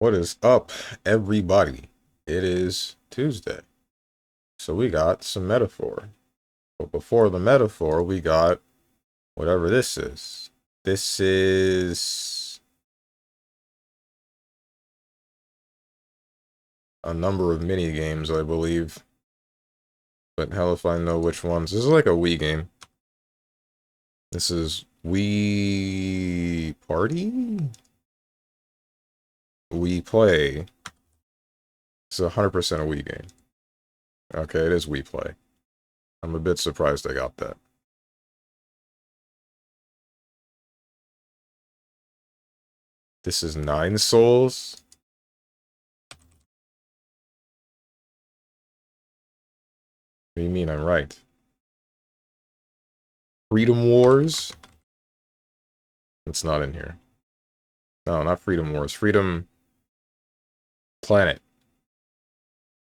What is up, everybody? It is Tuesday. So we got some metaphor. But before the metaphor, we got whatever this is. This is a number of mini games, I believe. But hell if I know which ones. This is like a Wii game. This is Wii Party? Wii Play. It's 100% a Wii game. Okay, it is Wii Play. I'm a bit surprised I got that. This is Nine Souls. What do you mean I'm right? Freedom Wars? It's not in here. No, not Freedom Wars. Freedom Planet.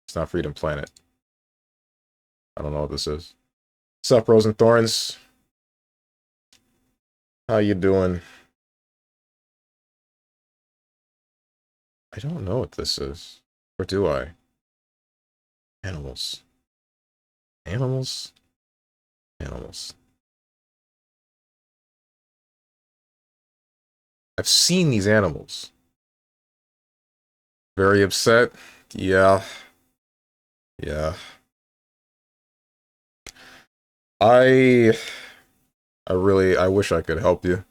It's not Freedom Planet. I don't know what this is. What's up, Rose and Thorns? How you doing? I don't know what this is. Or do I? Animals. Animals? Animals. I've seen these animals. Very upset? Yeah. Yeah. I I wish I could help you.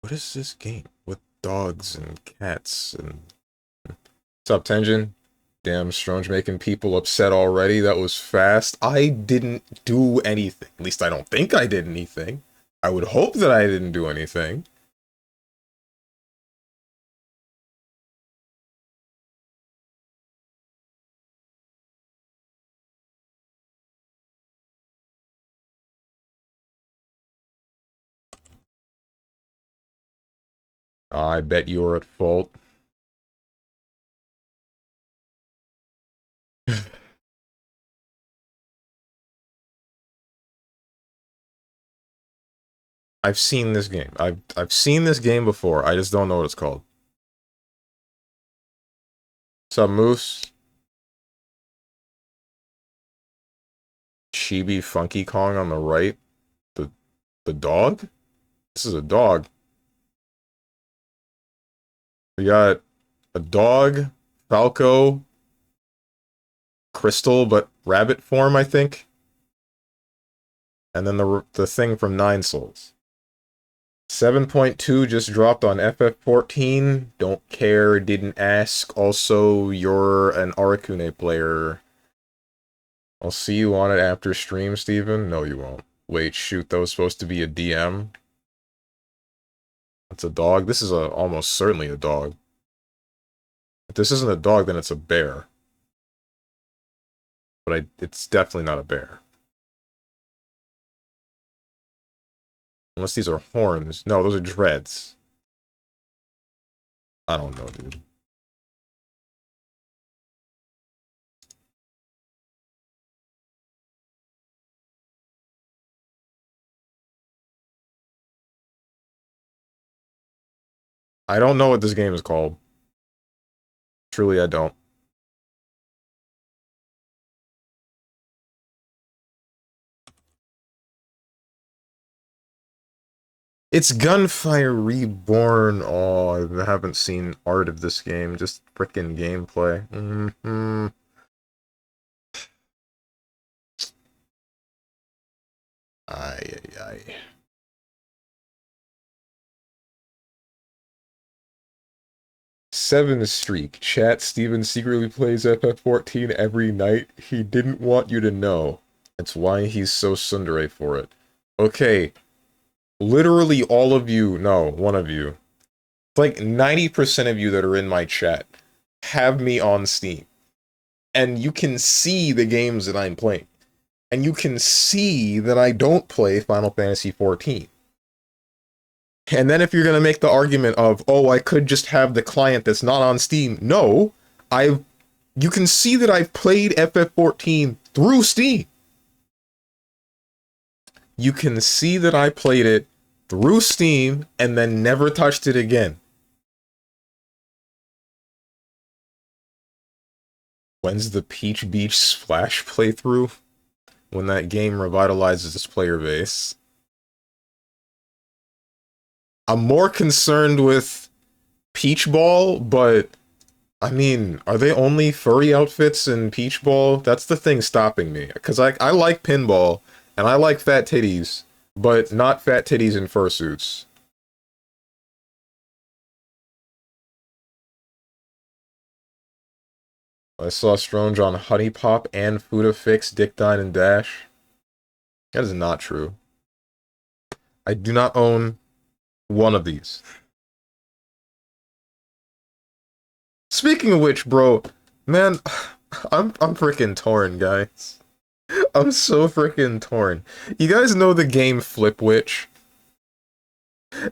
What is this game with dogs and cats and... What's up, Tenjin? Damn, Strange making people upset already. That was fast. I didn't do anything. At least I don't think I did anything. I would hope that I didn't do anything. I bet you're at fault. I've seen this game. I've seen this game before. I just don't know what it's called. What's up, Moose? Chibi Funky Kong on the right. The dog? This is a dog. We got a dog, Falco, Crystal, but rabbit form, I think. And then the thing from Nine Souls. 7.2 just dropped on FF14. Don't care, didn't ask. Also, you're an Arakune player. I'll see you on it after stream, Steven. No, you won't. Wait, shoot, that was supposed to be a DM. That's a dog. This is almost certainly a dog. If this isn't a dog, then it's a bear. But it's definitely not a bear. Unless these are horns. No, those are dreads. I don't know, dude. I don't know what this game is called. Truly, I don't. It's Gunfire Reborn. Oh, I haven't seen art of this game. Just frickin' gameplay. Ay, ay, ay. Seven streak. Chat, Steven secretly plays FF14 every night. He didn't want you to know. That's why he's so tsundere for it. Okay. Literally all of you, no, one of you. It's like 90% of you that are in my chat have me on Steam. And you can see the games that I'm playing. And you can see that I don't play Final Fantasy XIV. And then if you're gonna make the argument of, oh, I could just have the client that's not on Steam. No, you can see that I've played FF14 through Steam. You can see that I played it through Steam and then never touched it again. When's the Peach Beach Splash playthrough? When that game revitalizes its player base. I'm more concerned with Peach Ball, but I mean, are they only furry outfits in Peach Ball? That's the thing stopping me. Because I like pinball, and I like fat titties, but not fat titties in fursuits. I saw Stronge on Honey Pop and Fuda Fix, Dick Dine, and Dash. That is not true. I do not own one of these. Speaking of which, bro, man, I'm freaking torn, guys. I'm so freaking torn. You guys know the game Flip Witch?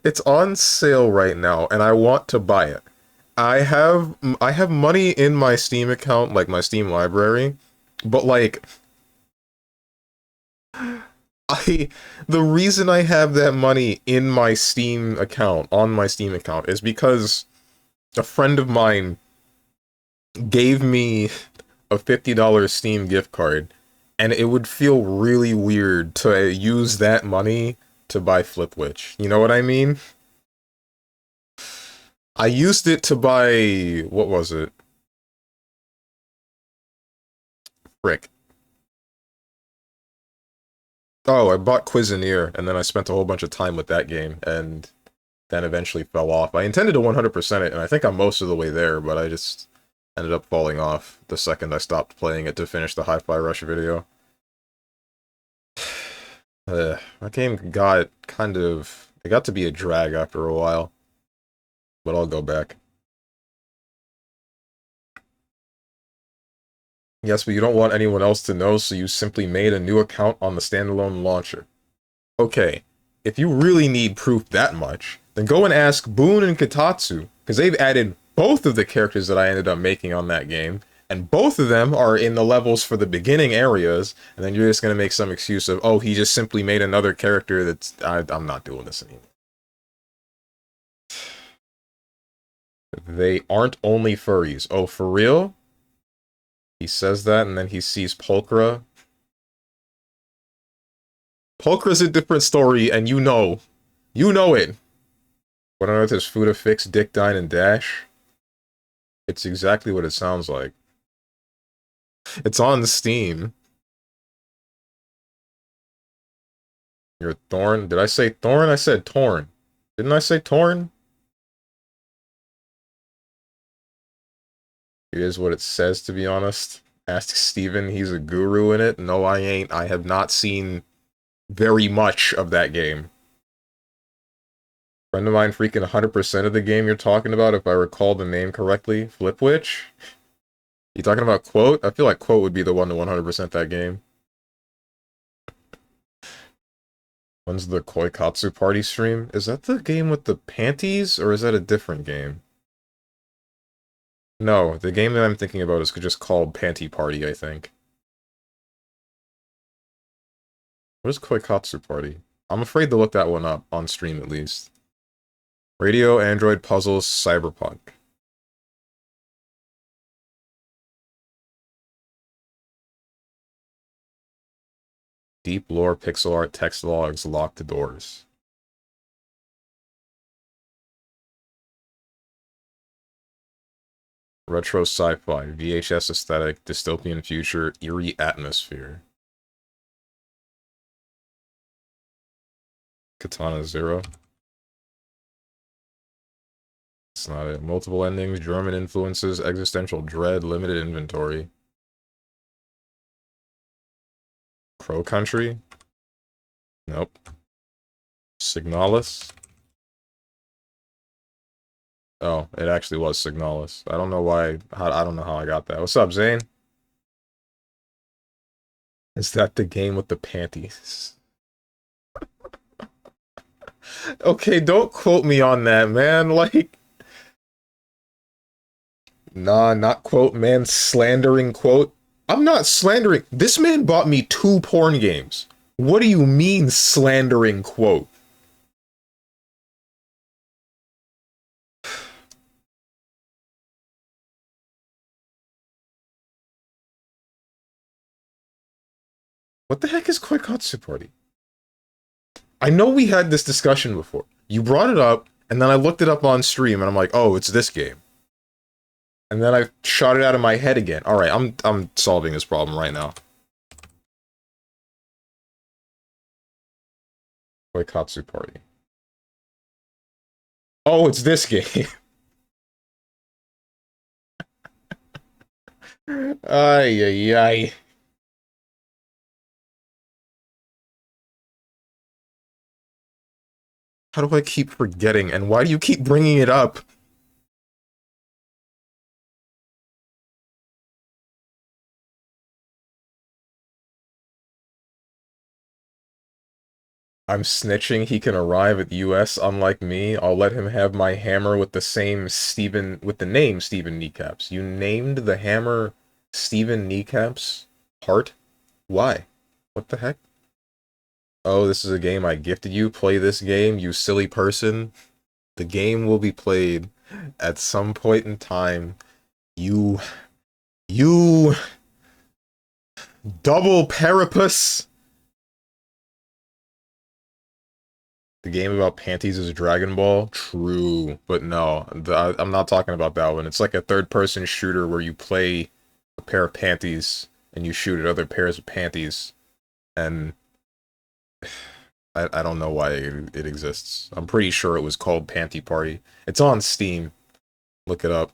It's on sale right now, and I want to buy it. I have money in my Steam account, like my Steam library, but like the reason I have that money in my Steam account, on my Steam account, is because a friend of mine gave me a $50 Steam gift card, and it would feel really weird to use that money to buy Flip Witch. You know what I mean? I used it to buy... what was it? Frick. Oh, I bought Cuisinier, and then I spent a whole bunch of time with that game, and then eventually fell off. I intended to 100% it, and I think I'm most of the way there, but I just ended up falling off the second I stopped playing it to finish the Hi-Fi Rush video. That game got kind of... it got to be a drag after a while. But I'll go back. Yes, but you don't want anyone else to know, so you simply made a new account on the standalone launcher. Okay, if you really need proof that much, then go and ask Boone and Kitatsu, because they've added both of the characters that I ended up making on that game, and both of them are in the levels for the beginning areas, and then you're just going to make some excuse of, oh, he just simply made another character that's... I'm not doing this anymore. They aren't only furries. Oh, for real? He says that, and then he sees Pulchra. Pulchra's a different story, and you know. You know it. What on earth is Fuda Fix, Dick Dine, and Dash? It's exactly what it sounds like. It's on Steam. You're Thorn? Did I say Thorn? I said Torn. Didn't I say Torn? It is what it says, to be honest. Ask Steven, he's a guru in it. No, I ain't. I have not seen very much of that game. Friend of mine freaking 100% of the game you're talking about, if I recall the name correctly. Flip Witch? You talking about Quote? I feel like Quote would be the one to 100% that game. When's the Koikatsu Party stream? Is that the game with the panties, or is that a different game? No, the game that I'm thinking about is just called Panty Party, I think. What is Koikatsu Party? I'm afraid to look that one up, on stream at least. Radio, Android, Puzzles, Cyberpunk. Deep lore, pixel art, text logs, locked doors. Retro sci-fi, VHS aesthetic, dystopian future, eerie atmosphere. Katana Zero. It's not it. Multiple endings, German influences, existential dread, limited inventory. Crow Country? Nope. Signalis? Oh, it actually was Signalis. I don't know why. I don't know how I got that. What's up, Zane? Is that the game with the panties? Okay, don't quote me on that, man. Like, nah, not quote, man. Slandering quote. I'm not slandering. This man bought me 2 porn games. What do you mean slandering quote? What the heck is Koikatsu Party? I know we had this discussion before. You brought it up, and then I looked it up on stream, and I'm like, oh, it's this game. And then I shot it out of my head again. All right, I'm solving this problem right now. Koikatsu Party. Oh, it's this game. Ay, ay, ay. How do I keep forgetting, and why do you keep bringing it up? I'm snitching he can arrive at the US, unlike me. I'll let him have my hammer with the same Steven, with the name Steven Kneecaps. You named the hammer Steven Kneecaps? Heart? Why? What the heck? Oh, this is a game I gifted you. Play this game, you silly person. The game will be played at some point in time. You double parapus. The game about panties is Dragon Ball? True. But no, I'm not talking about that one. It's like a third-person shooter where you play a pair of panties and you shoot at other pairs of panties. And I don't know why it exists. I'm pretty sure it was called Panty Party. It's on Steam. Look it up.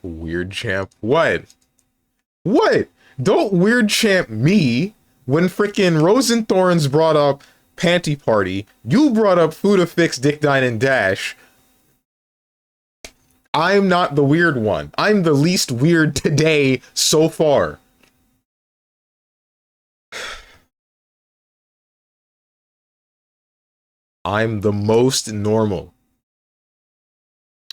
Weird champ. What? What? Don't weird champ me when frickin' Rosenthorns brought up Panty Party. You brought up Fuda Fix, Dick Dine, and Dash. I'm not the weird one. I'm the least weird today so far. I'm the most normal.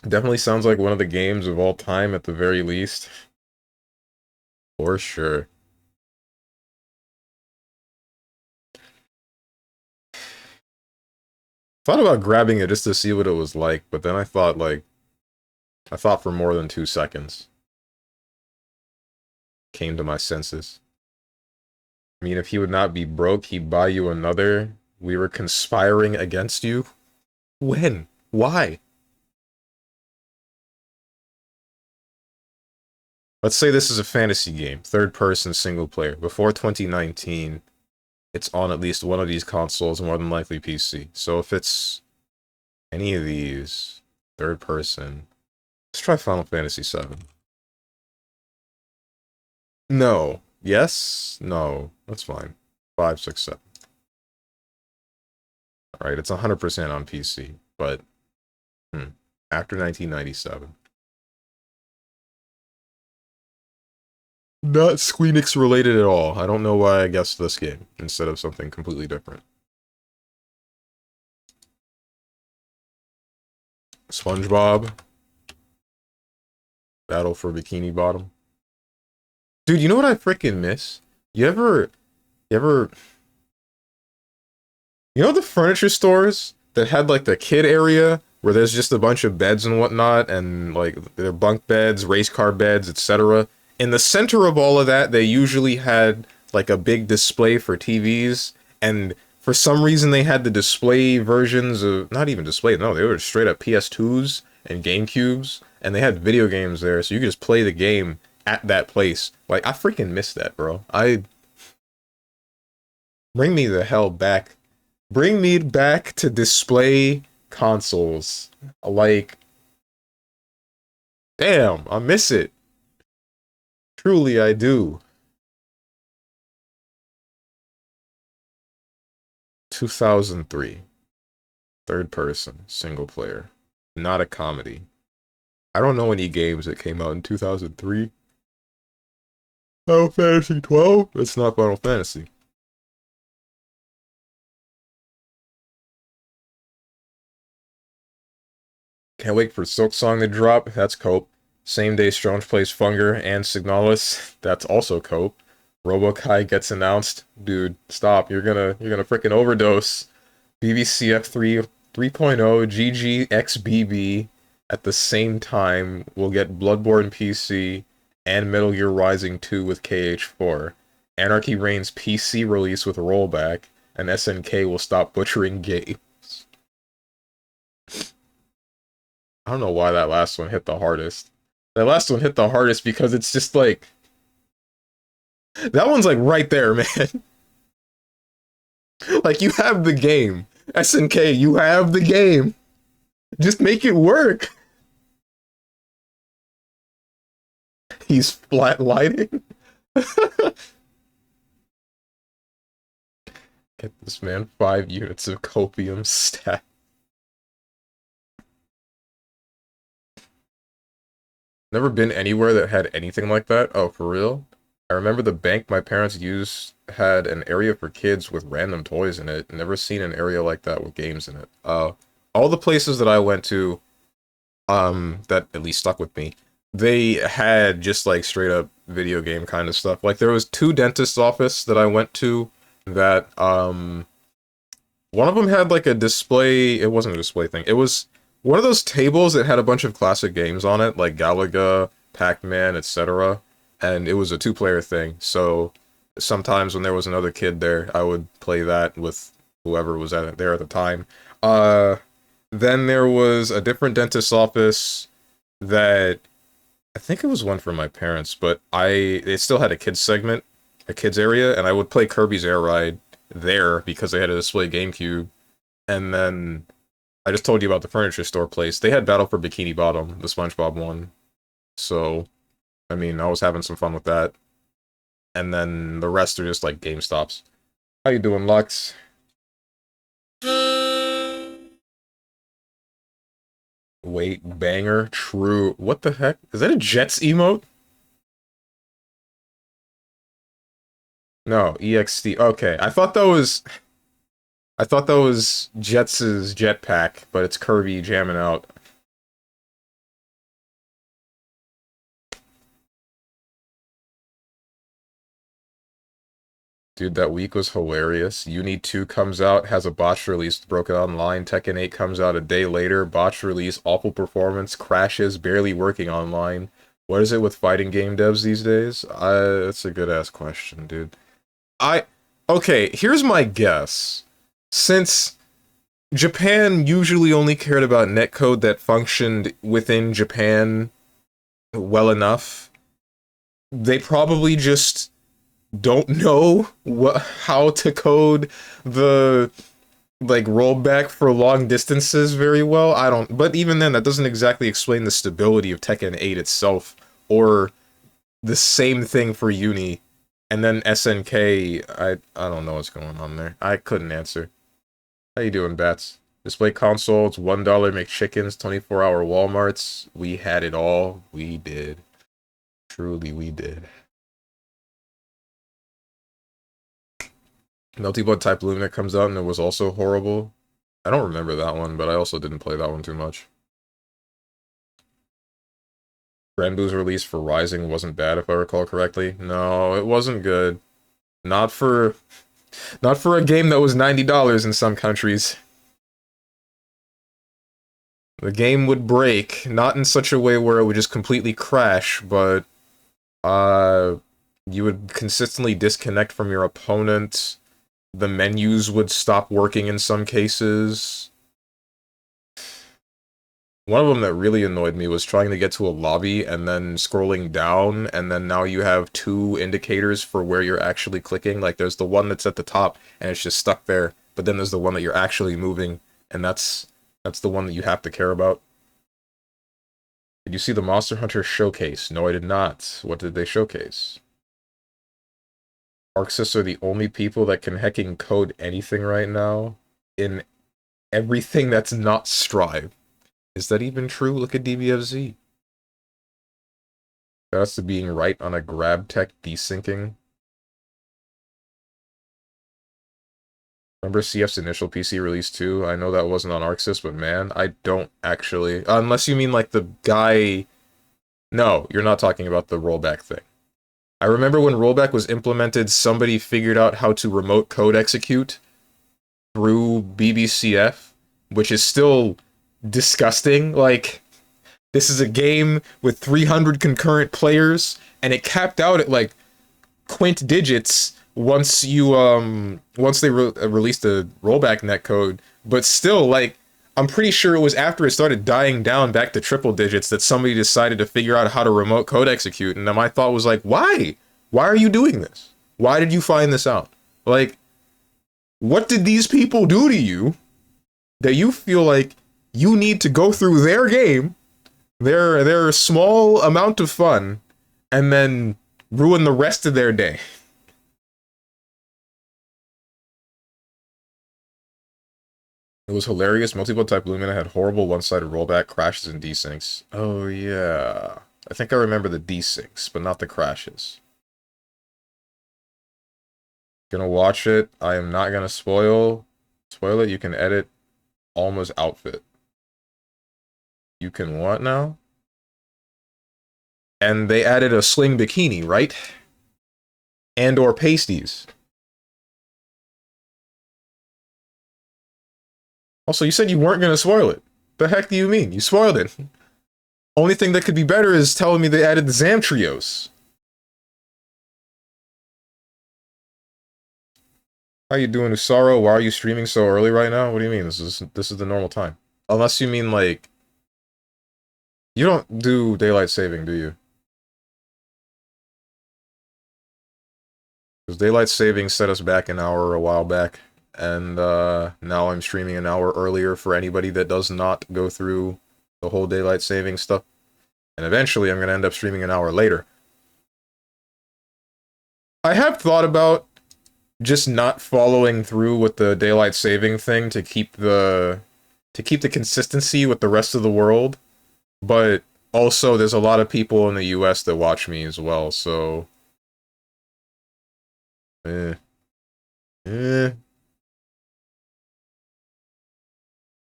Definitely sounds like one of the games of all time at the very least. For sure. Thought about grabbing it just to see what it was like, but then I thought for more than 2 seconds. Came to my senses. I mean, if he would not be broke, he'd buy you another. We were conspiring against you. When? Why? Let's say this is a fantasy game, third-person single player. Before 2019, it's on at least one of these consoles, more than likely PC. So if it's any of these, third-person, let's try Final Fantasy VII. No. Yes? No. That's fine. 5, 6, 7. Alright, it's 100% on PC, but after 1997. Not Squeenix related at all. I don't know why I guessed this game instead of something completely different. SpongeBob. Battle for Bikini Bottom. Dude, you know what I freaking miss? You ever you know the furniture stores that had like the kid area where there's just a bunch of beds and whatnot, and like they're bunk beds, race car beds, etc. In the center of all of that, they usually had like a big display for TVs, and for some reason they had the display versions of, not even display, no, they were straight up PS2s and GameCubes, and they had video games there, so you could just play the game at that place. Like, I freaking miss that, bro. Bring me the hell back. Bring me back to display consoles. Like, damn, I miss it. Truly, I do. 2003. Third person, single player. Not a comedy. I don't know any games that came out in 2003. Final Fantasy 12? It's not Final Fantasy. Can't wait for Silk Song to drop. That's Cope. Same day Strange plays Funger and Signalis. That's also Cope. Robokai gets announced. Dude, stop. You're gonna freaking overdose. BBCF 3.0 GGXBB at the same time. We'll get Bloodborne PC and Metal Gear Rising 2 with KH4. Anarchy Reigns PC release with rollback, and SNK will stop butchering games. I don't know why that last one hit the hardest. That last one hit the hardest because it's just like... That one's like right there, man. Like, you have the game. SNK, you have the game. Just make it work. He's flat lighting. Get this man 5 units of copium stat. Never been anywhere that had anything like that. Oh, for real? I remember the bank my parents used had an area for kids with random toys in it. Never seen an area like that with games in it. All the places that I went to, that at least stuck with me, they had just like straight up video game kind of stuff. Like there was 2 dentist's office that I went to that, one of them had like a display, it wasn't a display thing, it was one of those tables that had a bunch of classic games on it, like Galaga, Pac-Man, etc. And it was a 2-player thing, so sometimes when there was another kid there, I would play that with whoever was there at the time. Then there was a different dentist's office that, I think it was one for my parents, but it still had a kids segment, a kids area, and I would play Kirby's Air Ride there because they had a display GameCube. And then I just told you about the furniture store place. They had Battle for Bikini Bottom, the SpongeBob one. So, I mean, I was having some fun with that. And then the rest are just like GameStops. How you doing, Lux? Wait, banger, true. What the heck? Is that a Jets emote? No, EXT. Okay, I thought that was Jets' jetpack, but it's Kirby jamming out. Dude, that week was hilarious. Uni 2 comes out, has a botch release, broken online. Tekken 8 comes out a day later, botch release, awful performance, crashes, barely working online. What is it with fighting game devs these days? That's a good-ass question, dude. Okay, here's my guess. Since Japan usually only cared about netcode that functioned within Japan well enough, they probably just don't know how to code the like rollback for long distances very well. I don't, but even then, that doesn't exactly explain the stability of Tekken 8 itself, or the same thing for Uni. And then SNK, I don't know what's going on there. I couldn't answer. How you doing, Bats? Display consoles, $1 McChickens, 24-hour Walmarts. We had it all. We did. Truly, we did. Melty Blood Type Lumina comes out and it was also horrible. I don't remember that one, but I also didn't play that one too much. Granblue's release for Rising wasn't bad, if I recall correctly. No, it wasn't good. Not for a game that was $90 in some countries. The game would break, not in such a way where it would just completely crash, but you would consistently disconnect from your opponent. The menus would stop working in some cases. One of them that really annoyed me was trying to get to a lobby and then scrolling down, and then now you have 2 indicators for where you're actually clicking. Like, there's the one that's at the top, and it's just stuck there, but then there's the one that you're actually moving, and that's the one that you have to care about. Did you see the Monster Hunter showcase? No, I did not. What did they showcase? Arxis are the only people that can hecking code anything right now in everything that's not Strive. Is that even true? Look at DBFZ. That's to being right on a grab tech desyncing. Remember CF's initial PC release too? I know that wasn't on ArcSys, but man, I don't actually. Unless you mean like the guy... No, you're not talking about the rollback thing. I remember when rollback was implemented, somebody figured out how to remote code execute through BBCF, which is still disgusting. Like, this is a game with 300 concurrent players, and it capped out at like quint digits once you once they released the rollback netcode. But still, like, I'm pretty sure it was after it started dying down back to triple digits that somebody decided to figure out how to remote code execute. And then my thought was like, why? Why are you doing this? Why did you find this out? Like, what did these people do to you that you feel like you need to go through their game, their small amount of fun, and then ruin the rest of their day? It was hilarious. Multiple type Lumina had horrible one-sided rollback, crashes, and desyncs. Oh yeah. I think I remember the desyncs, but not the crashes. Gonna watch it. I am not gonna spoil it. You can edit Alma's outfit. You can what now? And they added a sling bikini, right? And or pasties. Also, you said you weren't gonna spoil it. The heck do you mean? You spoiled it. Only thing that could be better is telling me they added the Zam trios. How you doing, Usaro? Why are you streaming so early right now? What do you mean? This is the normal time. Unless you mean like you don't do daylight saving, do you? Because daylight saving set us back an hour a while back, and now I'm streaming an hour earlier for anybody that does not go through the whole daylight saving stuff. And eventually I'm gonna end up streaming an hour later. I have thought about just not following through with the daylight saving thing to keep the consistency with the rest of the world, but also there's a lot of people in the US that watch me as well, so eh.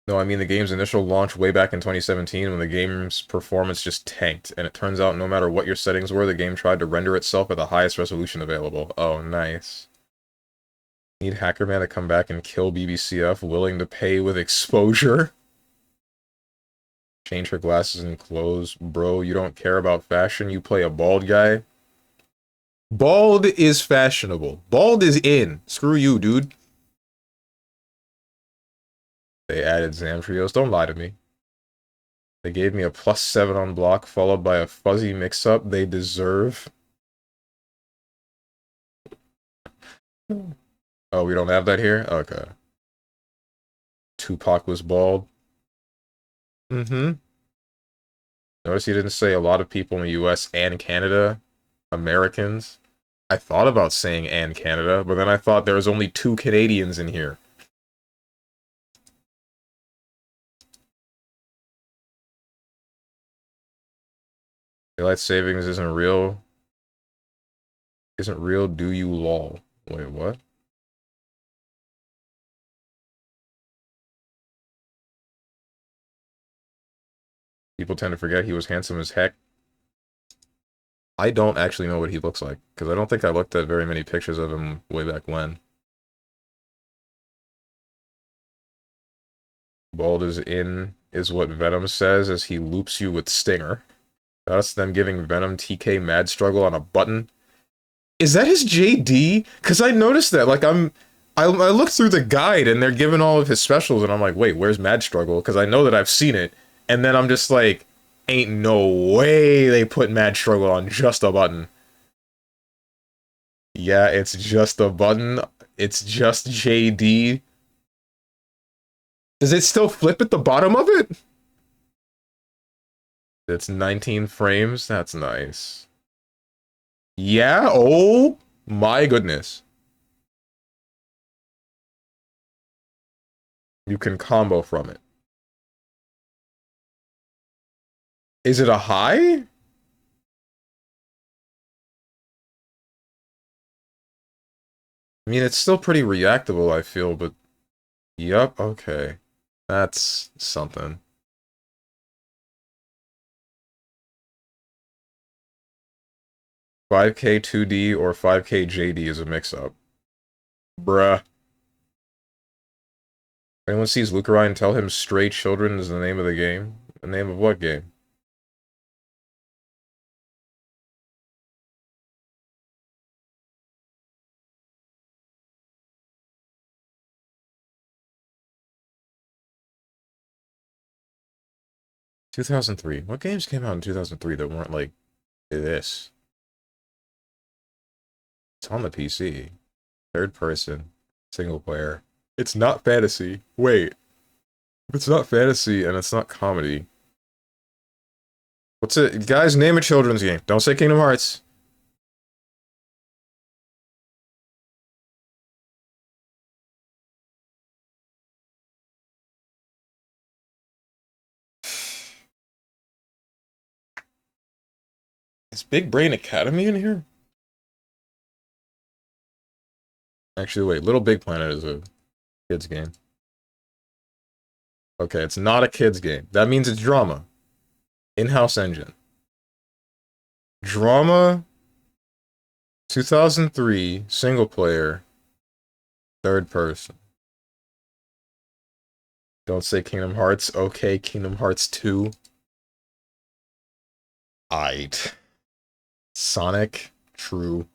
No, I mean the game's initial launch way back in 2017 when the game's performance just tanked, and it turns out no matter what your settings were, the game tried to render itself at the highest resolution available. Oh, nice. Need Hackerman to come back and kill BBCF, willing to pay with exposure? Change her glasses and clothes. Bro, you don't care about fashion, you play a bald guy? Bald is fashionable. Bald is in. Screw you, dude. They added Zamtrios. Don't lie to me. They gave me a +7 on block, followed by a fuzzy mix-up they deserve. Oh, we don't have that here? Okay. Tupac was bald. Mm-hmm. Notice he didn't say a lot of people in the US and Canada. Americans. I thought about saying and Canada, but then I thought there was only 2 Canadians in here. Daylight savings isn't real. Isn't real, do you lol? Wait, what? People tend to forget he was handsome as heck. I don't actually know what he looks like, because I don't think I looked at very many pictures of him way back when. Bald is in, is what Venom says as he loops you with Stinger. That's them giving Venom TK mad struggle on a button. Is that his JD? Because I noticed that, like, I looked through the guide and they're giving all of his specials and I'm like, wait, where's mad struggle? Because I know that I've seen it. And then I'm just like, ain't no way they put mad struggle on just a button. Yeah, it's just a button. It's just JD. Does it still flip at the bottom of it? It's 19 frames. That's nice. Yeah, oh my goodness. You can combo from it. Is it a high? I mean, it's still pretty reactable, I feel, but... Yup, okay. That's something. $5K 2D or $5K JD is a mix-up. Bruh. Anyone sees Lucarai, tell him Stray Children is the name of the game? The name of what game? $2003. What games came out in 2003 that weren't like this? It's on the PC. Third person. Single player. It's not fantasy. Wait. If it's not fantasy and it's not comedy. What's it? Guys, name a children's game. Don't say Kingdom Hearts. Is Big Brain Academy in here? Actually, wait. Little Big Planet is a kid's game. Okay, it's not a kid's game. That means it's drama. In-house engine. Drama 2003, single player, third person. Don't say Kingdom Hearts. Okay, Kingdom Hearts 2. Aight. Sonic. True.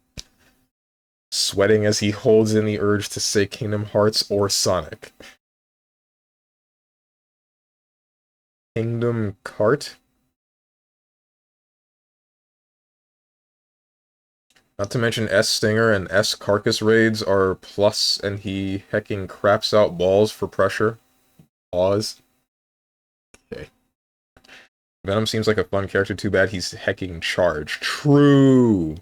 Sweating as he holds in the urge to say Kingdom Hearts or Sonic. Kingdom Cart? Not to mention S Stinger and S Carcass raids are plus, and he hecking craps out balls for pressure. Pause. Okay. Venom seems like a fun character, too bad he's hecking charge. True!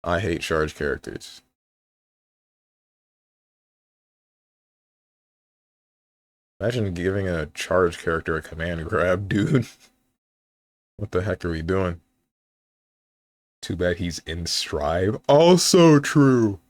I hate charge characters. Imagine giving a charge character a command grab, dude. What the heck are we doing? Too bad he's in Strive. Also true!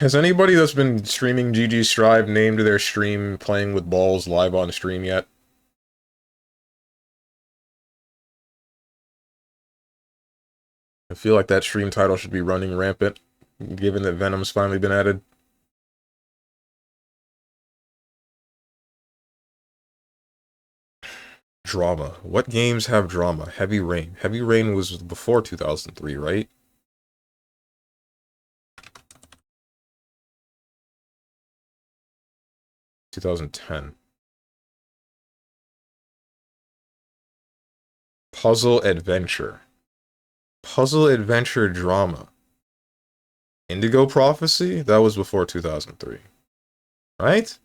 Has anybody that's been streaming GG Strive named their stream playing with balls live on stream yet? I feel like that stream title should be running rampant, given that Venom's finally been added. Drama. What games have drama? Heavy Rain. Heavy Rain was before 2003, right? (2010). Puzzle Adventure. Puzzle Adventure Drama. Indigo Prophecy? That was before 2003. Right?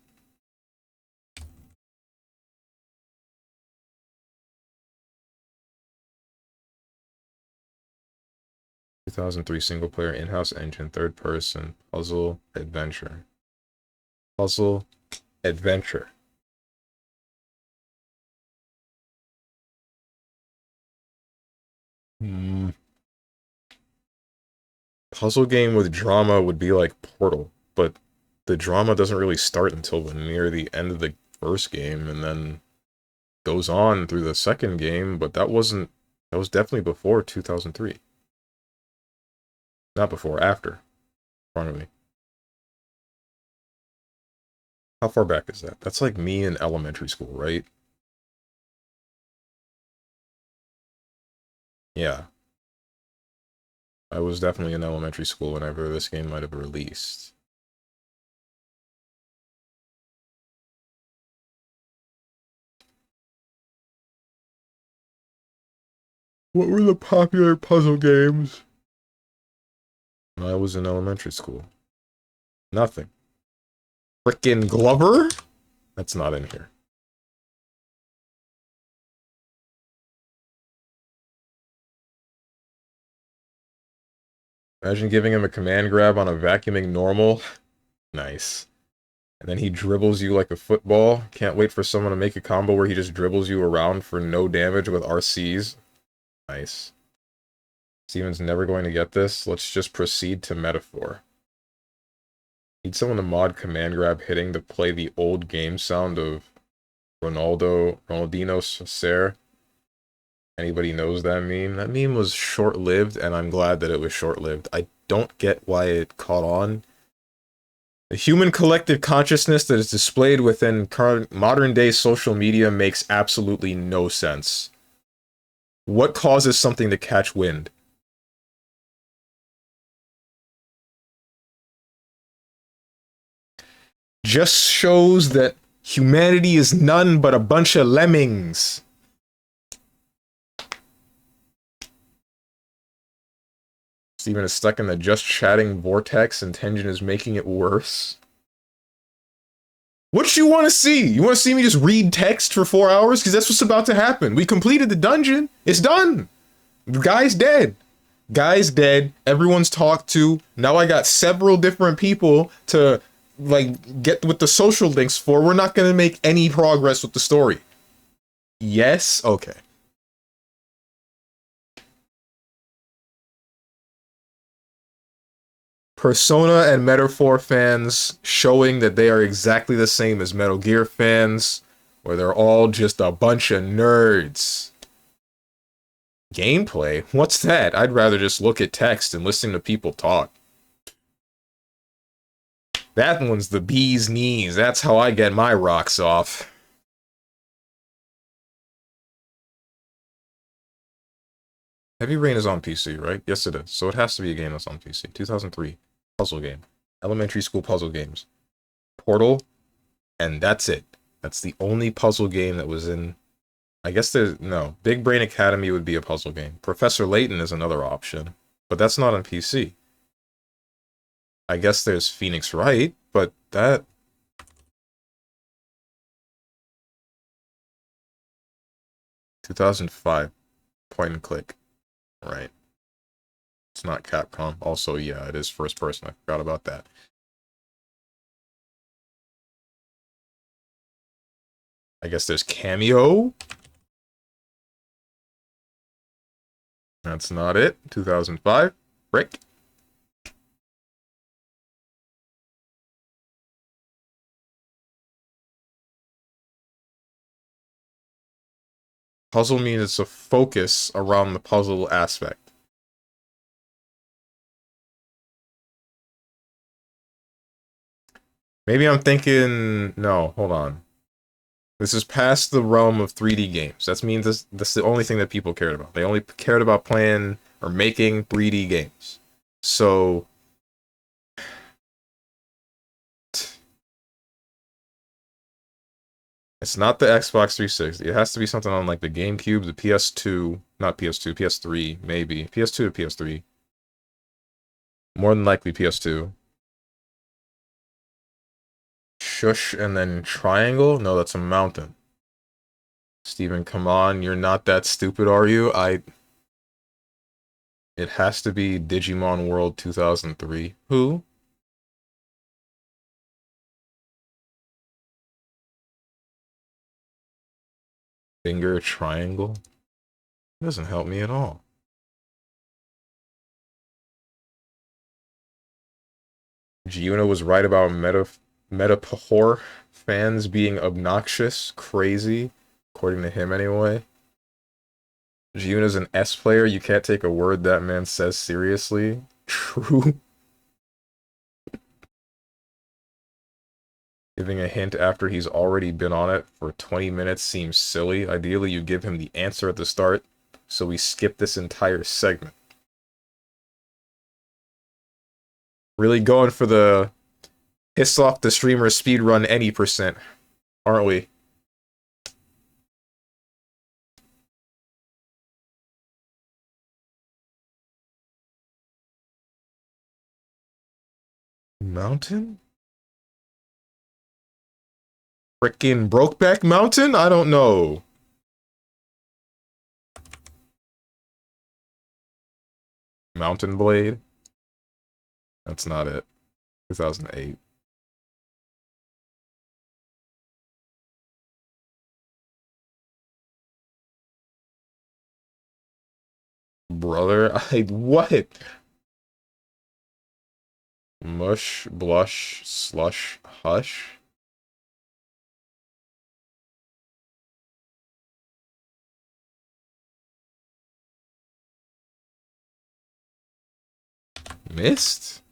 2003 single player in-house engine, third person, puzzle, adventure. Puzzle, adventure. Puzzle game with drama would be like Portal, but the drama doesn't really start until near the end of the first game, and then goes on through the second game, but that was definitely before 2003. Not before, after. In front of me. How far back is that? That's like me in elementary school, right? Yeah. I was definitely in elementary school whenever this game might have released. What were the popular puzzle games? I was in elementary school. Nothing. Frickin' Glover? That's not in here. Imagine giving him a command grab on a vacuuming normal. Nice. And then he dribbles you like a football. Can't wait for someone to make a combo where he just dribbles you around for no damage with RCs. Nice. Steven's never going to get this. Let's just proceed to Metaphor. Need someone to mod command grab hitting to play the old game sound of Ronaldinho Ser. Anybody knows that meme? That meme was short-lived, and I'm glad that it was short-lived. I don't get why it caught on. The human collective consciousness that is displayed within current modern-day social media makes absolutely no sense. What causes something to catch wind? Just shows that humanity is none but a bunch of lemmings. Steven is stuck in the just chatting vortex and Tenjin is making it worse. What you want to see? You want to see me just read text for 4 hours? Because that's what's about to happen. We completed the dungeon. It's done. The guy's dead. Guy's dead. Everyone's talked to. Now I got several different people to, like, get with the social links for. We're not going to make any progress with the story. Yes? Okay. Persona and Metaphor fans showing that they are exactly the same as Metal Gear fans, where they're all just a bunch of nerds. Gameplay? What's that? I'd rather just look at text and listen to people talk. That one's the bee's knees. That's how I get my rocks off. Heavy Rain is on PC, right? Yes, it is. So it has to be a game that's on PC. 2003. Puzzle game. Elementary school puzzle games. Portal. And that's it. That's the only puzzle game that was in... I guess there's... No. Big Brain Academy would be a puzzle game. Professor Layton is another option. But that's not on PC. I guess there's Phoenix Wright, but that... 2005. Point and click. Right. It's not Capcom. Also, yeah, it is first person. I forgot about that. I guess there's Cameo. That's not it. 2005. Rick. Puzzle means it's a focus around the puzzle aspect. Maybe I'm thinking... No, hold on. This is past the realm of 3D games. That means that's the only thing that people cared about. They only cared about playing or making 3D games. So... It's not the Xbox 360. It has to be something on like the GameCube, the PS2, not PS2, PS3, maybe. PS2 to PS3. More than likely PS2. Shush and then triangle? No, that's a mountain. Steven, come on, you're not that stupid, are you? It has to be Digimon World 2003. Who? Finger triangle? It doesn't help me at all. Giuna was right about Metapahor fans being obnoxious, crazy, according to him anyway. Giuna's an S player, you can't take a word that man says seriously. True. Giving a hint after he's already been on it for 20 minutes seems silly. Ideally, you give him the answer at the start, so we skip this entire segment. Really going for the piss off the streamer speedrun any %, aren't we? Mountain? Frickin' Brokeback Mountain? I don't know. Mountain Blade? That's not it. 2008. brother. What? Mush, blush, slush, hush. Mist?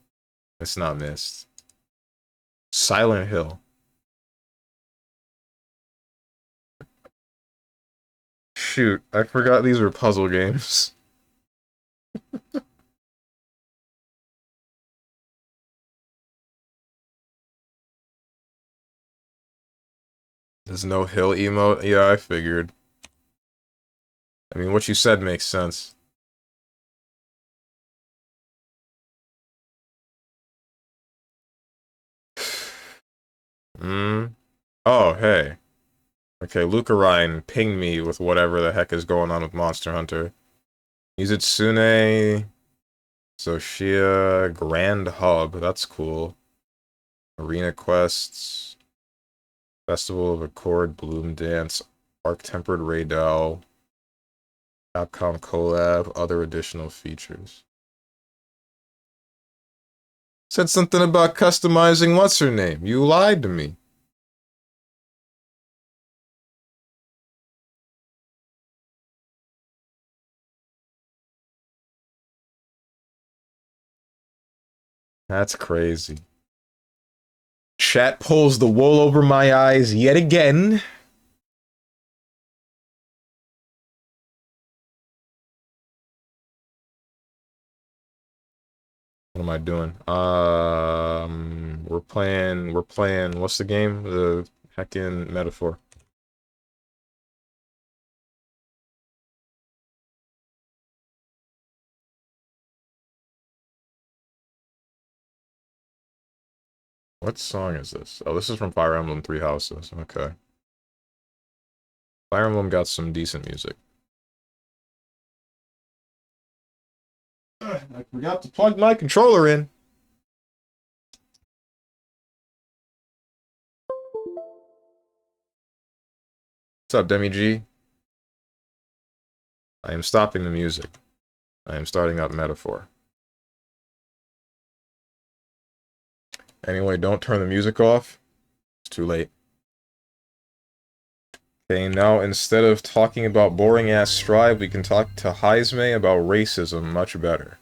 It's not Mist. Silent Hill. Shoot, I forgot these were puzzle games. There's no hill emote? Yeah, I figured. I mean, what you said makes sense. Oh, hey. Okay, Luca Ryan pinged me with whatever the heck is going on with Monster Hunter. Mizutsune, Zoshia, Grand Hub, that's cool. Arena Quests, Festival of Accord, Bloom Dance, Arc Tempered Raydal, Capcom Collab, other additional features. Said something about customizing what's her name. You lied to me. That's crazy. Chat pulls the wool over my eyes yet again. What am I doing? We're playing, what's the game? The heckin' Metaphor. What song is this? Oh, this is from Fire Emblem Three Houses. Okay. Fire Emblem got some decent music. I forgot to plug my controller in. What's up, Demi G? I am stopping the music. I am starting up Metaphor. Anyway, don't turn the music off. It's too late. Okay, now instead of talking about boring-ass Strive, we can talk to Heisme about racism much better.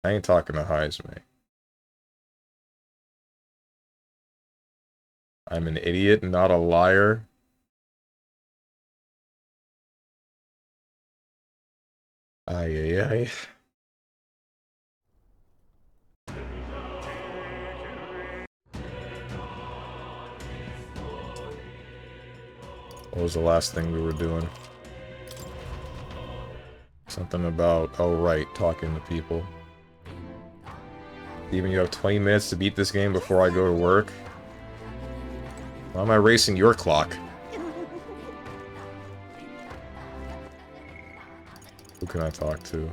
I ain't talking to Heisme. I'm an idiot, not a liar. Ay, ay, ay. What was the last thing we were doing? Something about, oh right, talking to people. Even you have 20 minutes to beat this game before I go to work? Why am I racing your clock? Who can I talk to?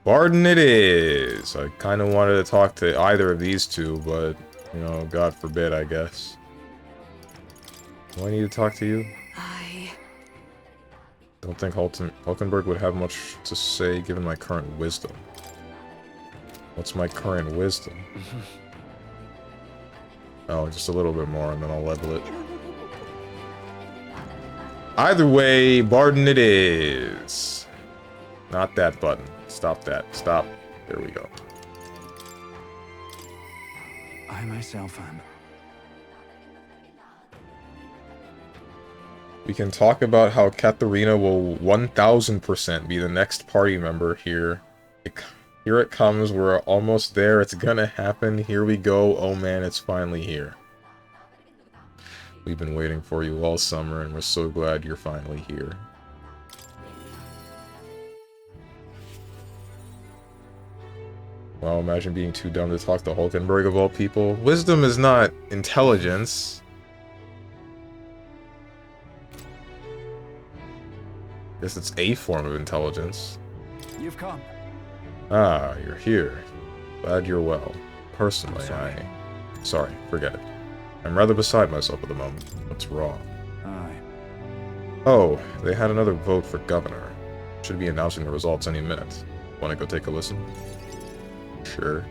Barden it is! I kind of wanted to talk to either of these two, but, you know, God forbid, I guess. Do I need to talk to you? Don't think Hulkenberg would have much to say given my current wisdom. What's my current wisdom? Oh, just a little bit more and then I'll level it. Either way, Barden it is. Not that button. Stop that. Stop. There we go. I myself am. We can talk about how Katharina will 1000% be the next party member here. Here it comes, we're almost there, it's gonna happen, here we go, oh man, it's finally here. We've been waiting for you all summer, and we're so glad you're finally here. Wow, imagine being too dumb to talk to Hulkenberg of all people. Wisdom is not intelligence. Guess it's a form of intelligence. You've come. Ah, you're here. Glad you're well. Personally, Sorry, forget it. I'm rather beside myself at the moment. What's wrong? Aye. Oh, they had another vote for governor. Should be announcing the results any minute. Wanna go take a listen? Sure.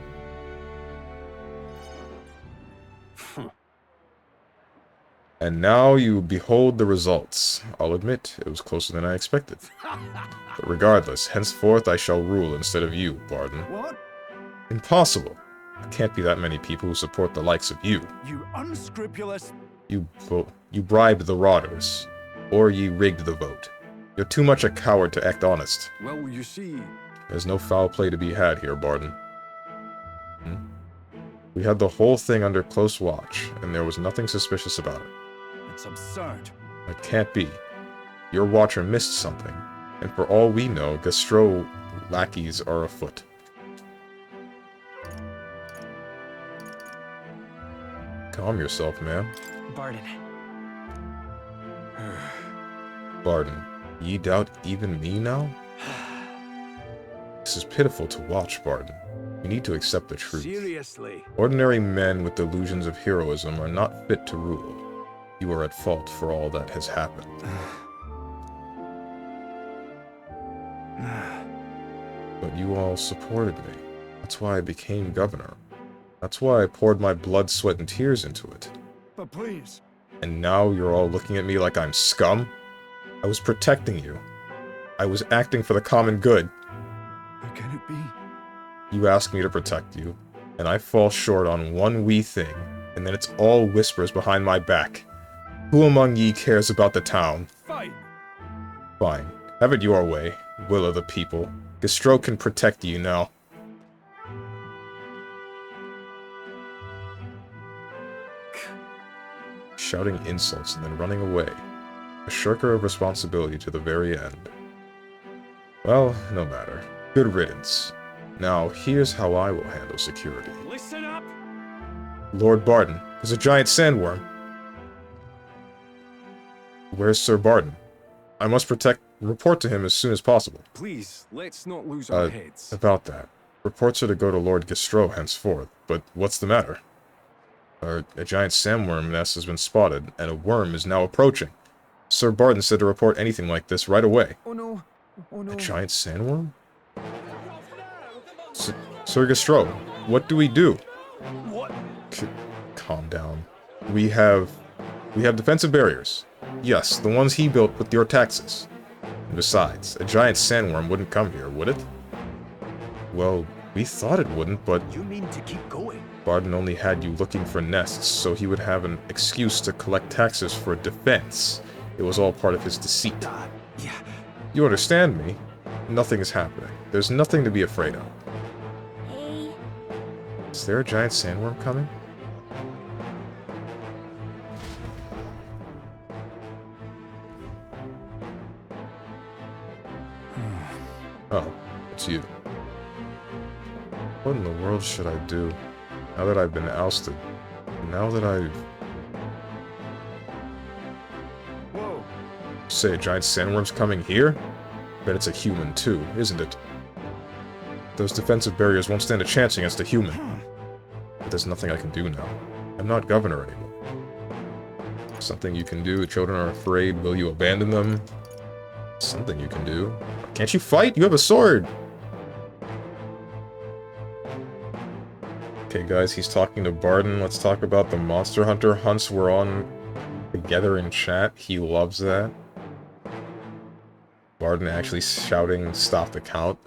And now you behold the results. I'll admit, it was closer than I expected. But regardless, henceforth I shall rule instead of you, Barden. What? Impossible. There can't be that many people who support the likes of you. You unscrupulous... You bribed the rotters. Or ye rigged the vote. You're too much a coward to act honest. Well, you see... There's no foul play to be had here, Barden. We had the whole thing under close watch, and there was nothing suspicious about it. It's absurd. It can't be. Your watcher missed something, and for all we know, Gastro lackeys are afoot. Calm yourself, ma'am. Barden. Barden, ye doubt even me now? This is pitiful to watch, Barden. You need to accept the truth. Seriously? Ordinary men with delusions of heroism are not fit to rule. You are at fault for all that has happened. But you all supported me. That's why I became governor. That's why I poured my blood, sweat, and tears into it. But please... And now you're all looking at me like I'm scum? I was protecting you. I was acting for the common good. How can it be? You ask me to protect you, and I fall short on one wee thing, and then it's all whispers behind my back. Who among ye cares about the town? Fine. Fine. Have it your way, will of the people. Gastro can protect you now. Shouting insults and then running away. A shirker of responsibility to the very end. Well, no matter. Good riddance. Now, here's how I will handle security. Listen up! Lord Barden, there's a giant sandworm. Where's Sir Barden? I must report to him as soon as possible. Please, let's not lose our heads. About that. Reports are to go to Lord Gastro henceforth, but what's the matter? A giant sandworm nest has been spotted, and a worm is now approaching. Sir Barden said to report anything like this right away. Oh no. Oh no. A giant sandworm? Sir Gastro, what do we do? What? Calm down. We have defensive barriers. Yes, the ones he built with your taxes. And besides, a giant sandworm wouldn't come here, would it? Well, we thought it wouldn't, but You mean to keep going? Barden only had you looking for nests, so he would have an excuse to collect taxes for defense. It was all part of his deceit. Yeah. You understand me? Nothing is happening. There's nothing to be afraid of. Hey. Is there a giant sandworm coming? Oh, it's you. What in the world should I do? Now that I've been ousted. Now that I've... Whoa. Say, a giant sandworm's coming here? Bet it's a human too, isn't it? Those defensive barriers won't stand a chance against a human. But there's nothing I can do now. I'm not governor anymore. Something you can do, the children are afraid, will you abandon them? Something you can do. Can't you fight? You have a sword! Okay guys, he's talking to Barden. Let's talk about the Monster Hunter hunts we're on together in chat. He loves that. Barden actually shouting, stop the count.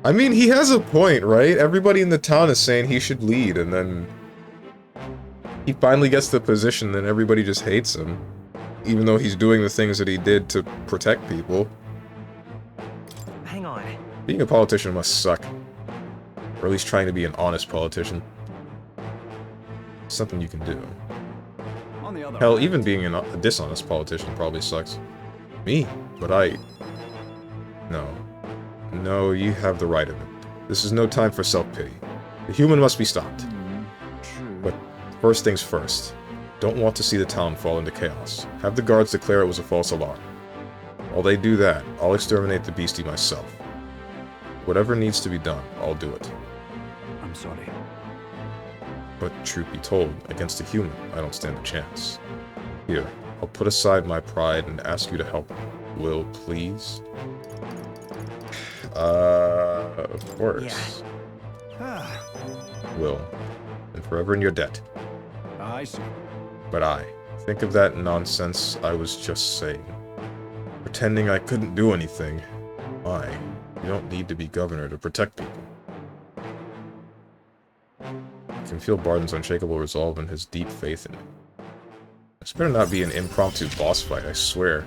I mean, he has a point, right? Everybody in the town is saying he should lead, and then he finally gets the position, then everybody just hates him. Even though he's doing the things that he did to protect people. Hang on. Being a politician must suck. Or at least trying to be an honest politician. Something you can do. On the other Hell, hand, even being a dishonest politician probably sucks. Me? But I... No. No, you have the right of it. This is no time for self-pity. The human must be stopped. True. But first things first. Don't want to see the town fall into chaos. Have the guards declare it was a false alarm. While they do that, I'll exterminate the beastie myself. Whatever needs to be done, I'll do it. I'm sorry. But truth be told, against a human, I don't stand a chance. Here, I'll put aside my pride and ask you to help. Will, please? Of course. Ah, Will. And forever in your debt. I see. But think of that nonsense I was just saying. Pretending I couldn't do anything. Why? You don't need to be governor to protect people. I can feel Barden's unshakable resolve and his deep faith in it. This better not be an impromptu boss fight, I swear.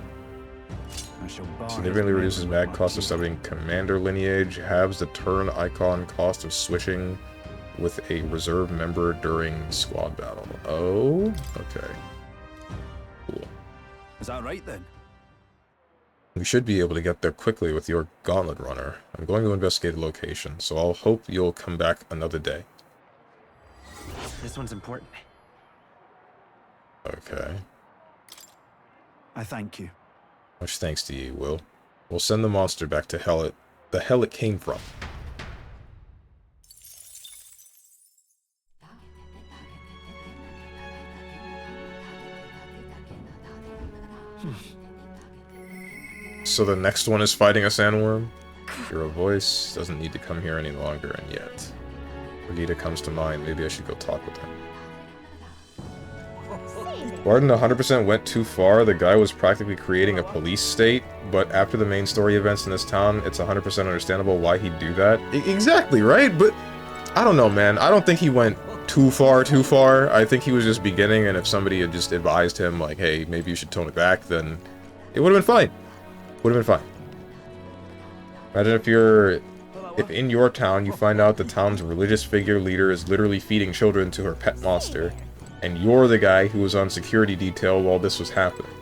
I shall bar Significantly his reduces name with mag my cost of teeth. studying commander lineage, halves the turn icon cost of switching with a reserve member during squad battle. Oh? Okay. Cool. Is that right then? We should be able to get there quickly with your gauntlet runner. I'm going to investigate the location, so I'll hope you'll come back another day. This one's important. Okay. I thank you. Much thanks to you, Will. We'll send the monster back to the hell it came from. So the next one is fighting a sandworm? Hear a voice, doesn't need to come here any longer, and yet. Brigida comes to mind, maybe I should go talk with him. Barden 100% went too far. The guy was practically creating a police state, but after the main story events in this town, it's 100% understandable why he'd do that. Exactly, right? But I don't know, man. I don't think he went too far. I think he was just beginning, and if somebody had just advised him, like, hey, maybe you should tone it back, then it would have been fine. Would have been fine. Imagine if in your town you find out the town's religious figure leader is literally feeding children to her pet monster, and you're the guy who was on security detail while this was happening.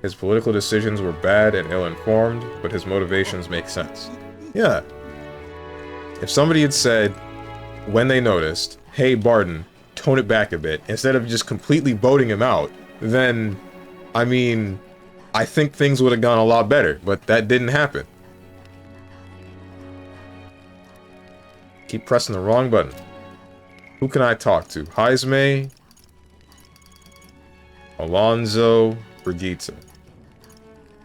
His political decisions were bad and ill-informed, but his motivations make sense. Yeah. If somebody had said, when they noticed, hey Barden, tone it back a bit, instead of just completely voting him out, then, I mean, I think things would have gone a lot better, but that didn't happen. Keep pressing the wrong button. Who can I talk to? Heisme? Alonzo? Brigitte.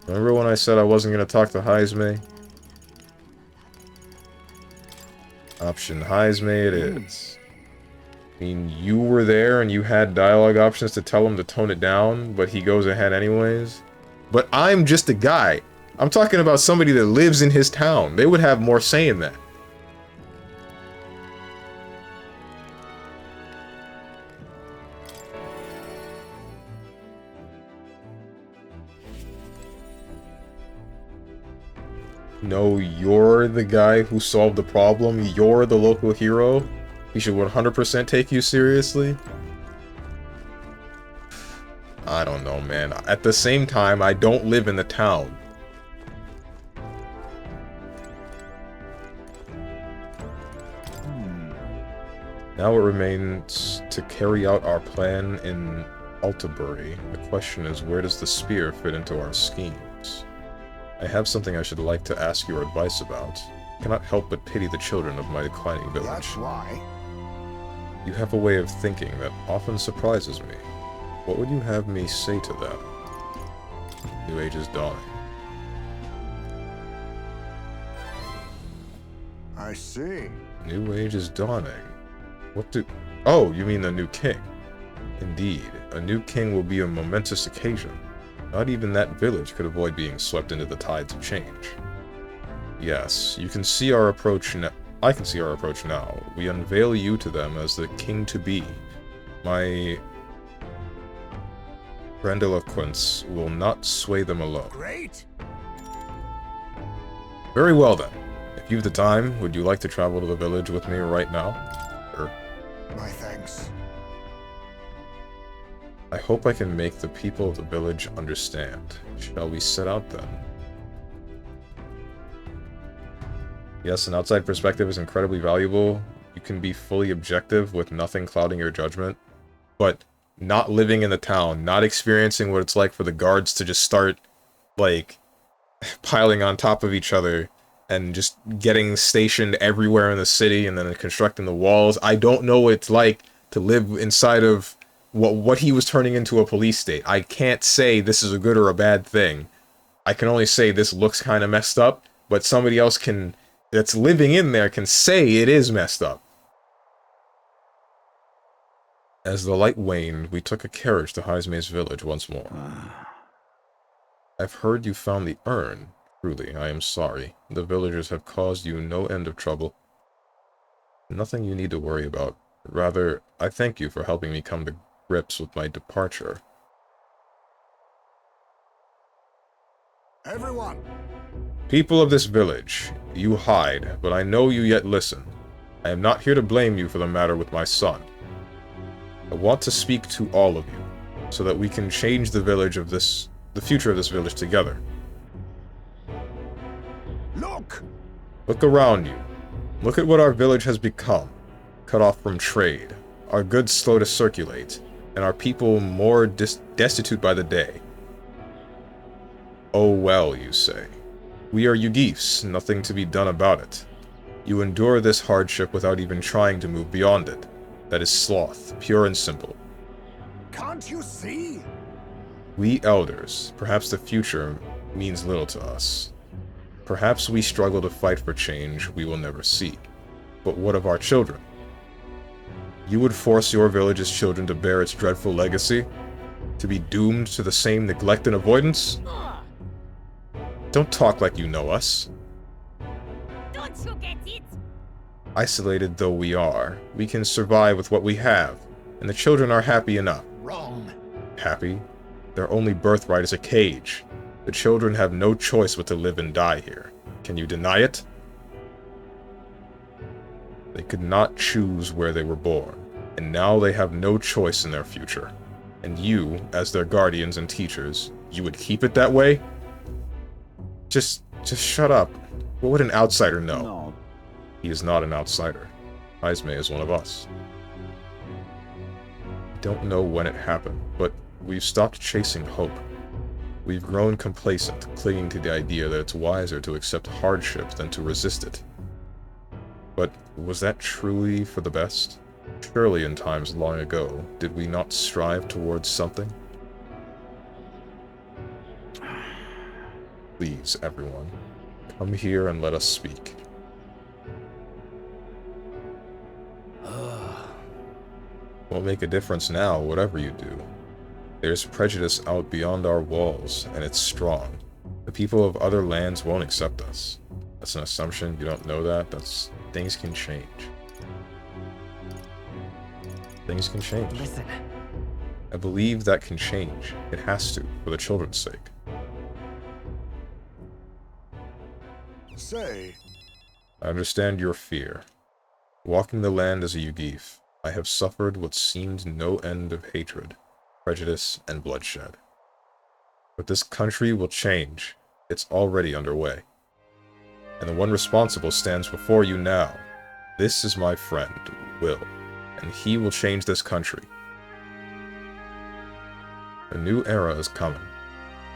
Remember when I said I wasn't going to talk to Heisme? Option Heisme it is. I mean, you were there and you had dialogue options to tell him to tone it down, but he goes ahead anyways. But I'm just a guy. I'm talking about somebody that lives in his town. They would have more say in that. No, you're the guy who solved the problem. You're the local hero. He should 100% take you seriously. I don't know, man. At the same time, I don't live in the town. Now it remains to carry out our plan in Altabury. The question is, where does the spear fit into our schemes? I have something I should like to ask your advice about. I cannot help but pity the children of my declining village. That's why. You have a way of thinking that often surprises me. What would you have me say to them? New Age is dawning. I see. New Age is dawning. What do... Oh, you mean the new king. Indeed, a new king will be a momentous occasion. Not even that village could avoid being swept into the tides of change. Yes, you can see our approach now. I can see our approach now. We unveil you to them as the king-to-be. My grandiloquence will not sway them alone. Great. Very well then. If you've the time, would you like to travel to the village with me right now? Sure. My thanks. I hope I can make the people of the village understand. Shall we set out then? Yes, an outside perspective is incredibly valuable. You can be fully objective with nothing clouding your judgment. But not living in the town, not experiencing what it's like for the guards to just start, like, piling on top of each other and just getting stationed everywhere in the city and then constructing the walls. I don't know what it's like to live inside of what he was turning into a police state. I can't say this is a good or a bad thing. I can only say this looks kind of messed up, but somebody else that's living in there can say it is messed up. As the light waned, we took a carriage to Heismay's village once more. I've heard you found the urn. Truly, I am sorry. The villagers have caused you no end of trouble. Nothing you need to worry about. Rather, I thank you for helping me come to grips with my departure. Everyone! People of this village, you hide, but I know you yet listen. I am not here to blame you for the matter with my son. I want to speak to all of you, so that we can change the future of this village together. Look! Look around you. Look at what our village has become. Cut off from trade, our goods slow to circulate, and our people more destitute by the day. Oh well, you say. We are Yugifs, nothing to be done about it. You endure this hardship without even trying to move beyond it. That is sloth, pure and simple. Can't you see? We elders, perhaps the future means little to us. Perhaps we struggle to fight for change we will never see. But what of our children? You would force your village's children to bear its dreadful legacy? To be doomed to the same neglect and avoidance? Don't talk like you know us. Don't you get it? Isolated though we are, we can survive with what we have, and the children are happy enough. Wrong. Happy? Their only birthright is a cage. The children have no choice but to live and die here. Can you deny it? They could not choose where they were born, and now they have no choice in their future. And you, as their guardians and teachers, you would keep it that way? Just shut up. What would an outsider know? No. He is not an outsider. Heismay is one of us. I don't know when it happened, but we've stopped chasing hope. We've grown complacent, clinging to the idea that it's wiser to accept hardship than to resist it. But was that truly for the best? Surely in times long ago, did we not strive towards something? Please, everyone, come here and let us speak. Won't make a difference now, whatever you do. There's prejudice out beyond our walls, and it's strong. The people of other lands won't accept us. That's an assumption, you don't know that. Things can change. Things can change. Listen. I believe that can change. It has to, for the children's sake. Say, I understand your fear. Walking the land as a Yugif, I have suffered what seemed no end of hatred, prejudice, and bloodshed. But this country will change. It's already underway. And the one responsible stands before you now. This is my friend, Will, and he will change this country. A new era is coming.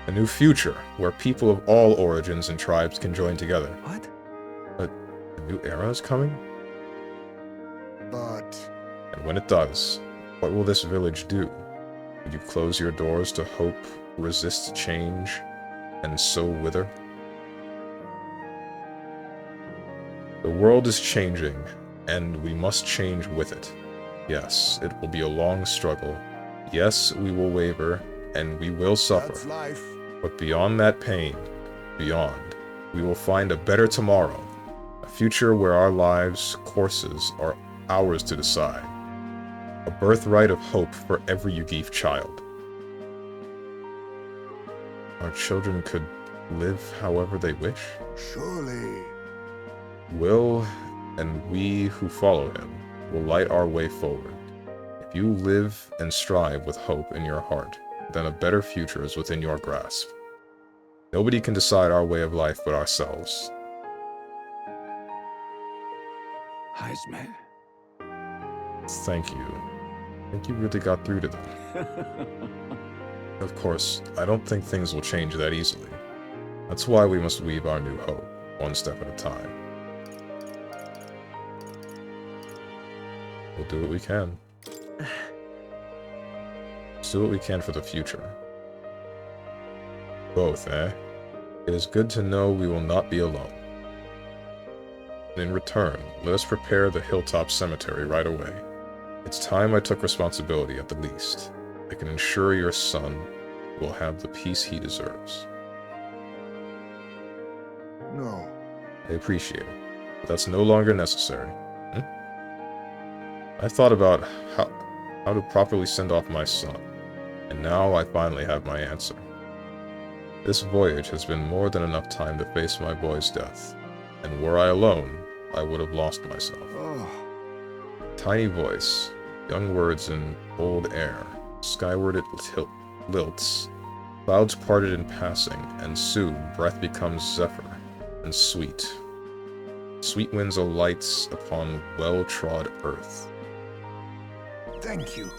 A new future, where people of all origins and tribes can join together. What? A new era is coming? but And when it does, what will this village do? Will you close your doors to hope, resist change, and so wither? The world is changing, and we must change with it. Yes, it will be a long struggle. Yes, we will waver, and we will suffer. that's life. But beyond that pain, beyond, we will find a better tomorrow. A future where our lives' courses are ours to decide. A birthright of hope for every Yugif child. Our children could live however they wish. Surely. Will, and we who follow him, will light our way forward. If you live and strive with hope in your heart, then a better future is within your grasp. Nobody can decide our way of life but ourselves. Heisman. Thank you. I think you really got through to them. Of course, I don't think things will change that easily. That's why we must weave our new hope, one step at a time. We'll do what we can. do what we can for the future. Both, eh? It is good to know we will not be alone. In return, let us prepare the hilltop cemetery right away. It's time I took responsibility at the least. I can ensure your son will have the peace he deserves. No. I appreciate it, but that's no longer necessary. I thought about how to properly send off my son, and now I finally have my answer. This voyage has been more than enough time to face my boy's death, and were I alone, I would have lost myself. Oh. Tiny voice, young words in old air, skyward it lilts, clouds parted in passing, and soon breath becomes zephyr, and sweet. Sweet winds alights upon well-trod earth. Thank you.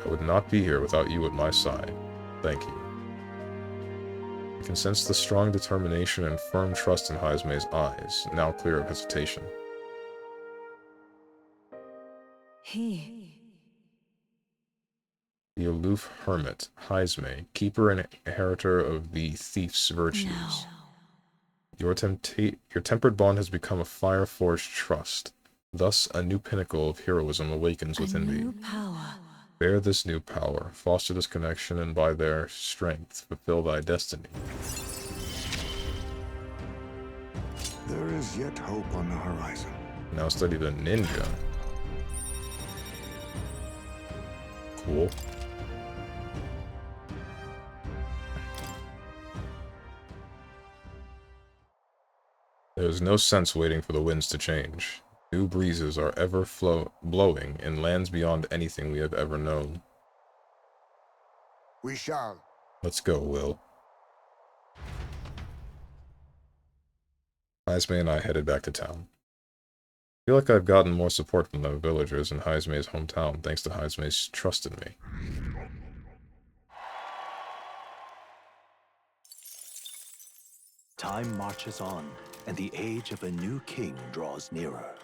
I would not be here without you at my side. Thank you. I can sense the strong determination and firm trust in Haizme's eyes, now clear of hesitation. The aloof hermit, Haizme, keeper and inheritor of the thief's virtues. Your tempered bond has become a fire-forged trust. Thus, a new pinnacle of heroism awakens within me. Bear this new power, foster this connection, and by their strength, fulfill thy destiny. There is yet hope on the horizon. Now study the ninja. Cool. There is no sense waiting for the winds to change. New breezes are ever blowing in lands beyond anything we have ever known. We shall. Let's go, Will. Haizme and I headed back to town. I feel like I've gotten more support from the villagers in Haizme's hometown thanks to Haizme's trust in me. Time marches on, and the age of a new king draws nearer.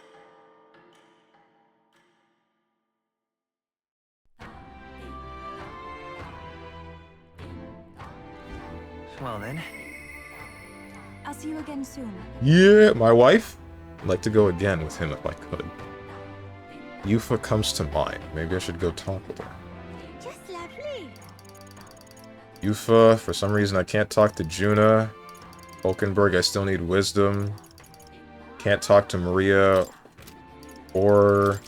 Well then. I'll see you again soon. Yeah, my wife? I'd like to go again with him if I could. Yufa comes to mind. Maybe I should go talk with her. Just lovely. Yufa, for some reason I can't talk to Juna. Hulkenberg, I still need wisdom. Can't talk to Maria or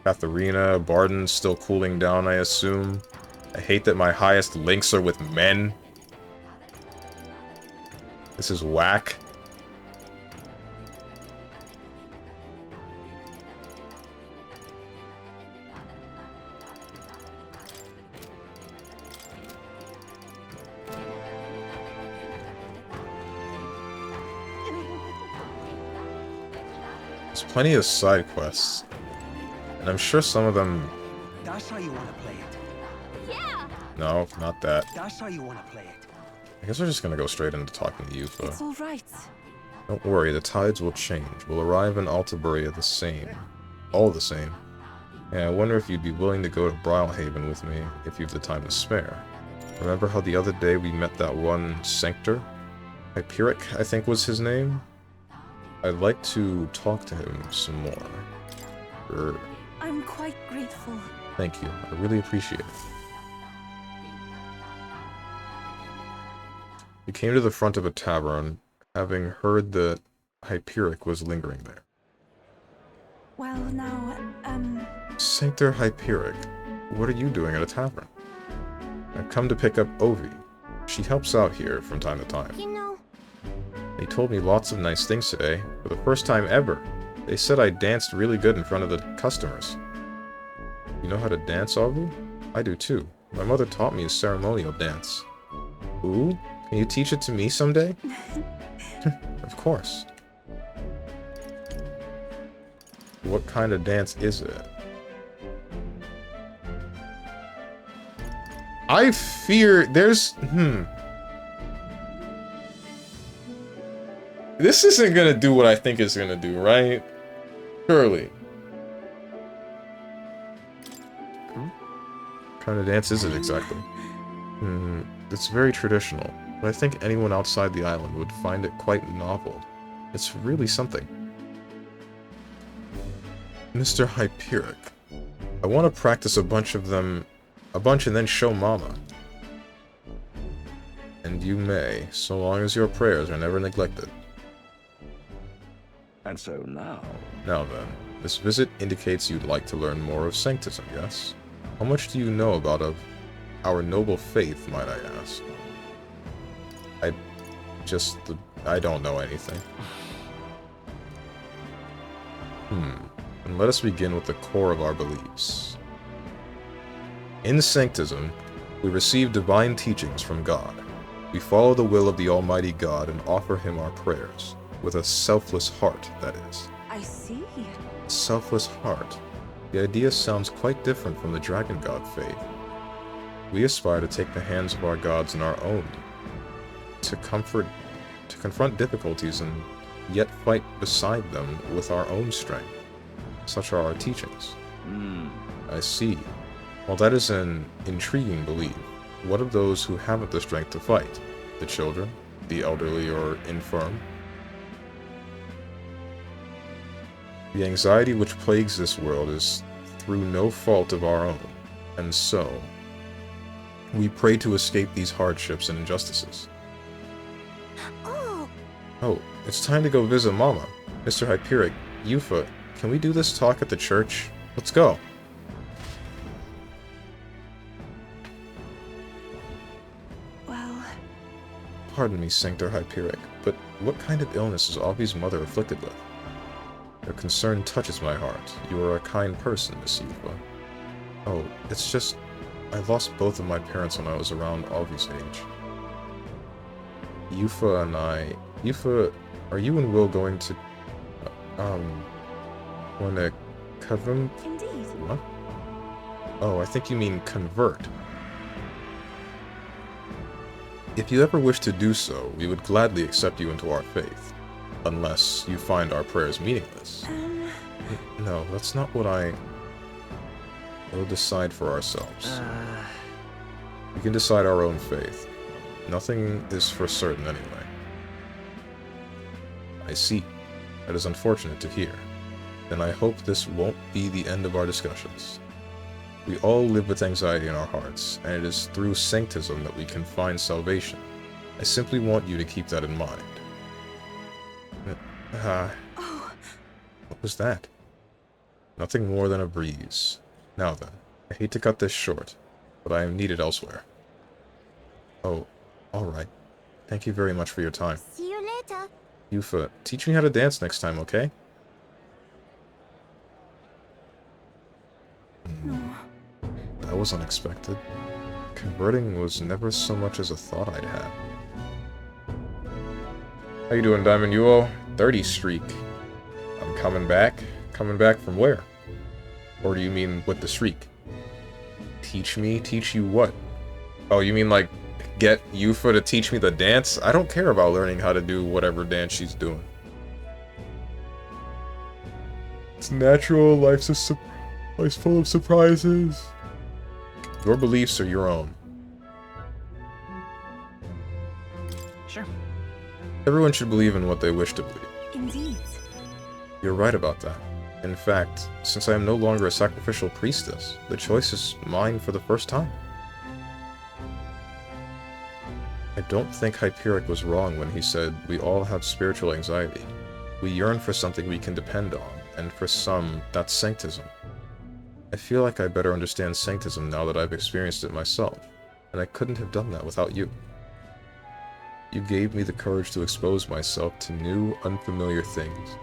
Katharina. Barden's still cooling down, I assume. I hate that my highest links are with men. This is whack. There's plenty of side quests, and I'm sure some of them... That's how you want to play it. Yeah. No, not that. That's how you want to play it. I guess we're just gonna go straight into talking to Yufa. It's all right. Don't worry, the tides will change. We'll arrive in Altaburia the same. All the same. Yeah, I wonder if you'd be willing to go to Brilhaven with me, if you have the time to spare. Remember how the other day we met that one Sanctor? Hyperic, I think was his name? I'd like to talk to him some more. I'm quite grateful. Thank you. I really appreciate it. We came to the front of a tavern, having heard that Hyperic was lingering there. Well, now, Sanctor Hyperic, what are you doing at a tavern? I've come to pick up Ovi. She helps out here from time to time. you know, They told me lots of nice things today, for the first time ever. They said I danced really good in front of the customers. You know how to dance, Ovi? I do too. My mother taught me a ceremonial dance. Ooh? Can you teach it to me someday? Of course. What kind of dance is it? I fear there's... This isn't gonna do what I think it's gonna do, right? Surely. kind of dance is it exactly? It's very traditional, but I think anyone outside the island would find it quite novel. It's really something. Mr. Hyperic. I want to practice a bunch and then show Mama. And you may, so long as your prayers are never neglected. And so now... Now then, this visit indicates you'd like to learn more of Sanctism, yes? How much do you know about our noble faith, might I ask? I don't know anything. And let us begin with the core of our beliefs. In Sanctism, we receive divine teachings from God. We follow the will of the Almighty God and offer Him our prayers, with a selfless heart, that is. I see. Selfless heart. The idea sounds quite different from the Dragon God faith. We aspire to take the hands of our gods in our own, to confront difficulties and yet fight beside them with our own strength. Such are our teachings. I see. Well, that is an intriguing belief. What of those who haven't the strength to fight? The children? The elderly or infirm? The anxiety which plagues this world is through no fault of our own, and so we pray to escape these hardships and injustices. Oh, it's time to go visit Mama. Mr. Hyperic, Yufa, can we do this talk at the church? Let's go. Well... Pardon me, Sanctor Hyperic, but what kind of illness is Avi's mother afflicted with? Your concern touches my heart. You are a kind person, Miss Yufa. Oh, it's just... I lost both of my parents when I was around Avi's age. Yufa and I... Yufa, are you and Will going to... going to... Kavum? Indeed. What? Oh, I think you mean convert. If you ever wish to do so, we would gladly accept you into our faith. Unless you find our prayers meaningless. No, that's not what We'll decide for ourselves. We can decide our own faith. Nothing is for certain anyway. I see. That is unfortunate to hear. Then I hope this won't be the end of our discussions. We all live with anxiety in our hearts, and it is through Sanctism that we can find salvation. I simply want you to keep that in mind. What was that? Nothing more than a breeze. Now then, I hate to cut this short, but I am needed elsewhere. Oh, alright. Thank you very much for your time. See you later. Yufa, teach me how to dance next time, okay? No. That was unexpected. Converting was never so much as a thought I'd had. How you doing, Diamond Yuo? 30 streak. I'm coming back. Coming back from where? Or do you mean with the streak? Teach me? Teach you what? Oh, you mean like get Yufa to teach me the dance? I don't care about learning how to do whatever dance she's doing. It's natural. Life's full of surprises. Your beliefs are your own. Sure. Everyone should believe in what they wish to believe. Indeed. You're right about that. In fact, since I am no longer a sacrificial priestess, the choice is mine for the first time. I don't think Hyperic was wrong when he said we all have spiritual anxiety. We yearn for something we can depend on, and for some, that's Sanctism. I feel like I better understand Sanctism now that I've experienced it myself, and I couldn't have done that without you. You gave me the courage to expose myself to new, unfamiliar things.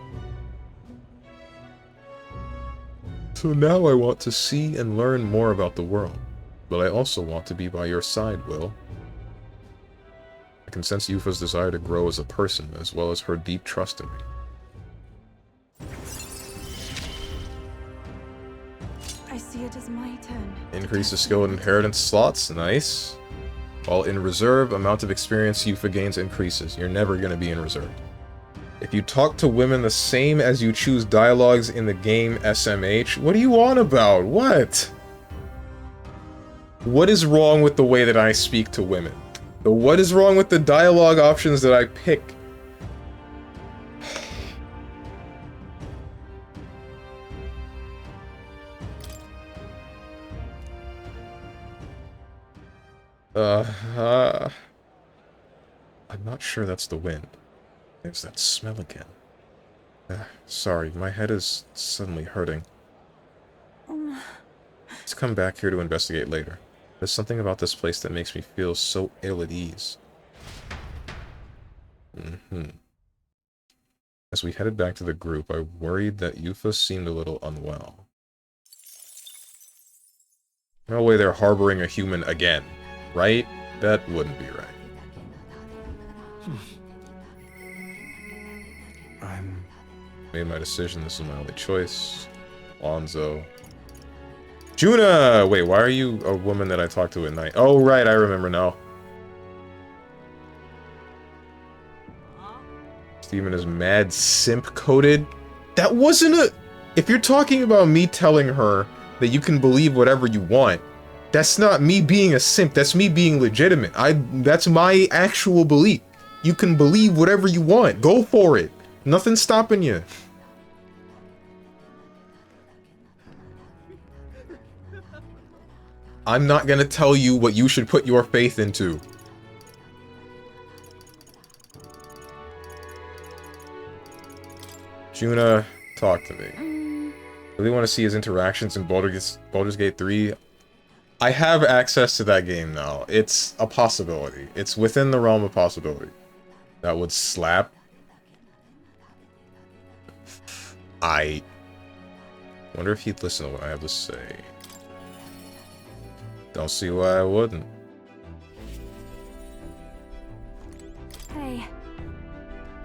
So now I want to see and learn more about the world, but I also want to be by your side, Will. I can sense Yufa's desire to grow as a person, as well as her deep trust in me. I see it as my turn. Increase the skill and inheritance slots, nice. While in reserve, amount of experience Yufa gains increases. You're never going to be in reserve. If you talk to women the same as you choose dialogues in the game SMH, what do you want about? What? What is wrong with the way that I speak to women? What is wrong with the dialogue options that I pick? I'm not sure that's the wind. There's that smell again. Sorry, my head is suddenly hurting. Let's come back here to investigate later. There's something about this place that makes me feel so ill at ease. As we headed back to the group, I worried that Yufa seemed a little unwell. No way they're harboring a human again, right? That wouldn't be right. Made my decision, this is my only choice. Alonzo. Juna! Wait, why are you a woman that I talk to at night? Oh, right, I remember now. Steven is mad simp-coded. That wasn't a... If you're talking about me telling her that you can believe whatever you want, that's not me being a simp, that's me being legitimate. That's my actual belief. You can believe whatever you want. Go for it. Nothing's stopping you. I'm not gonna tell you what you should put your faith into. Juna, talk to me. Really want to see his interactions in Baldur's Gate 3. I have access to that game now. It's a possibility. It's within the realm of possibility. That would slap. I wonder if he'd listen to what I have to say. Don't see why I wouldn't. Hey.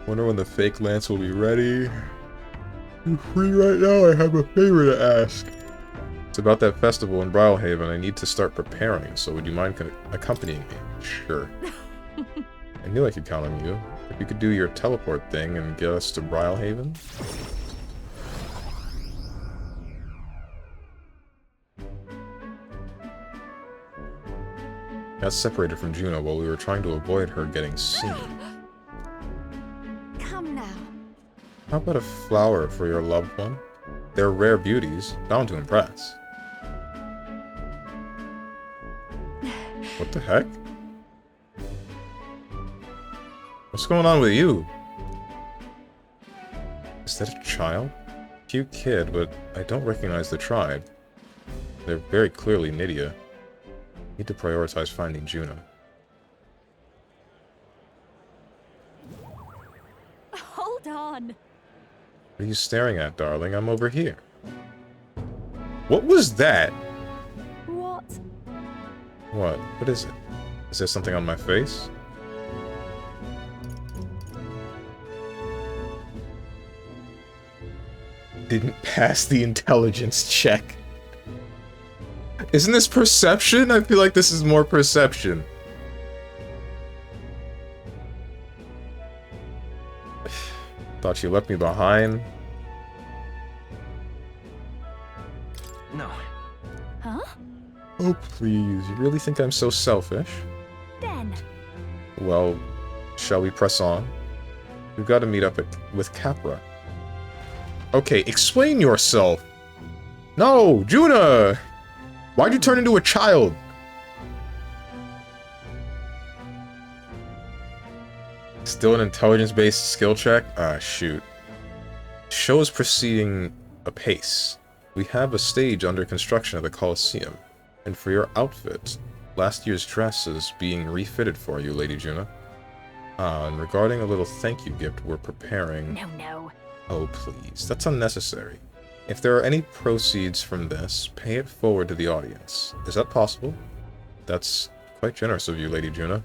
Wonder when the fake lance will be ready. I'm free right now. I have a favor to ask. It's about that festival in Brylehaven. I need to start preparing, so would you mind accompanying me? Sure. I knew I could count on you. If you could do your teleport thing and get us to Brylehaven. Got separated from Juno while we were trying to avoid her getting seen. Come now. How about a flower for your loved one? They're rare beauties, bound to impress. What the heck? What's going on with you? Is that a child? Cute kid, but I don't recognize the tribe. They're very clearly Nydia. Need to prioritize finding Juno. Hold on. What are you staring at, darling? I'm over here. What was that? What? What? What is it? Is there something on my face? Didn't pass the intelligence check. Isn't this perception? I feel like this is more perception. Thought you left me behind. No. Huh? Oh, please. You really think I'm so selfish? Ben. Well, shall we press on? We've got to meet up with Capra. Okay, explain yourself. No, Juna! Why'd you turn into a child? Still an intelligence-based skill check? Ah, shoot. Show is proceeding apace. We have a stage under construction at the Colosseum. And for your outfit, last year's dress is being refitted for you, Lady Juna. Ah, and regarding a little thank you gift we're preparing... No. Oh, please. That's unnecessary. If there are any proceeds from this, pay it forward to the audience. Is that possible? That's quite generous of you, Lady Juna.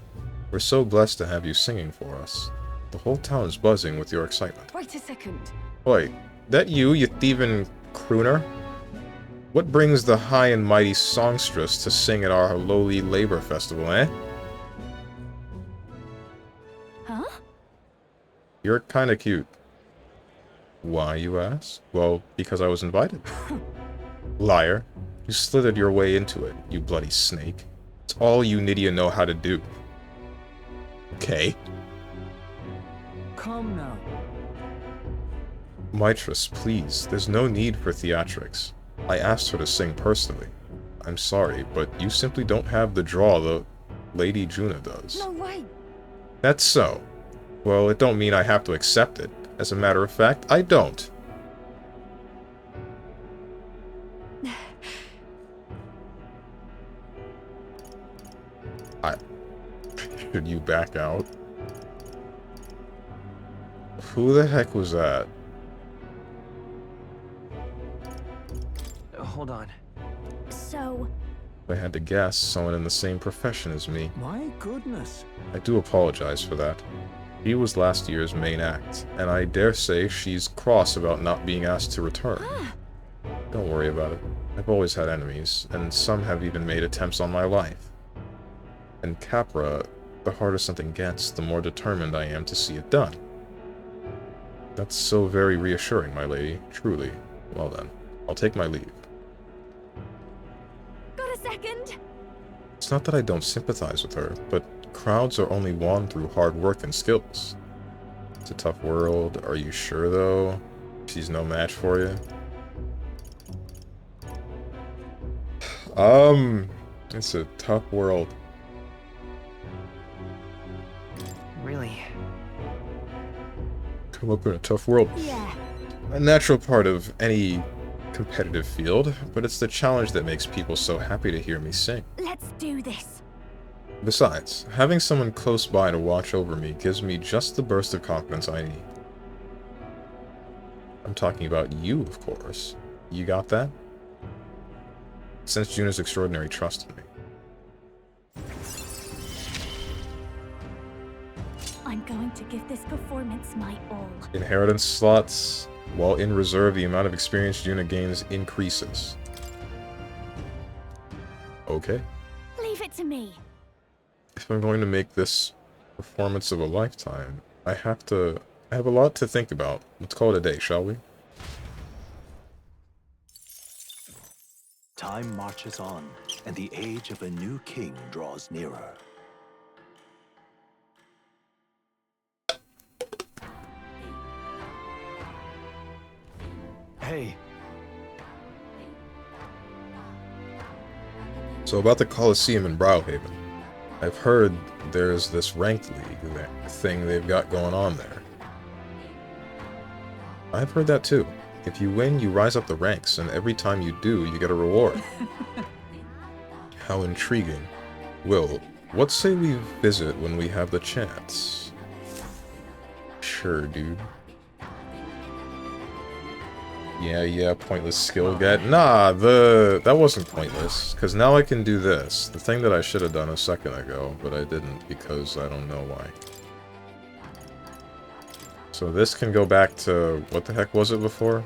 We're so blessed to have you singing for us. The whole town is buzzing with your excitement. Wait a second. Oi, that you thieving crooner? What brings the high and mighty songstress to sing at our lowly labor festival, eh? Huh? You're kinda cute. Why, you ask? Well, because I was invited. Liar. You slithered your way into it, you bloody snake. It's all you Nydia know how to do. Okay. Come now. Mitris, please, there's no need for theatrics. I asked her to sing personally. I'm sorry, but you simply don't have the draw the Lady Juna does. No way. That's so. Well, it don't mean I have to accept it. As a matter of fact, I don't. Should you back out? Who the heck was that? Hold on. So, If I had to guess, someone in the same profession as me. My goodness. I do apologize for that. She was last year's main act, and I dare say she's cross about not being asked to return. Don't worry about it. I've always had enemies, and some have even made attempts on my life. And Capra, the harder something gets, the more determined I am to see it done. That's so very reassuring, my lady, truly. Well then, I'll take my leave. got a second? It's not that I don't sympathize with her, but crowds are only won through hard work and skills. It's a tough world. Are you sure, though? She's no match for you? It's a tough world. Really? Come up in a tough world. Yeah. A natural part of any competitive field, but it's the challenge that makes people so happy to hear me sing. Let's do this. Besides, having someone close by to watch over me gives me just the burst of confidence I need. I'm talking about you, of course. You got that? Since Juna's extraordinary trust in me. I'm going to give this performance my all. Inheritance slots. While in reserve, the amount of experience Juna gains increases. Okay. Leave it to me. If I'm going to make this performance of a lifetime, I have a lot to think about. Let's call it a day, shall we? Time marches on, and the age of a new king draws nearer. Hey, So about the Colosseum in Browhaven. I've heard there's this ranked league thing they've got going on there. I've heard that too. If you win, you rise up the ranks, and every time you do, you get a reward. How intriguing. Will, what say we visit when we have the chance? Sure, dude. Yeah, pointless skill get. Nah, that wasn't pointless, because now I can do this. The thing that I should have done a second ago, but I didn't, because I don't know why. So this can go back to, what the heck was it before?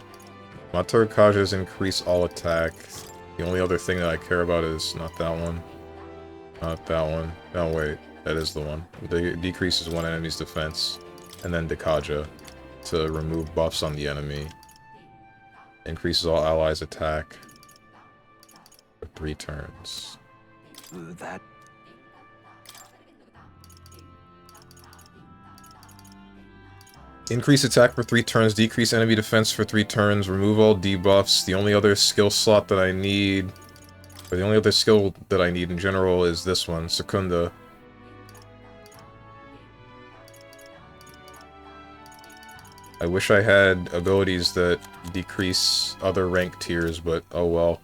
Matur Kajas increase all attack. The only other thing that I care about is not that one. Not that one. No, wait. That is the one. It decreases one enemy's defense. And then Dekaja to remove buffs on the enemy. Increases all allies' attack for 3 turns. That Increase attack for 3 turns, decrease enemy defense for 3 turns, remove all debuffs. The only other skill slot that I need, or the only other skill that I need in general is this one, Secunda. I wish I had abilities that decrease other rank tiers, but oh well.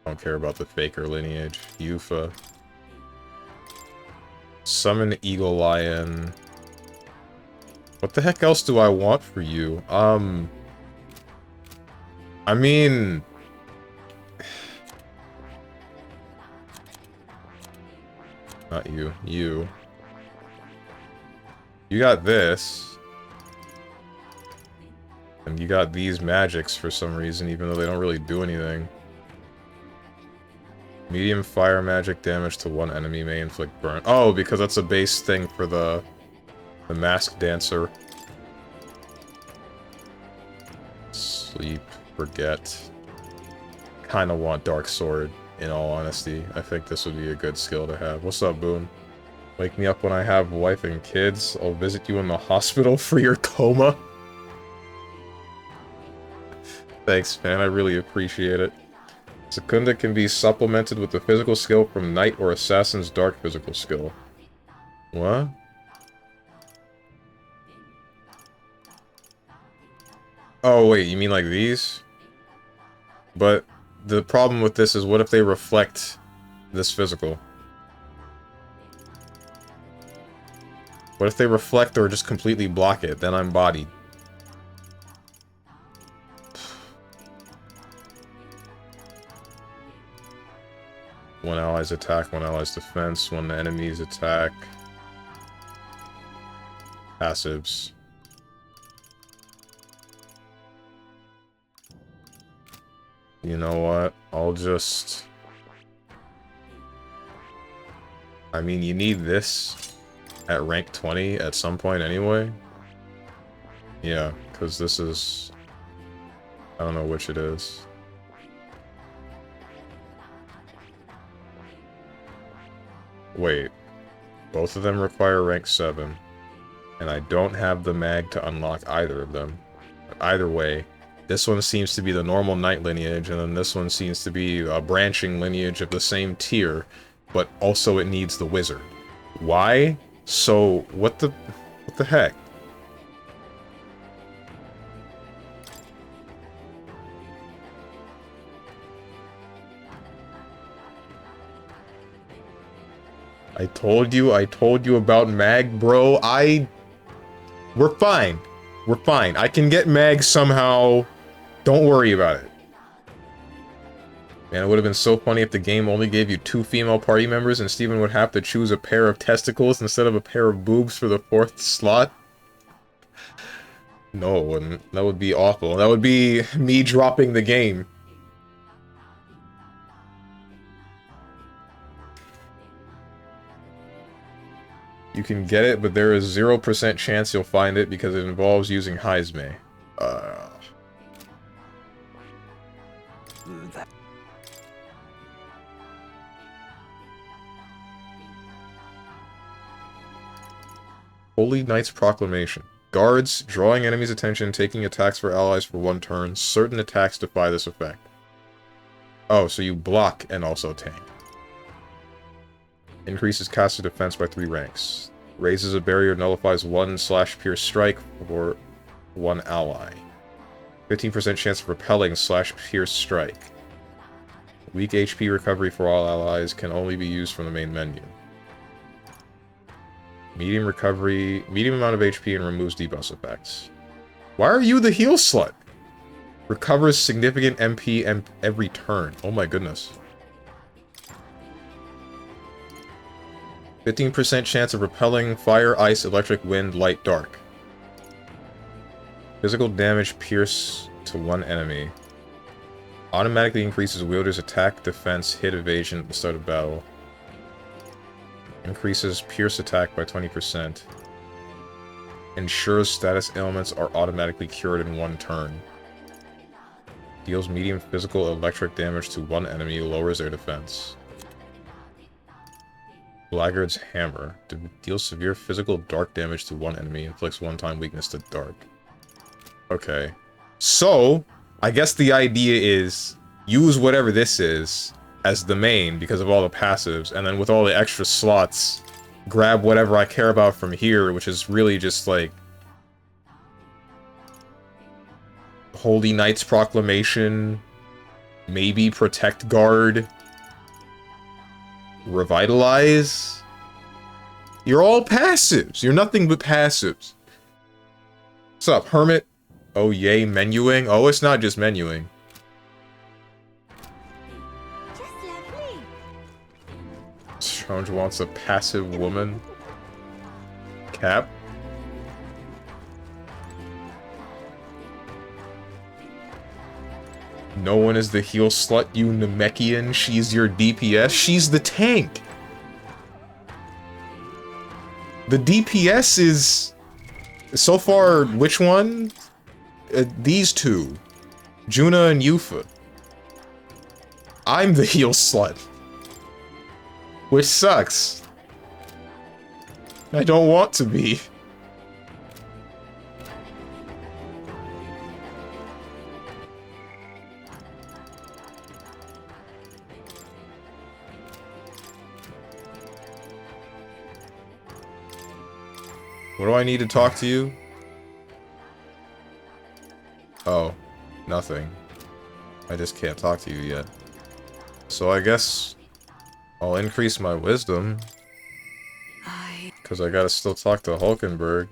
Don't care about the Faker lineage. Yufa. Summon Eagle Lion. What the heck else do I want for you? I mean... Not you. You. You got this. And you got these magics for some reason, even though they don't really do anything. Medium fire magic damage to one enemy may inflict burn. Oh, because that's a base thing for the mask dancer. Sleep. Forget. Kinda want Dark Sword, in all honesty. I think this would be a good skill to have. What's up, Boone? Wake me up when I have a wife and kids. I'll visit you in the hospital for your coma. Thanks, man. I really appreciate it. Secunda can be supplemented with the physical skill from Knight or Assassin's Dark physical skill. What? Oh, wait, you mean like these? But the problem with this is, what if they reflect this physical? What if they reflect or just completely block it? Then I'm bodied. One ally's attack, one ally's defense, one enemy's attack. Passives. You know what? I'll just... I mean, you need this at rank 20 at some point anyway. Yeah, because this is... I don't know which it is. Wait. Both of them require rank 7. And I don't have the mag to unlock either of them. But either way, this one seems to be the normal knight lineage, and then this one seems to be a branching lineage of the same tier, but also it needs the wizard. Why? So, what the heck? I told you about mag, bro. We're fine. We're fine. I can get mag somehow. Don't worry about it. Man, it would have been so funny if the game only gave you 2 female party members and Steven would have to choose a pair of testicles instead of a pair of boobs for the 4th slot. No, it wouldn't. That would be awful. That would be me dropping the game. You can get it, but there is 0% chance you'll find it because it involves using Heisme. Holy Knight's Proclamation. Guards, drawing enemies' attention, taking attacks for allies for 1 turn. Certain attacks defy this effect. Oh, so you block and also tank. Increases caster defense by 3 ranks. Raises a barrier, nullifies 1/pierce strike for 1 ally. 15% chance of repelling /pierce strike. Weak HP recovery for all allies can only be used from the main menu. Medium recovery, medium amount of HP and removes debuff effects. Why are you the heal slut? Recovers significant MP every turn. Oh my goodness. 15% chance of repelling fire, ice, electric, wind, light, dark. Physical damage pierce to 1 enemy. Automatically increases wielder's attack, defense, hit, evasion at the start of battle. Increases pierce attack by 20%. Ensures status ailments are automatically cured in 1 turn. Deals medium physical electric damage to 1 enemy, lowers their defense. Blackguard's Hammer. Deals severe physical dark damage to 1 enemy, inflicts 1-time weakness to dark. Okay. So, I guess the idea is, use whatever this is as the main because of all the passives, and then with all the extra slots, grab whatever I care about from here, which is really just like Holy Knight's Proclamation, maybe Protect Guard, Revitalize. You're all passives. You're nothing but passives. What's up, Hermit? Oh yay, menuing? Oh, it's not just menuing. Strange wants a passive woman. Cap. No one is the heal slut, you Namekian. She's your DPS. She's the tank. The DPS is... So far, which one? These two. Juna and Yufa. I'm the heel slut. Which sucks. I don't want to be. What do I need to talk to you? Oh, nothing. I just can't talk to you yet. So I guess I'll increase my wisdom. Because I gotta still talk to Hulkenberg.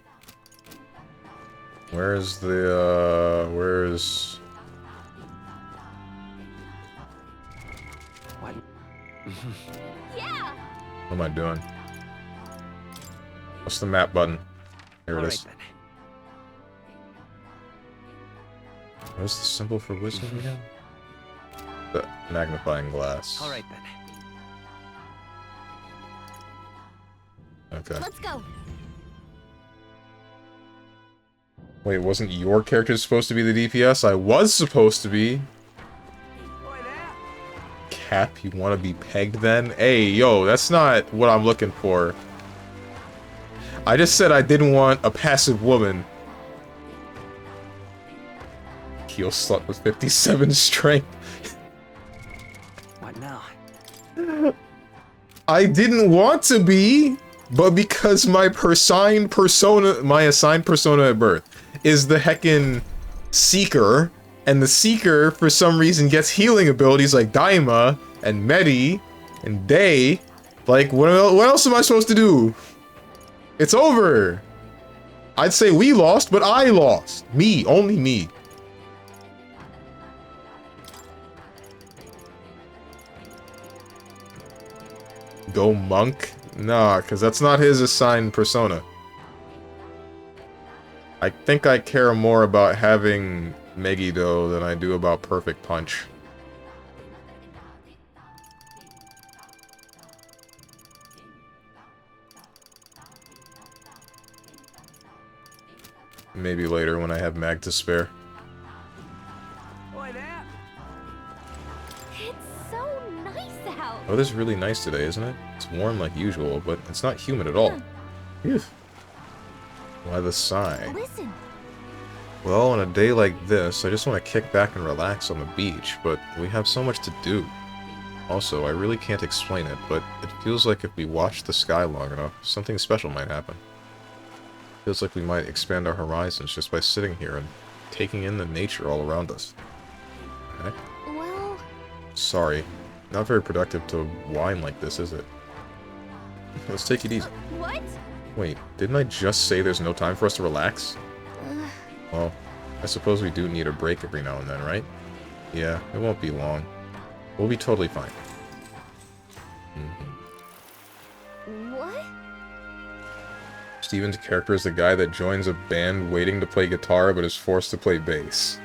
Where's the, where's... What? Yeah. What am I doing? What's the map button? Here it is. Then. What's the symbol for wisdom again? The magnifying glass. All right then. Okay. Let's go. Wait, wasn't your character supposed to be the DPS? I was supposed to be. Cap, you want to be pegged then? Hey, yo, that's not what I'm looking for. I just said I didn't want a passive woman. Heel slut with 57 strength. What now? I didn't want to be, but because my assigned persona at birth is the heckin' Seeker, and the Seeker for some reason gets healing abilities like Daima and Medi and Day. Like, what else am I supposed to do? It's over. I'd say we lost, but I lost. Me, only me. Go monk? Nah, because that's not his assigned persona. I think I care more about having Megiddo than I do about Perfect Punch. Maybe later when I have mag to spare. It's so nice out. Oh, this is really nice today, isn't it? It's warm like usual, but it's not humid at all. Phew. Why the sigh? Listen. Well, on a day like this, I just want to kick back and relax on the beach, but we have so much to do. Also, I really can't explain it, but it feels like if we watch the sky long enough, something special might happen. Feels like we might expand our horizons just by sitting here and taking in the nature all around us. Heck? Well... Sorry. Not very productive to whine like this, is it? Let's take it easy. What? Wait, didn't I just say there's no time for us to relax? Well, I suppose we do need a break every now and then, right? Yeah, it won't be long. We'll be totally fine. What? Steven's character is the guy that joins a band waiting to play guitar but is forced to play bass.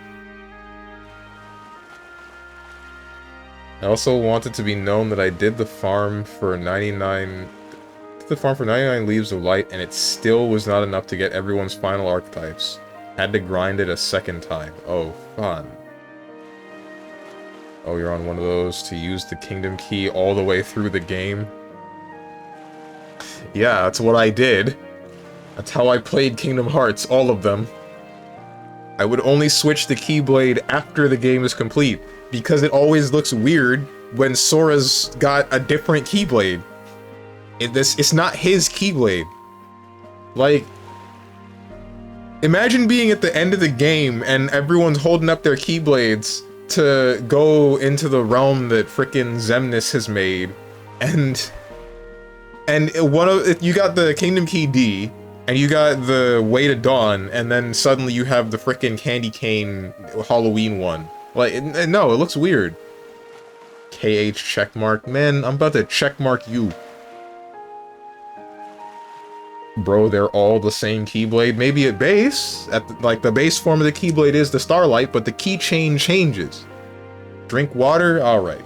I also wanted to be known that I did the farm for 99 Leaves of Light and it still was not enough to get everyone's final archetypes. Had to grind it a second time. Oh, fun. Oh, you're on one of those to use the Kingdom Key all the way through the game? Yeah, that's what I did. That's how I played Kingdom Hearts, all of them. I would only switch the Keyblade after the game is complete, because it always looks weird when Sora's got a different Keyblade. It's not his Keyblade. Like, imagine being at the end of the game and everyone's holding up their Keyblades to go into the realm that frickin' Xemnas has made, and you got the Kingdom Key D, and you got the Way to Dawn, and then suddenly you have the frickin' Candy Cane Halloween one. Like, no, it looks weird. KH checkmark. Man, I'm about to checkmark you. Bro, they're all the same Keyblade. Maybe at base, like the base form of the Keyblade is the Starlight, but the keychain changes. Drink water? Alright.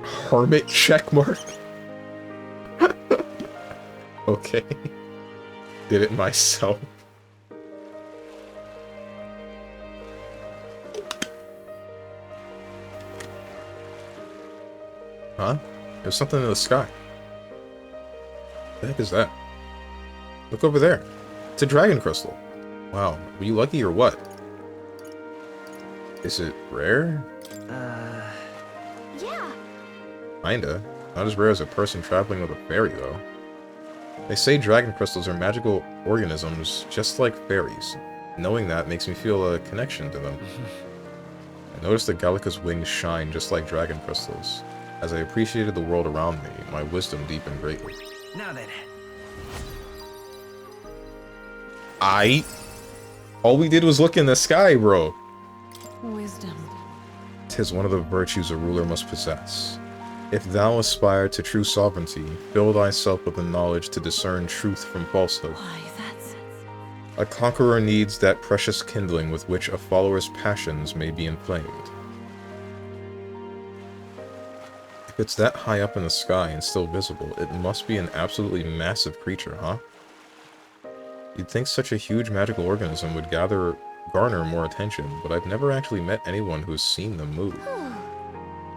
Hermit checkmark? Okay. Did it myself. Huh? There's something in the sky. What the heck is that? Look over there. It's a dragon crystal. Wow, were you lucky or what? Is it rare? Yeah. Kinda. Not as rare as a person traveling with a fairy, though. They say dragon crystals are magical organisms, just like fairies. Knowing that makes me feel a connection to them. I noticed that Gallica's wings shine just like dragon crystals. As I appreciated the world around me, my wisdom deepened greatly. Now then. All we did was look in the sky, bro. Wisdom. 'Tis one of the virtues a ruler must possess. If thou aspire to true sovereignty, fill thyself with the knowledge to discern truth from falsehood. Why, that's... A conqueror needs that precious kindling with which a follower's passions may be inflamed. If it's that high up in the sky and still visible, it must be an absolutely massive creature, huh? You'd think such a huge magical organism would garner more attention, but I've never actually met anyone who's seen them move.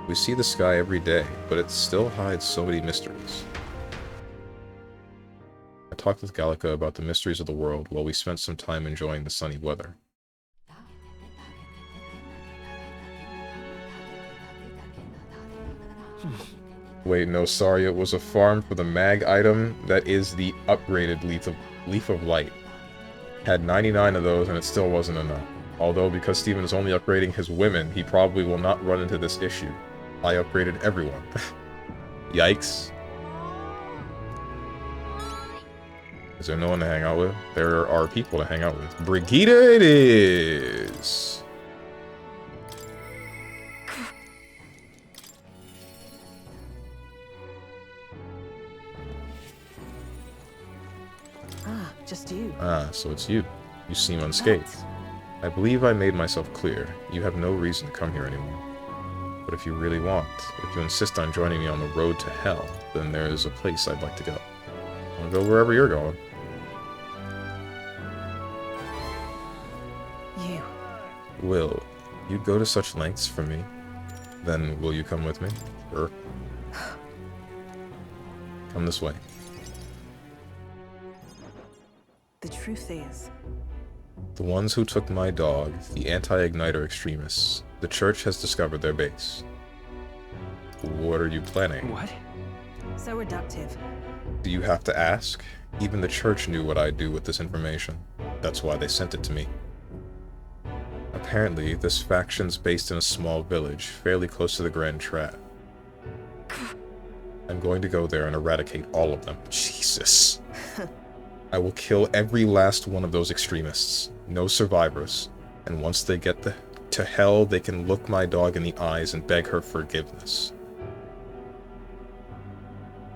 We see the sky every day, but it still hides so many mysteries. I talked with Gallica about the mysteries of the world while we spent some time enjoying the sunny weather. Wait, no, sorry, it was a farm for the mag item that is the upgraded Leaf of Light. Had 99 of those and it still wasn't enough. Although, because Steven is only upgrading his women, he probably will not run into this issue. I upgraded everyone. Yikes. Is there no one to hang out with? There are people to hang out with. Brigitte it is! Ah, just you. Ah, so it's you. You seem unscathed. I believe I made myself clear. You have no reason to come here anymore. But if you really want, if you insist on joining me on the road to hell, then there is a place I'd like to go. I'll go wherever you're going. You. Will you go to such lengths for me? Then will you come with me? Sure. Come this way. The truth is... The ones who took my dog, the anti-igniter extremists, the church has discovered their base. What are you planning? What? So reductive. Do you have to ask? Even the church knew what I'd do with this information. That's why they sent it to me. Apparently, this faction's based in a small village, fairly close to the Grand Trap. I'm going to go there and eradicate all of them. Jesus. I will kill every last one of those extremists. No survivors. And once they get to hell, they can look my dog in the eyes and beg her forgiveness.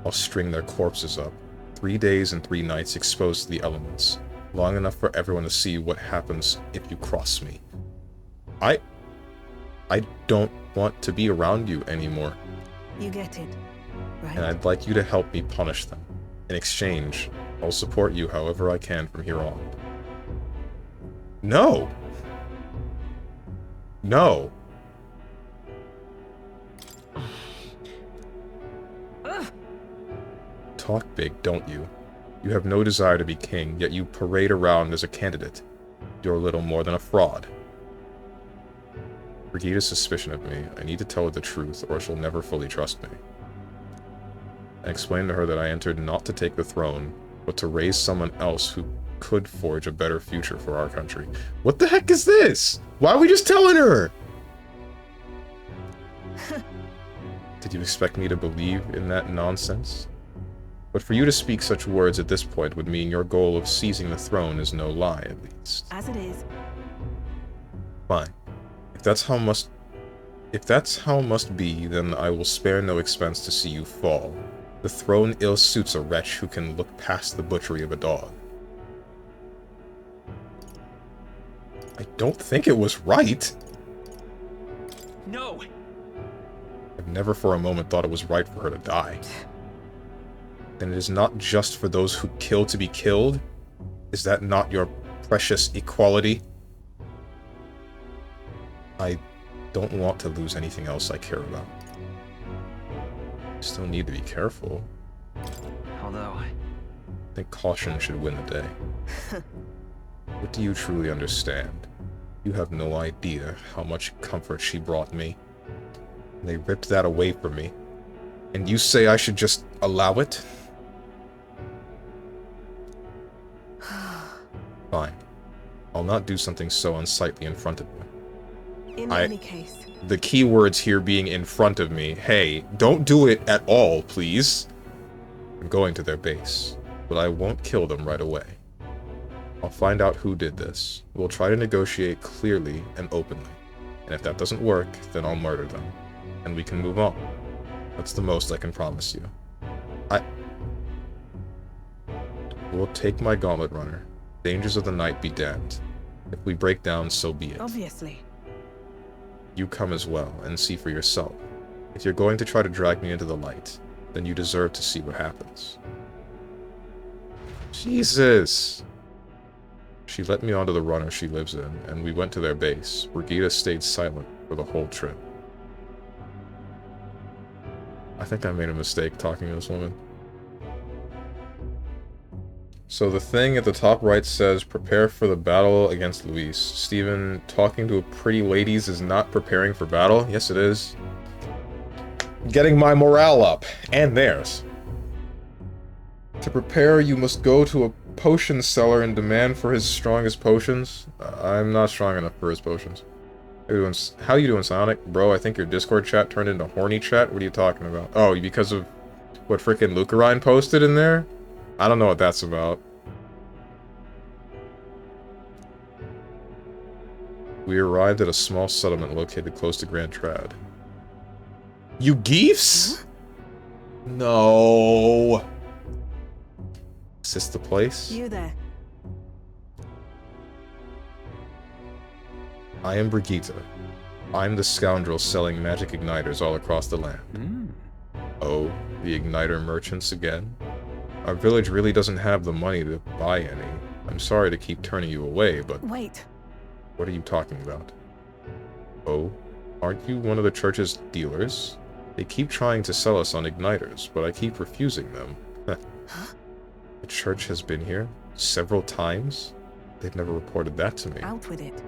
I'll string their corpses up. 3 days and 3 nights exposed to the elements. Long enough for everyone to see what happens if you cross me. I don't want to be around you anymore. You get it, right? And I'd like you to help me punish them. In exchange, I'll support you however I can from here on. No! No! Talk big, don't you? You have no desire to be king, yet you parade around as a candidate. You're little more than a fraud. Brigitte's suspicion of me. I need to tell her the truth, or she'll never fully trust me. I explained to her that I entered not to take the throne, but to raise someone else who could forge a better future for our country. What the heck is this? Why are we just telling her? Did you expect me to believe in that nonsense? But for you to speak such words at this point would mean your goal of seizing the throne is no lie, at least. As it is. Fine. If that's how must be, then I will spare no expense to see you fall. The throne ill suits a wretch who can look past the butchery of a dog. I don't think it was right. No! I've never for a moment thought it was right for her to die. Then it is not just for those who kill to be killed? Is that not your precious equality? I don't want to lose anything else I care about. Still need to be careful. Although, I think caution should win the day. What do you truly understand? You have no idea how much comfort she brought me. They ripped that away from me. And you say I should just allow it? Fine. I'll not do something so unsightly in front of you. In any case. The key words here being in front of me. Hey, don't do it at all, please. I'm going to their base, but I won't kill them right away. I'll find out who did this. We'll try to negotiate clearly and openly. And if that doesn't work, then I'll murder them. And we can move on. That's the most I can promise you. We'll take my gauntlet runner. Dangers of the night be damned. If we break down, so be it. Obviously. You come as well, and see for yourself. If you're going to try to drag me into the light, then you deserve to see what happens. Jesus! She let me onto the runner she lives in, and we went to their base. Brigida stayed silent for the whole trip. I think I made a mistake talking to this woman. So the thing at the top right says, prepare for the battle against Luis. Steven, talking to pretty ladies is not preparing for battle? Yes, it is. Getting my morale up. And theirs. To prepare, you must go to a potion seller and demand for his strongest potions. I'm not strong enough for his potions. How you doing, Sonic? Bro, I think your Discord chat turned into horny chat. What are you talking about? Oh, because of what frickin' Lucarine posted in there? I don't know what that's about. We arrived at a small settlement located close to Grand Trad. You geefs? No. Is this the place? You there. I am Brigida. I'm the scoundrel selling magic igniters all across the land. Oh, the igniter merchants again? Our village really doesn't have the money to buy any. I'm sorry to keep turning you away, but... Wait. What are you talking about? Oh, aren't you one of the church's dealers? They keep trying to sell us on igniters, but I keep refusing them. The church has been here several times? They've never reported that to me. Out with it.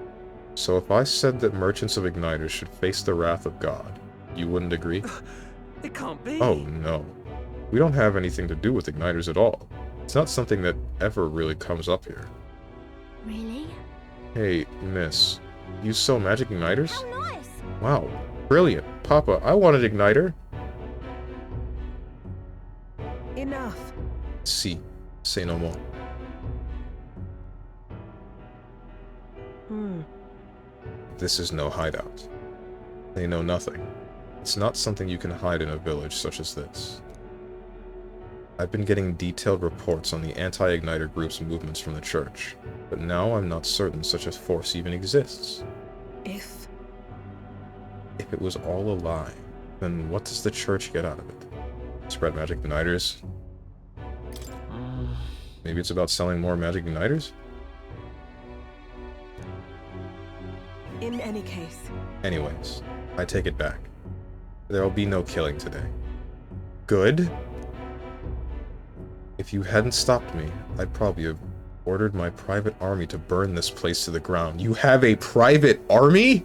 So if I said that merchants of igniters should face the wrath of God, you wouldn't agree? it can't be. Oh, no. We don't have anything to do with igniters at all. It's not something that ever really comes up here. Really? Hey, miss. You sell magic igniters? How nice! Wow. Brilliant. Papa, I want an igniter. Enough. See. Say no more. This is no hideout. They know nothing. It's not something you can hide in a village such as this. I've been getting detailed reports on the anti-igniter group's movements from the church, but now I'm not certain such a force even exists. If it was all a lie, then what does the church get out of it? Spread magic igniters? Maybe it's about selling more magic igniters? in any case. Anyways, I take it back. There'll be no killing today. Good? If you hadn't stopped me, I'd probably have ordered my private army to burn this place to the ground. You have a private army?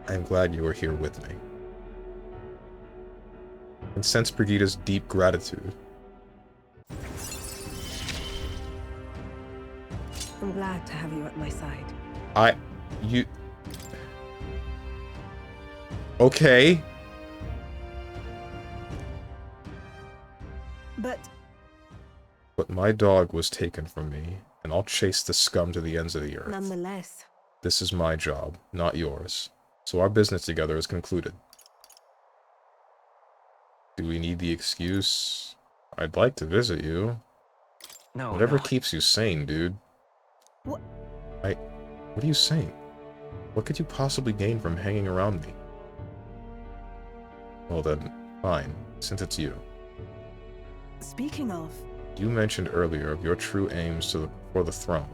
I'm glad you were here with me. And sense Brigida's deep gratitude. I'm glad to have you at my side. Okay. But my dog was taken from me, and I'll chase the scum to the ends of the earth. Nonetheless. This is my job, not yours. So our business together is concluded. Do we need the excuse? I'd like to visit you. No, Whatever no. keeps you sane, dude. What? What are you saying? What could you possibly gain from hanging around me? Well then, fine, since it's you. Speaking of... You mentioned earlier of your true aims for the throne.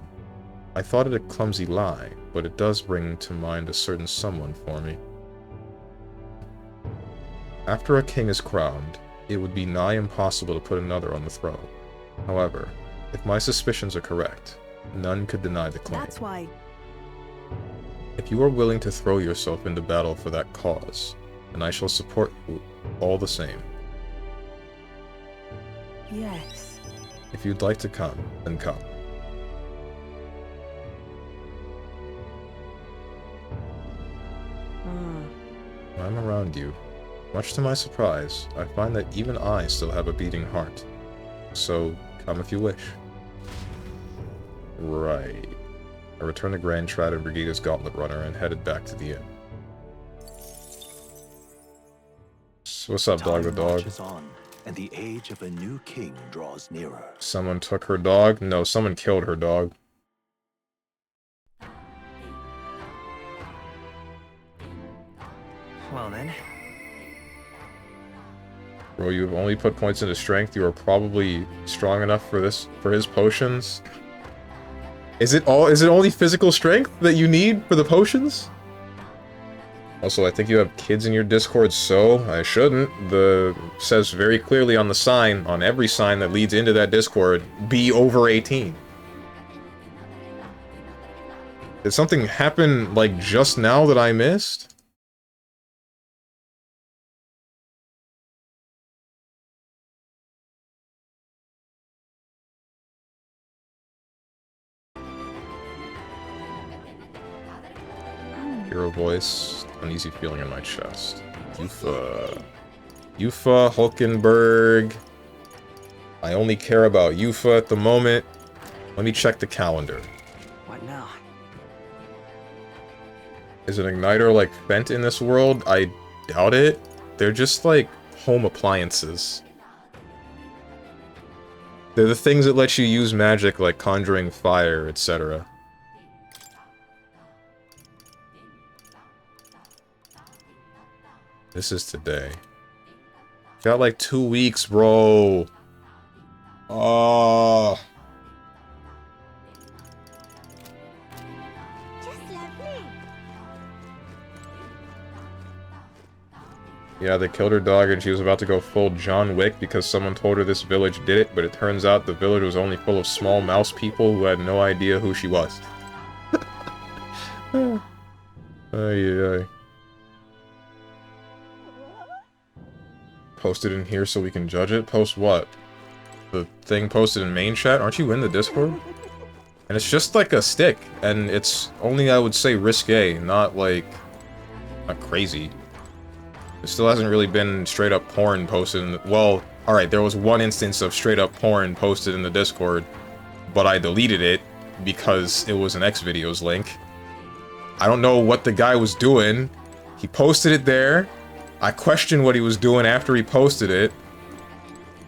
I thought it a clumsy lie, but it does bring to mind a certain someone for me. After a king is crowned, it would be nigh impossible to put another on the throne. However, if my suspicions are correct, none could deny the claim. That's why. If you are willing to throw yourself into battle for that cause, then I shall support you all the same. Yes. If you'd like to come, then come. When I'm around you, much to my surprise, I find that even I still have a beating heart. So, come if you wish. Right. I returned to Grand Trad and Brigida's Gauntlet Runner and headed back to the inn. So what's up, dog the Time dog? marches on, and the age of a new king draws nearer. Someone took her dog? No, someone killed her dog. Well then. Bro, you've only put points into strength. You are probably strong enough for his potions. Is it only physical strength that you need for the potions? Also, I think you have kids in your Discord, so I shouldn't. Says very clearly on the sign, on every sign that leads into that Discord, be over 18. Did something happen, like, just now that I missed? Hero voice, uneasy feeling in my chest. Yufa. Yufa, Hulkenberg. I only care about Yufa at the moment. Let me check the calendar. What now? Is an igniter like Fent in this world? I doubt it. They're just like home appliances. They're the things that let you use magic like conjuring fire, etc. This is today. Got like 2 weeks, bro. Oh. Just lovely. Yeah, they killed her dog and she was about to go full John Wick because someone told her this village did it, but it turns out the village was only full of small mouse people who had no idea who she was. Ay, ay, ay. Post it in here so we can judge it? Post what? The thing posted in main chat? Aren't you in the Discord? And it's just like a stick, and it's only, I would say, risque, not like, not crazy. There still hasn't really been straight up porn posted in the, well, alright, there was one instance of straight up porn posted in the Discord, but I deleted it because it was an Xvideos link. I don't know what the guy was doing. He posted it there. I questioned what he was doing after he posted it.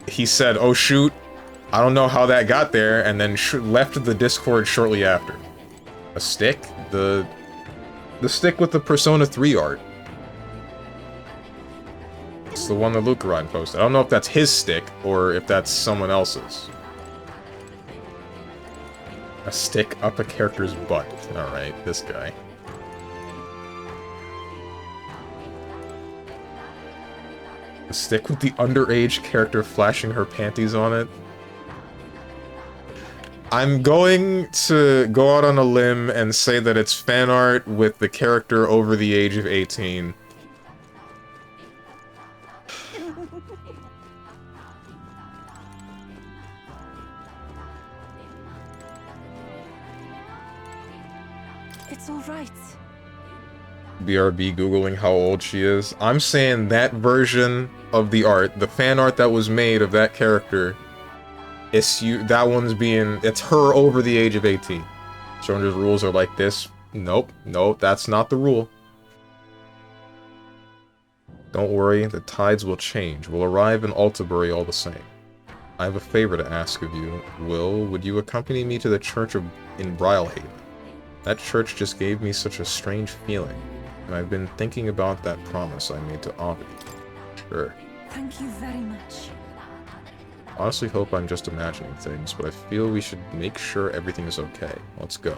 He said, oh shoot, I don't know how that got there, and then left the Discord shortly after. A stick? The stick with the Persona 3 art. It's the one that Lucarine posted. I don't know if that's his stick, or if that's someone else's. A stick up a character's butt. Alright, this guy. The stick with the underage character flashing her panties on it. I'm going to go out on a limb and say that it's fan art with the character over the age of 18. It's all right. BRB Googling how old she is. I'm saying that version of the art, the fan art that was made of that character, it's that one's it's her over the age of 18. Stranger's rules are like this. Nope, that's not the rule. Don't worry, the tides will change. We'll arrive in Altabury all the same. I have a favor to ask of you. Would you accompany me to the church in Brylehaven? That church just gave me such a strange feeling, and I've been thinking about that promise I made to Avi. Sure. Thank you very much. Honestly hope I'm just imagining things, but I feel we should make sure everything is okay. Let's go.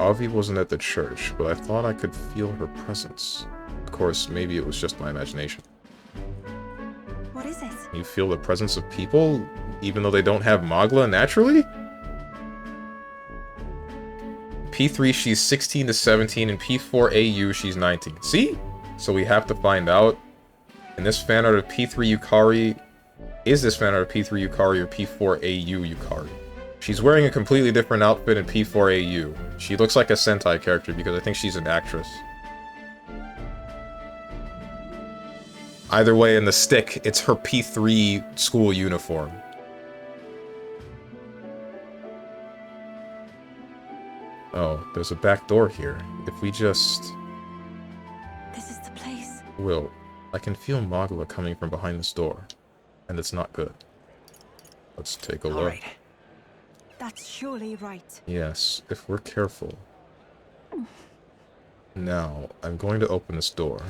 Avi wasn't at the church, but I thought I could feel her presence. Of course, maybe it was just my imagination. What is it? You feel the presence of people, even though they don't have Magla naturally? P3, she's 16 to 17, and P4 AU, she's 19. See? So we have to find out. And this fan art of P3 Yukari... Is this fan art of P3 Yukari or P4 AU Yukari? She's wearing a completely different outfit in P4 AU. She looks like a Sentai character because I think she's an actress. Either way, in the stick, it's her P3 school uniform. Oh, there's a back door here. If we just... This is the place. Will, I can feel Magla coming from behind this door. And it's not good. Let's take a look. All right. That's surely right. Yes, if we're careful. Now, I'm going to open this door.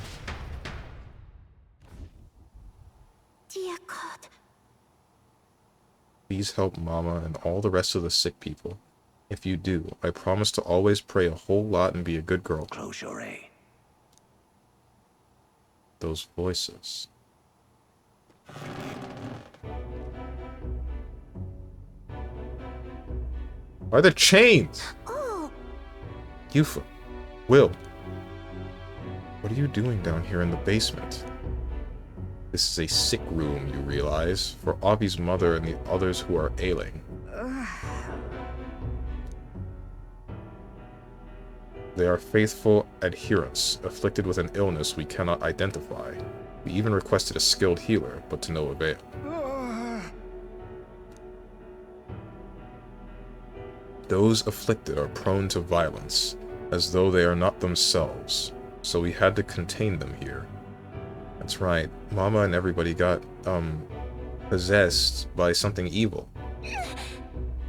Dear God. Please help Mama and all the rest of the sick people. If you do, I promise to always pray a whole lot and be a good girl. Close your eyes. Those voices. Are the chains? Oh, Yufa. Will. What are you doing down here in the basement? This is a sick room, you realize, for Avi's mother and the others who are ailing. They are faithful adherents, afflicted with an illness we cannot identify. We even requested a skilled healer, but to no avail. Those afflicted are prone to violence, as though they are not themselves, so we had to contain them here. That's right, Mama and everybody got, possessed by something evil.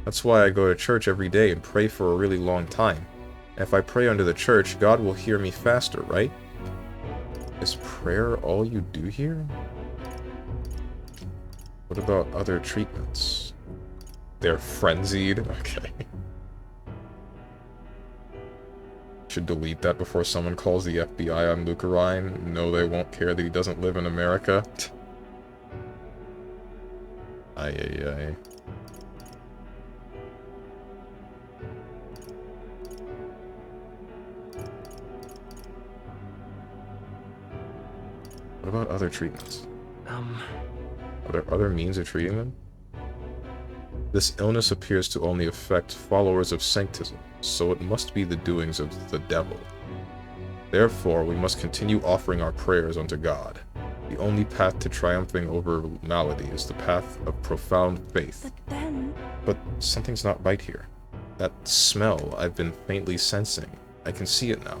That's why I go to church every day and pray for a really long time. And if I pray under the church, God will hear me faster, right? Is prayer all you do here? What about other treatments? They're frenzied? Okay. Should delete that before someone calls the FBI on Lucarine. No, they won't care that he doesn't live in America. Ay, ay, ay. What about other treatments? Are there other means of treating them? This illness appears to only affect followers of sanctism, so it must be the doings of the devil. Therefore, we must continue offering our prayers unto God. The only path to triumphing over malady is the path of profound faith. But then... But something's not right here. That smell I've been faintly sensing. I can see it now.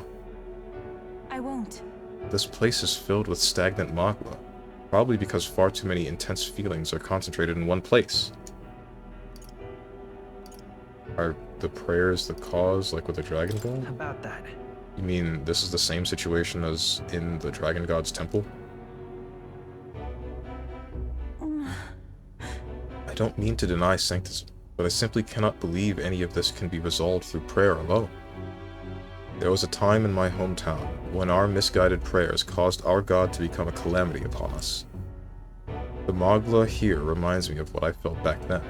I won't. This place is filled with stagnant magma, probably because far too many intense feelings are concentrated in one place. Are the prayers the cause, like with the Dragon God? How about that? You mean this is the same situation as in the Dragon God's temple? I don't mean to deny sanctism, but I simply cannot believe any of this can be resolved through prayer alone. There was a time in my hometown when our misguided prayers caused our God to become a calamity upon us. The Magla here reminds me of what I felt back then.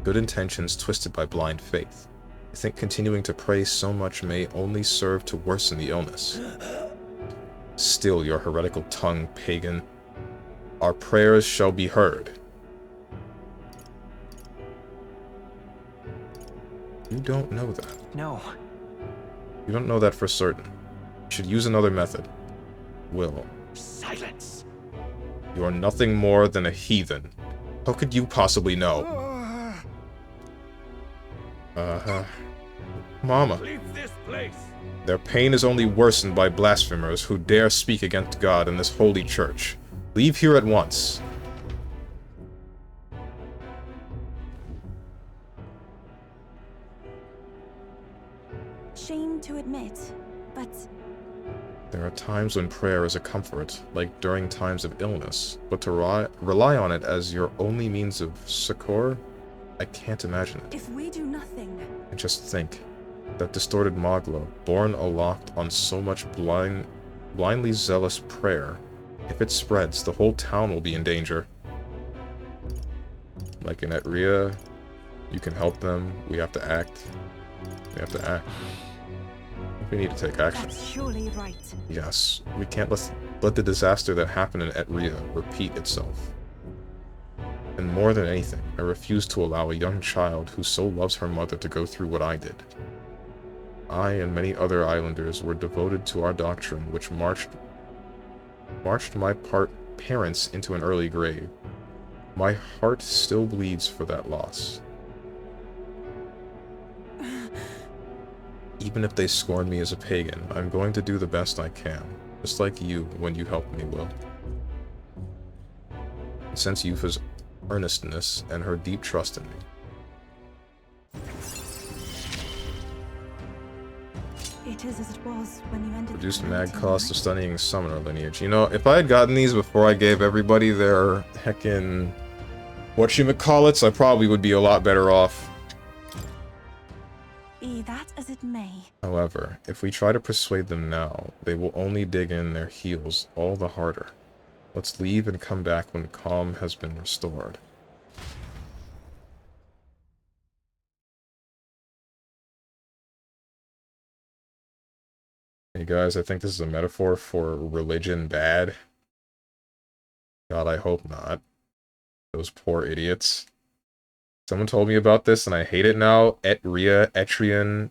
Good intentions twisted by blind faith. I think continuing to pray so much may only serve to worsen the illness. Still your heretical tongue, pagan. Our prayers shall be heard. You don't know that. No. You don't know that for certain. You should use another method. Will. Silence. You are nothing more than a heathen. How could you possibly know? Mama. Leave this place. Their pain is only worsened by blasphemers who dare speak against God in this holy church. Leave here at once. Shame to admit, but... There are times when prayer is a comfort, like during times of illness, but to rely on it as your only means of succor? I can't imagine it. if we do nothing... And just think, That distorted Maglo, born aloft on so much blindly zealous prayer. If it spreads, the whole town will be in danger. Like in Etria, you can help them. We have to act. We have to act. We need to take action. That's surely right. Yes, we can't let the disaster that happened in Etria repeat itself. And more than anything, I refuse to allow a young child who so loves her mother to go through what I did. I and many other islanders were devoted to our doctrine, which marched my parents into an early grave. My heart still bleeds for that loss. Even if they scorn me as a pagan, I'm going to do the best I can, just like you when you helped me, Will. I sense Yufa's earnestness and her deep trust in me. It is as it was when you ended. Reduced mag cost of studying summoner lineage. You know, if I had gotten these before I gave everybody their heckin' whatchamacallits, I probably would be a lot better off. Be that as it may. However, if we try to persuade them now, they will only dig in their heels all the harder. Let's leave and come back when calm has been restored. Hey guys, I think this is a metaphor for religion bad. God, I hope not. Those poor idiots. Someone told me about this and I hate it now. Etrian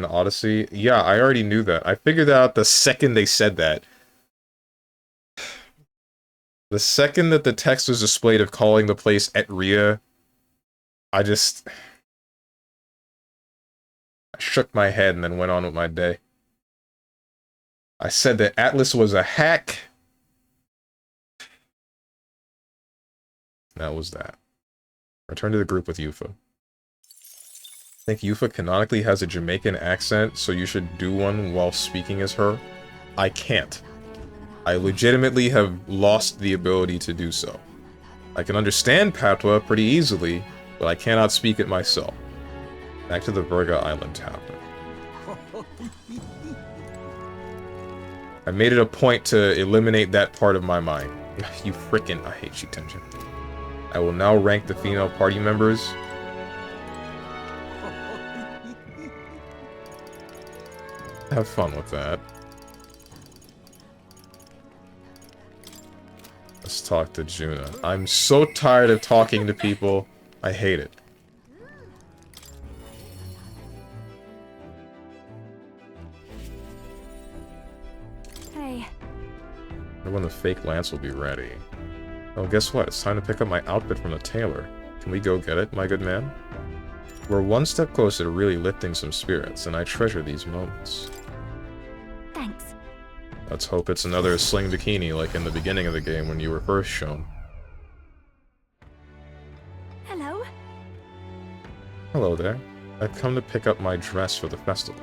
Odyssey. Yeah, I already knew that. I figured that out the second they said that. The second that the text was displayed of calling the place Etria, I shook my head and then went on with my day. I said that Atlas was a hack. That was that. Return to the group with Yufa. I think Yufa canonically has a Jamaican accent, so you should do one while speaking as her. I can't. I legitimately have lost the ability to do so. I can understand Patois pretty easily, but I cannot speak it myself. Back to the Virga Island Tavern. I made it a point to eliminate that part of my mind. You frickin', I hate you, Tenjin. I will now rank the female party members. Have fun with that. Let's talk to Juna. I'm so tired of talking to people. I hate it. Hey. I wonder when the fake lance will be ready. Oh, guess what? It's time to pick up my outfit from the tailor. Can we go get it, my good man? We're one step closer to really lifting some spirits, and I treasure these moments. Thanks. Let's hope it's another sling bikini like in the beginning of the game when you were first shown. Hello? Hello there. I've come to pick up my dress for the festival.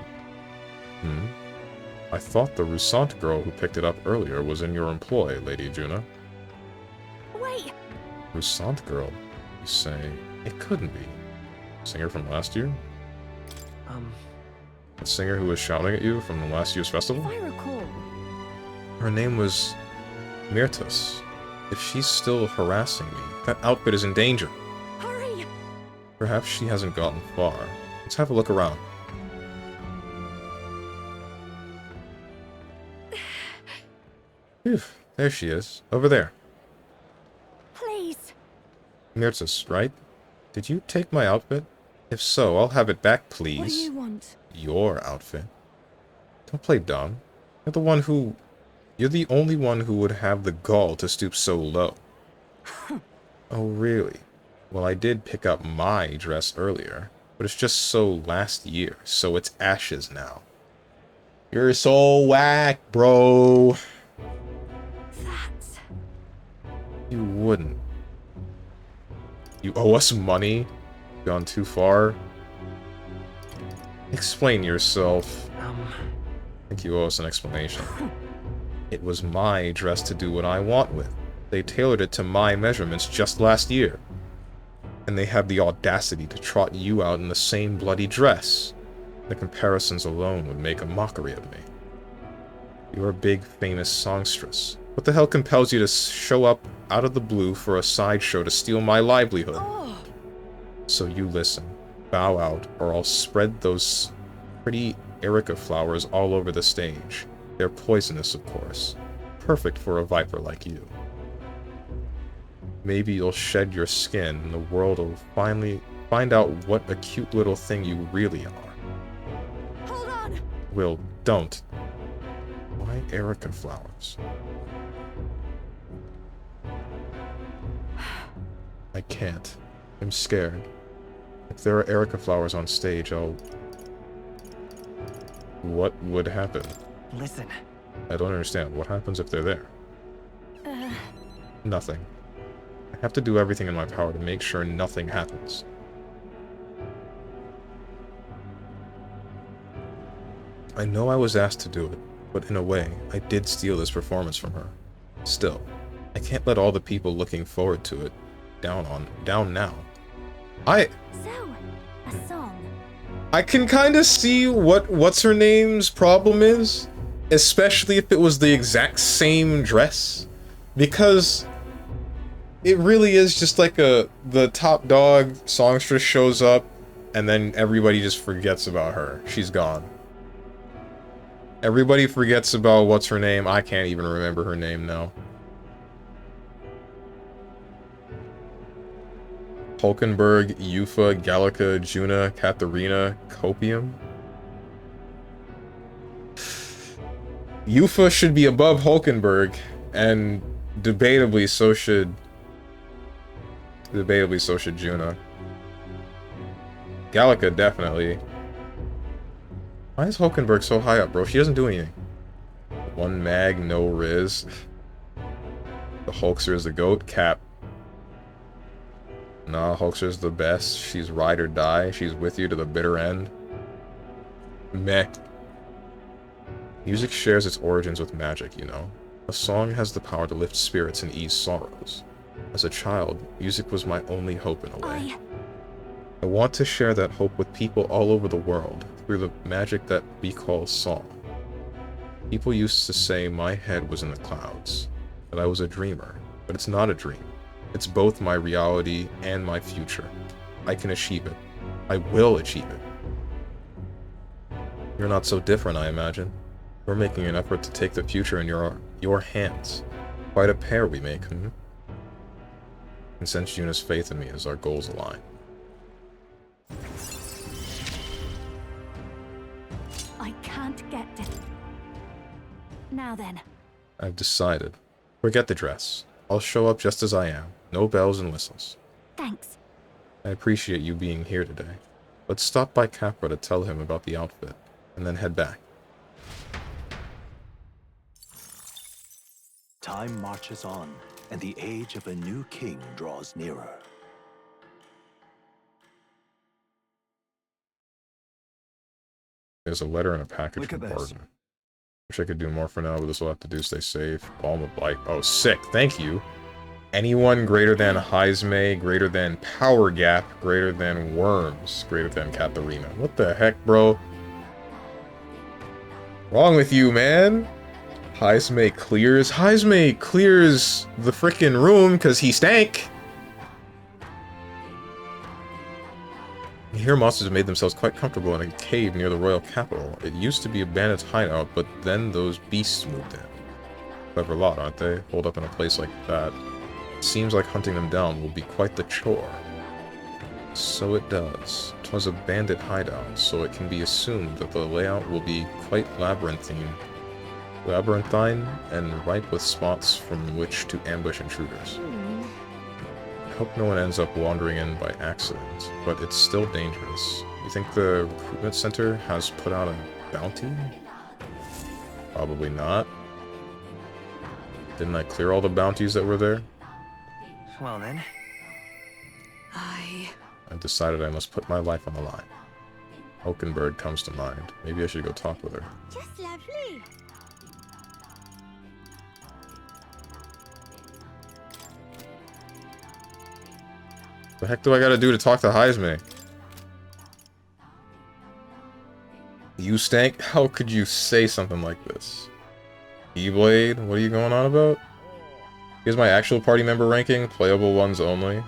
I thought the Roussant girl who picked it up earlier was in your employ, Lady Juna. Wait! Roussant girl, you say? It couldn't be. Singer from last year? The singer who was shouting at you from the last year's festival? If I recall... Her name was Myrtus. If she's still harassing me, that outfit is in danger. Hurry! Perhaps she hasn't gotten far. Let's have a look around. Phew, there she is. Over there. Please! Myrtus, right? Did you take my outfit? If so, I'll have it back, please. What do you want? Your outfit. Don't play dumb. You're the only one who would have the gall to stoop so low. Oh, really? Well, I did pick up my dress earlier, but it's just so last year, so it's ashes now. You're so whack, bro. That's... You wouldn't. You owe us money? Gone too far? Explain yourself. I think you owe us an explanation. It was my dress to do what I want with. They tailored it to my measurements just last year. And they have the audacity to trot you out in the same bloody dress. The comparisons alone would make a mockery of me. You're a big, famous songstress. What the hell compels you to show up out of the blue for a sideshow to steal my livelihood? Oh, So you listen, bow out, or I'll spread those pretty Erica flowers all over the stage. They're poisonous, of course. Perfect for a viper like you. Maybe you'll shed your skin and the world will finally find out what a cute little thing you really are. hold on. Will, don't. Why Erica flowers? I can't. I'm scared. If there are Erica flowers on stage, What would happen? Listen. I don't understand. What happens if they're there? Nothing. I have to do everything in my power to make sure nothing happens. I know I was asked to do it, but in a way, I did steal this performance from her. Still, I can't let all the people looking forward to it down now. So, a song. I can kind of see what's her name's problem is, especially if it was the exact same dress, because it really is just like the top dog songstress shows up and then everybody just forgets about her. She's gone. Everybody forgets about what's her name. I can't even remember her name now. Hulkenberg, Yufa, Gallica, Juna, Katharina, Copium. Yufa should be above Hulkenberg, and debatably so should Juna. Gallica, definitely. Why is Hulkenberg so high up, bro? She doesn't do anything. One mag, no Riz. The Hulkster is the GOAT. Cap. Nah, Hulkster's the best. She's ride or die. She's with you to the bitter end. Meh. Music shares its origins with magic, you know. A song has the power to lift spirits and ease sorrows. As a child, music was my only hope in a way. I want to share that hope with people all over the world through the magic that we call song. People used to say my head was in the clouds, that I was a dreamer, but it's not a dream. It's both my reality and my future. I can achieve it. I will achieve it. You're not so different, I imagine. We're making an effort to take the future in your hands. Quite a pair we make, hmm? And since Juna's faith in me as our goals align. I can't get it. Now then. I've decided. Forget the dress. I'll show up just as I am. No bells and whistles. Thanks. I appreciate you being here today. Let's stop by Capra to tell him about the outfit, and then head back. Time marches on, and the age of a new king draws nearer. There's a letter and a package Look from at this. Barton. Wish I could do more for now, but this will have to do. Stay safe. Balm of Light. Oh, sick. Thank you. Anyone greater than Heisme, greater than Power Gap, greater than Worms, greater than Katharina. What the heck, bro? Wrong with you, man? Heisme clears. Heisme clears the frickin' room because he stank. Here, monsters have made themselves quite comfortable in a cave near the royal capital. It used to be a bandit's hideout, but then those beasts moved in. Clever lot, aren't they? Hold up in a place like that. It seems like hunting them down will be quite the chore. So it does. 'Twas a bandit hideout, so it can be assumed that the layout will be quite labyrinthine and ripe with spots from which to ambush intruders. I hope no one ends up wandering in by accident, but it's still dangerous. You think the recruitment center has put out a bounty? Probably not. Didn't I clear all the bounties that were there? Well then. I've decided I must put my life on the line. Hulkenberg comes to mind. Maybe I should go talk with her. Just lovely. The heck do I gotta do to talk to Heisme? You stank? How could you say something like this? E-Blade? What are you going on about? Here's my actual party member ranking. Playable ones only.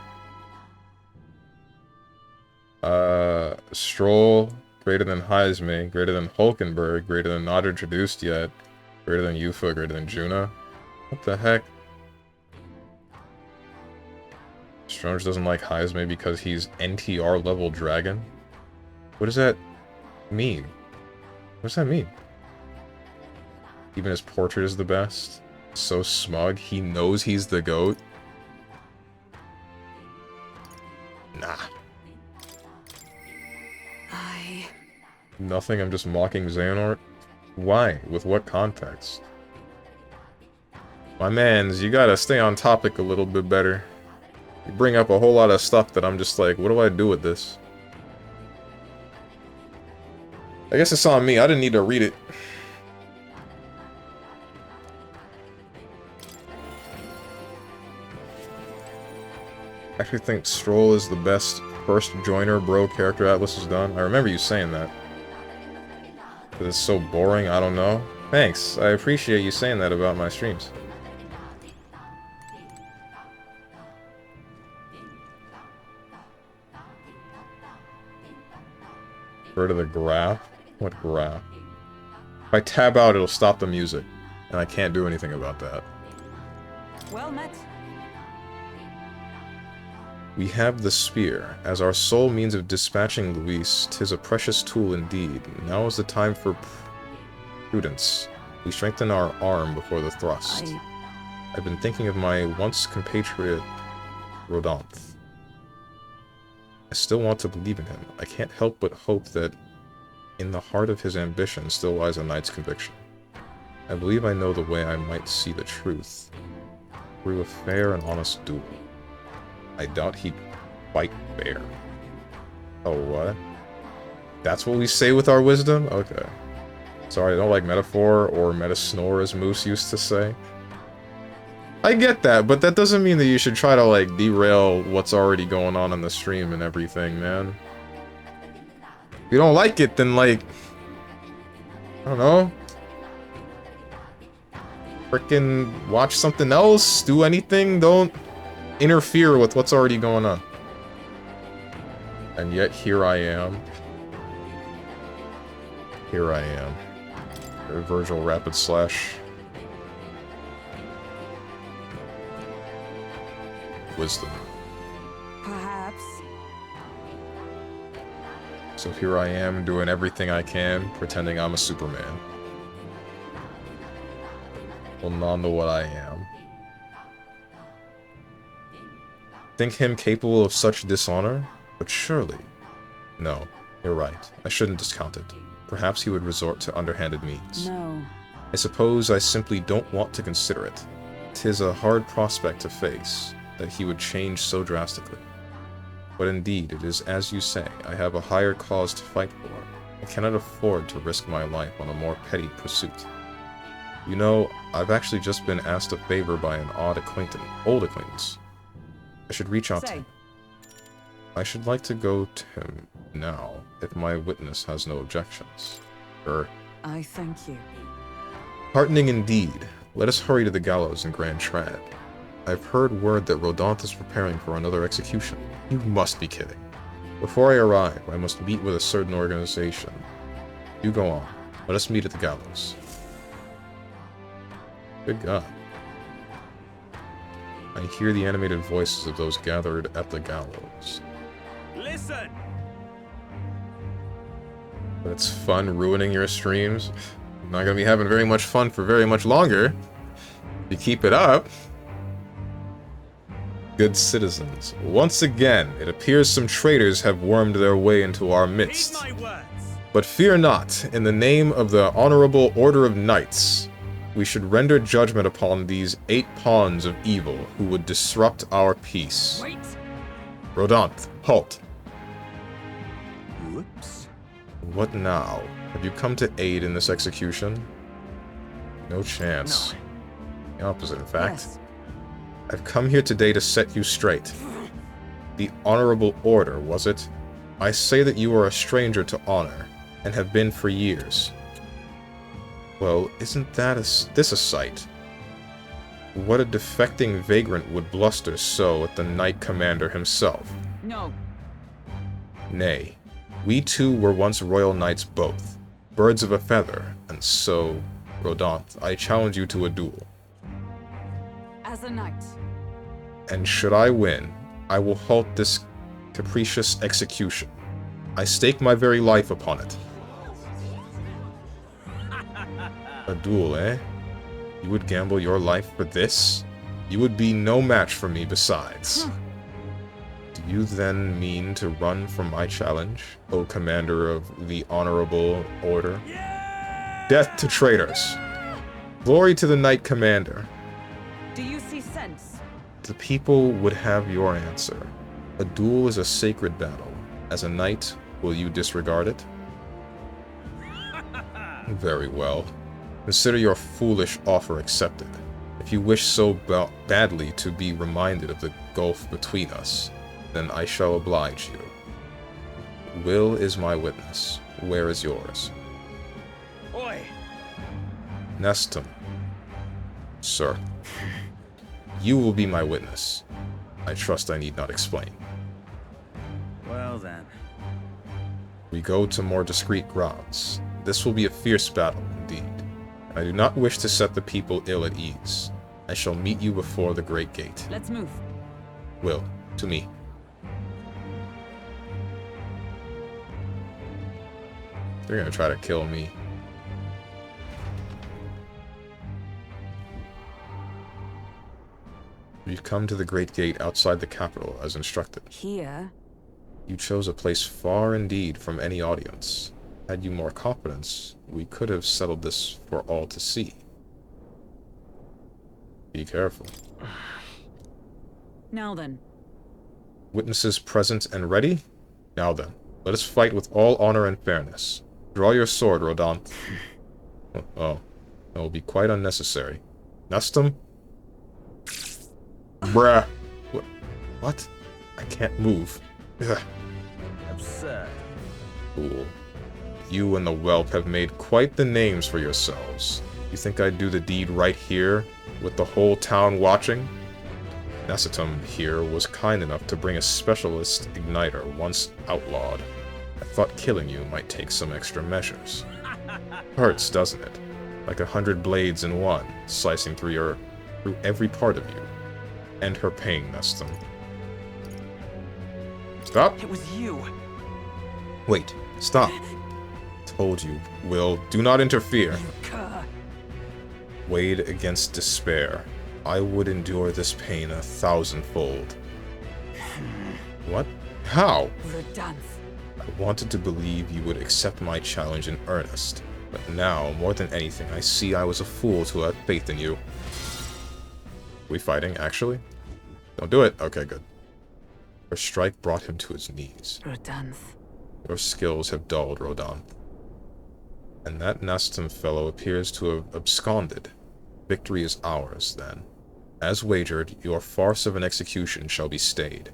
Stroll, greater than Heisme, greater than Hulkenberg, greater than not introduced yet, greater than Yufa, greater than Juna. What the heck? Strange doesn't like Heisme because he's NTR level dragon? What does that mean? What does that mean? Even his portrait is the best. So smug. He knows he's the GOAT. Nah. Nothing, I'm just mocking Xehanort. Why? With what context? My mans, you gotta stay on topic a little bit better. You bring up a whole lot of stuff that I'm just like, what do I do with this? I guess it's on me, I didn't need to read it. I actually think Stroll is the best first joiner bro character Atlas has done. I remember you saying that. But it's so boring, I don't know. Thanks, I appreciate you saying that about my streams. Go to the graph? What graph? If I tab out, it'll stop the music. And I can't do anything about that. Well met. We have the spear. As our sole means of dispatching Luis, 'tis a precious tool indeed. Now is the time for prudence. We strengthen our arm before the thrust. I've been thinking of my once compatriot, Rodonth. I still want to believe in him. I can't help but hope that in the heart of his ambition still lies a knight's conviction. I believe I know the way I might see the truth. Through a fair and honest duel. I doubt he'd fight fair. Oh, what? That's what we say with our wisdom? Okay. Sorry, I don't like metaphor or meta-snore, as Moose used to say. I get that, but that doesn't mean that you should try to, like, derail what's already going on in the stream and everything, man. If you don't like it, then, like... I don't know. Frickin' watch something else, do anything, don't interfere with what's already going on. And yet, here I am. Here I am. Virgil Rapid Slash. Wisdom. Perhaps. So here I am, doing everything I can, pretending I'm a Superman. Well, none of what I am. Think him capable of such dishonor? But surely... No, you're right. I shouldn't discount it. Perhaps he would resort to underhanded means. No. I suppose I simply don't want to consider it. 'Tis a hard prospect to face, that he would change so drastically. But indeed, it is as you say, I have a higher cause to fight for. I cannot afford to risk my life on a more petty pursuit. You know, I've actually just been asked a favor by an old acquaintance. I should reach out to him. I should like to go to him now, if my witness has no objections. I thank you. Heartening indeed. Let us hurry to the gallows in Grand Trad. I've heard word that Rodonth is preparing for another execution. You must be kidding. Before I arrive, I must meet with a certain organization. You go on. Let us meet at the gallows. Good God. I hear the animated voices of those gathered at the gallows. Listen! But it's fun ruining your streams. I'm not gonna be having very much fun for very much longer. If you keep it up. Good citizens. Once again, it appears some traitors have wormed their way into our midst. But fear not, in the name of the Honorable Order of Knights, we should render judgment upon these 8 pawns of evil who would disrupt our peace. Wait. Rodonth, halt. Whoops. What now? Have you come to aid in this execution? No chance. The opposite, in fact. Yes. I've come here today to set you straight. The Honorable Order, was it? I say that you are a stranger to honor, and have been for years. Well, isn't this a sight? What a defecting vagrant would bluster so at the Knight Commander himself? No. Nay, we two were once royal knights both, birds of a feather, and so, Rodanthe, I challenge you to a duel. As a knight. And should I win, I will halt this capricious execution. I stake my very life upon it. A duel, eh? You would gamble your life for this? You would be no match for me besides. Do you then mean to run from my challenge, O Commander of the Honorable Order? Death to traitors! Glory to the Knight Commander! Do you see sense? The people would have your answer. A duel is a sacred battle. As a knight, will you disregard it? Very well. Consider your foolish offer accepted. If you wish so badly to be reminded of the gulf between us, then I shall oblige you. Will is my witness. Where is yours? Oi! Nestum. Sir. You will be my witness. I trust I need not explain. Well then. We go to more discreet grounds. This will be a fierce battle, indeed. I do not wish to set the people ill at ease. I shall meet you before the great gate. Let's move. Will, to me. They're gonna try to kill me. We've come to the great gate outside the capital, as instructed. Here? You chose a place far indeed from any audience. Had you more confidence, we could have settled this for all to see. Be careful. Now then. Witnesses present and ready? Now then, let us fight with all honor and fairness. Draw your sword, Rodanthe. Oh, that will be quite unnecessary. Nestum? Bruh. What? I can't move. Ugh. Absurd. Fool. You and the whelp have made quite the names for yourselves. You think I'd do the deed right here, with the whole town watching? Nestum here was kind enough to bring a specialist igniter once outlawed. I thought killing you might take some extra measures. Hurts, doesn't it? Like 100 blades in one, slicing through every part of you. End her pain, Nestum. Stop! It was you. Wait, stop. Told you, Will, do not interfere. You cur. Weighed against despair, I would endure this pain 1,000-fold. What? How? Rodanthe. I wanted to believe you would accept my challenge in earnest, but now, more than anything, I see I was a fool to have faith in you. We fighting, actually? Don't do it? Okay, good. Her strike brought him to his knees. Rodanthe. Your skills have dulled, Rodanthe. And that Nestum fellow appears to have absconded. Victory is ours, then. As wagered, your farce of an execution shall be stayed.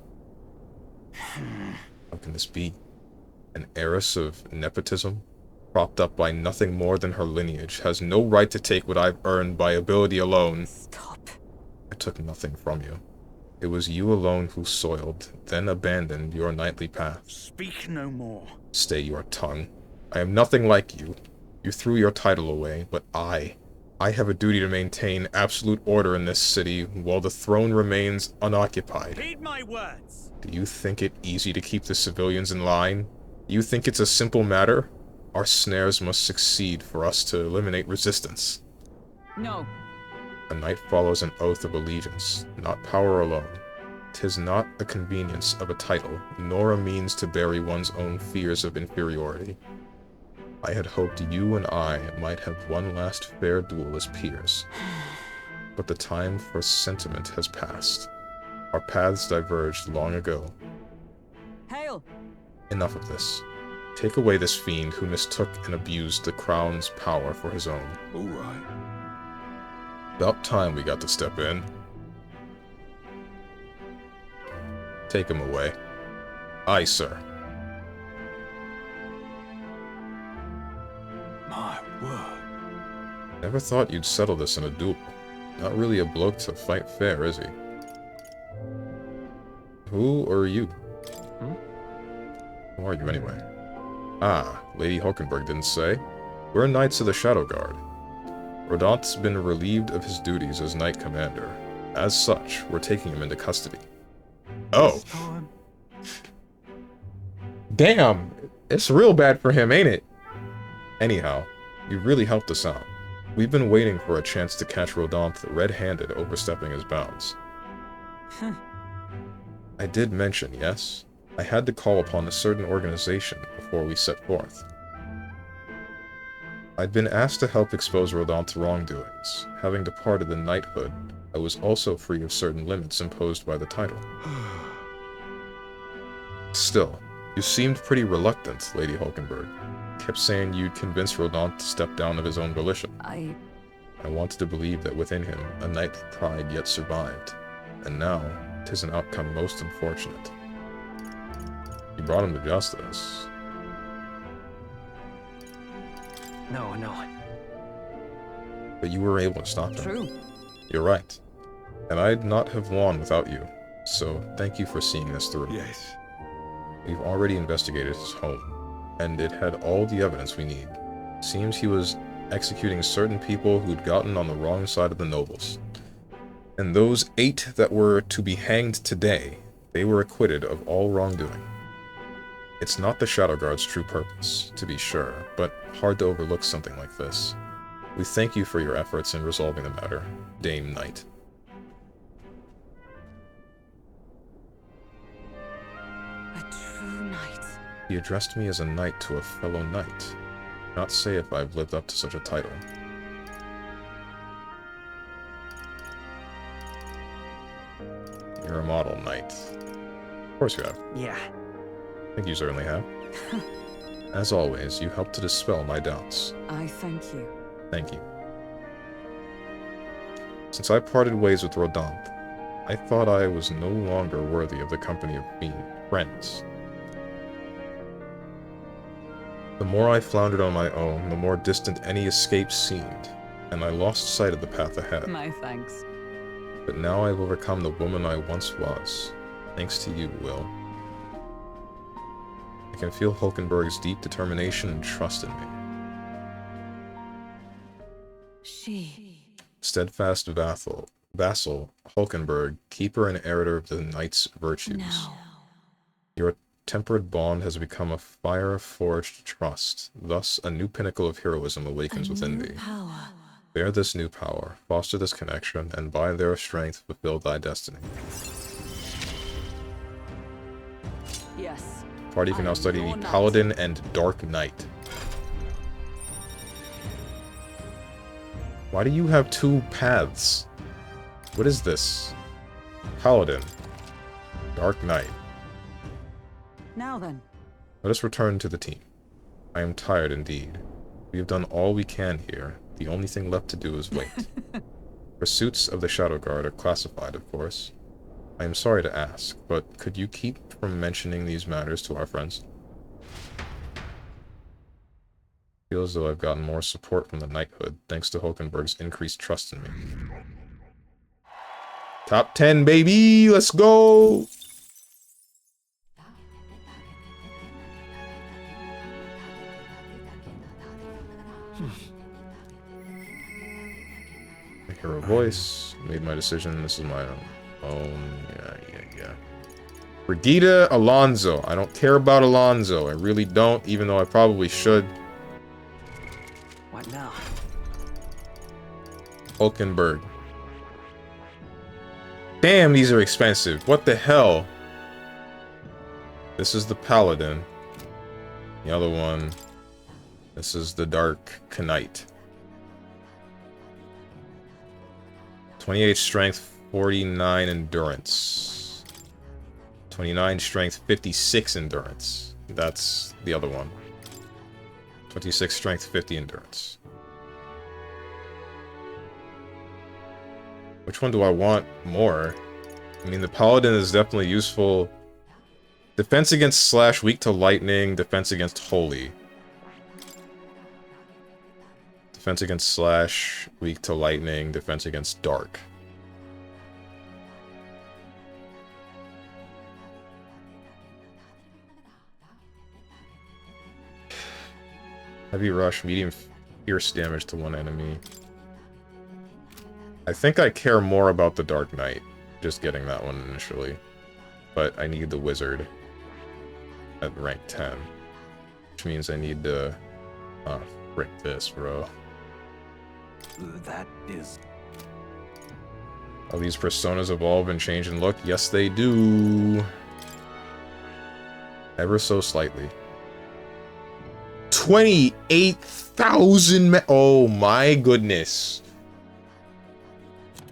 How can this be? An heiress of nepotism, propped up by nothing more than her lineage, has no right to take what I've earned by ability alone. Stop. I took nothing from you. It was you alone who soiled, then abandoned your knightly path. Speak no more. Stay your tongue. I am nothing like you. You threw your title away, but I have a duty to maintain absolute order in this city while the throne remains unoccupied. Heed my words. Do you think it easy to keep the civilians in line? Do you think it's a simple matter? Our snares must succeed for us to eliminate resistance. No. A knight follows an oath of allegiance, not power alone. 'Tis not a convenience of a title, nor a means to bury one's own fears of inferiority. I had hoped you and I might have one last fair duel as peers. But the time for sentiment has passed. Our paths diverged long ago. Hail! Enough of this. Take away this fiend who mistook and abused the crown's power for his own. All right. About time we got to step in. Take him away. Aye, sir. Never thought you'd settle this in a duel. Not really a bloke to fight fair, is he? Who are you? Who are you, anyway? Ah, Lady Hulkenberg didn't say. We're Knights of the Shadow Guard. Rodant's been relieved of his duties as Knight Commander. As such, we're taking him into custody. Oh. Damn! It's real bad for him, ain't it? Anyhow, you really helped us out. We've been waiting for a chance to catch Rodant red-handed overstepping his bounds. I did mention, yes? I had to call upon a certain organization before we set forth. I'd been asked to help expose Rodant's wrongdoings. Having departed the knighthood, I was also free of certain limits imposed by the title. Still, you seemed pretty reluctant, Lady Hulkenberg. Kept saying you'd convince Rodant to step down of his own volition. I wanted to believe that within him, a knightly pride yet survived. And now, 'tis an outcome most unfortunate. You brought him to justice. No. But you were able to stop him. True. You're right. And I'd not have won without you. So, thank you for seeing this through. Yes. We've already investigated his home, and it had all the evidence we need. Seems he was executing certain people who'd gotten on the wrong side of the nobles. And those 8 that were to be hanged today, they were acquitted of all wrongdoing. It's not the Shadow Guard's true purpose, to be sure, but hard to overlook something like this. We thank you for your efforts in resolving the matter, Dame Knight. A true knight. He addressed me as a knight to a fellow knight. Not say if I've lived up to such a title. You're a model knight. Of course you have. Yeah. I think you certainly have. As always, you helped to dispel my doubts. I thank you. Thank you. Since I parted ways with Rodant, I thought I was no longer worthy of the company of friends. The more I floundered on my own, the more distant any escape seemed, and I lost sight of the path ahead. My thanks. But now I've overcome the woman I once was, thanks to you, Will. I can feel Hulkenberg's deep determination and trust in me. She. Steadfast vassal, Hulkenberg, keeper and heir of the knight's virtues. No. Your tempered bond has become a fire-forged trust. Thus, a new pinnacle of heroism awakens within thee. Power. Bear this new power, foster this connection, and by their strength fulfill thy destiny. Yes. Party can I now am study your the knight. Paladin and Dark Knight. Why do you have 2 paths? What is this? Paladin. Dark Knight. Now then. Let us return to the team. I am tired indeed. We have done all we can here. The only thing left to do is wait. Pursuits of the Shadow Guard are classified, of course. I am sorry to ask, but could you keep from mentioning these matters to our friends? Feels as though I've gotten more support from the knighthood, thanks to Hulkenberg's increased trust in me. Top 10, baby! Let's go! I hear a voice. Made my decision. This is my own. Yeah. Brigitte Alonso. I don't care about Alonso. I really don't, even though I probably should. What now? Hulkenberg. Damn, these are expensive. What the hell? This is the Paladin. The other one. This is the Dark Knight. 28 strength, 49 endurance. 29 strength, 56 endurance. That's the other one. 26 strength, 50 endurance. Which one do I want more? I mean, the Paladin is definitely useful. Defense against slash, weak to lightning, defense against holy. Defense against slash, weak to lightning, defense against dark. Heavy rush, medium pierce damage to one enemy. I think I care more about the Dark Knight, just getting that one initially. But I need the wizard at rank 10. Which means I need to... Oh, frick this, bro. That is... All these personas evolve and change in look? Yes, they do. Ever so slightly. 28,000 oh my goodness.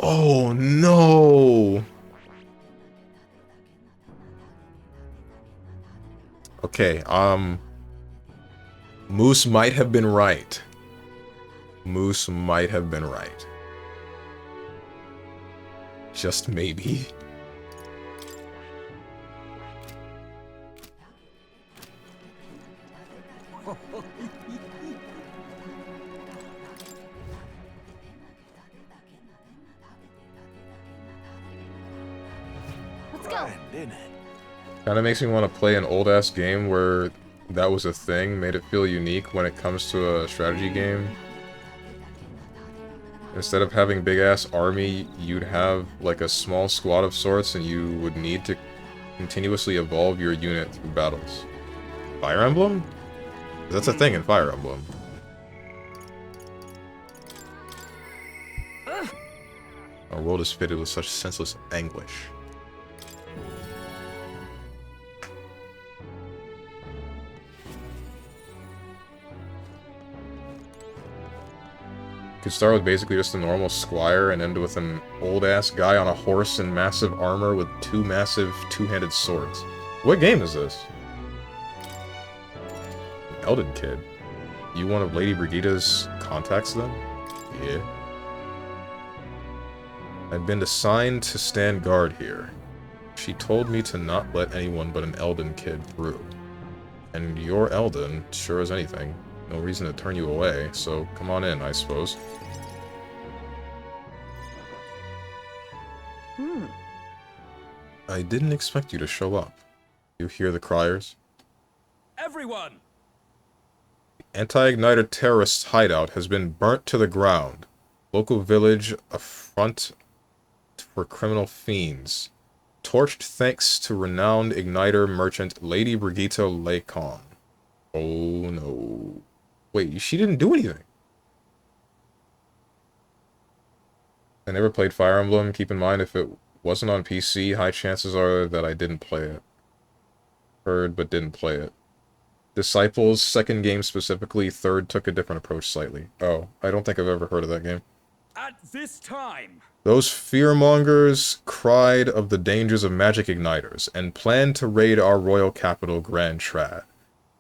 Oh no. Okay, Moose might have been right. Moose might have been right. Just maybe. Let's go. Kind of makes me want to play an old-ass game where that was a thing, made it feel unique when it comes to a strategy game. Instead of having big-ass army, you'd have like a small squad of sorts, and you would need to continuously evolve your unit through battles. Fire Emblem? That's a thing in Fire Emblem. Our world is fitted with such senseless anguish. Could start with basically just a normal squire and end with an old-ass guy on a horse in massive armor with two massive two-handed swords. What game is this? An Elden Kid. You one of Lady Brigitta's contacts then? Yeah. I've been assigned to stand guard here. She told me to not let anyone but an Elden Kid through. And you're Elden, sure as anything. No reason to turn you away, so come on in, I suppose. I didn't expect you to show up. You hear the criers? Everyone! The anti-igniter terrorists' hideout has been burnt to the ground. Local village a front for criminal fiends. Torched thanks to renowned igniter merchant Lady Brigitte Lacon. Oh no. Wait, she didn't do anything. I never played Fire Emblem. Keep in mind, if it wasn't on PC, high chances are that I didn't play it. Heard, but didn't play it. Disciples, second game specifically, third took a different approach slightly. Oh, I don't think I've ever heard of that game. At this time! Those fearmongers cried of the dangers of magic igniters, and planned to raid our royal capital, Grand Trad,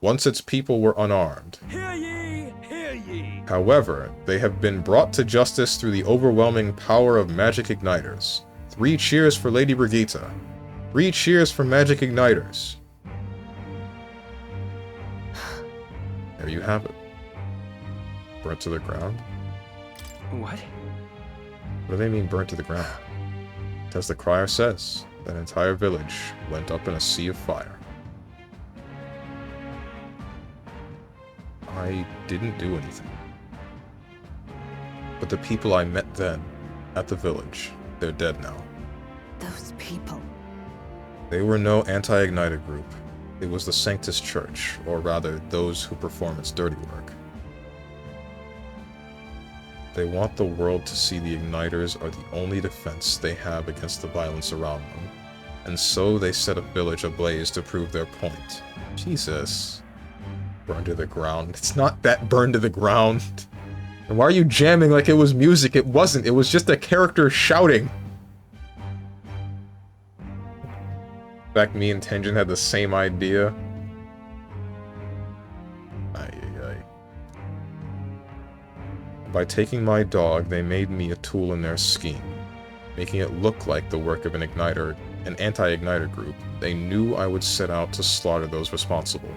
once its people were unarmed. Hear ye! Hear ye! However, they have been brought to justice through the overwhelming power of magic igniters. 3 cheers for Lady Brigitte. 3 cheers for magic igniters. There you have it. Burnt to the ground? What? What do they mean burnt to the ground? As the crier says, that entire village went up in a sea of fire. I didn't do anything. But the people I met then, at the village, they're dead now. Those people. They were no anti-igniter group. It was the Sanctus Church, or rather, those who perform its dirty work. They want the world to see the igniters are the only defense they have against the violence around them, and so they set a village ablaze to prove their point. Jesus. Burned to the ground. It's not that burned to the ground. And why are you jamming like it was music? It wasn't. It was just a character shouting. In fact, me and Tenjin had the same idea. Ay, ay, ay. By taking my dog, they made me a tool in their scheme, making it look like the work of an igniter, an anti-igniter group. They knew I would set out to slaughter those responsible.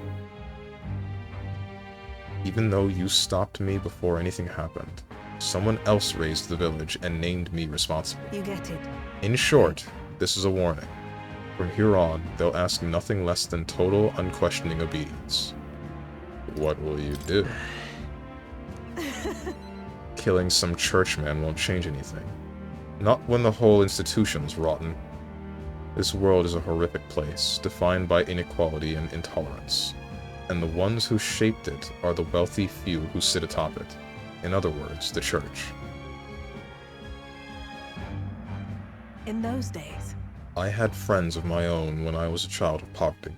Even though you stopped me before anything happened, someone else raised the village and named me responsible. You get it. In short, this is a warning. From here on, they'll ask nothing less than total, unquestioning obedience. What will you do? Killing some churchman won't change anything. Not when the whole institution's rotten. This world is a horrific place, defined by inequality and intolerance. And the ones who shaped it are the wealthy few who sit atop it. In other words, the church. In those days, I had friends of my own when I was a child of poverty.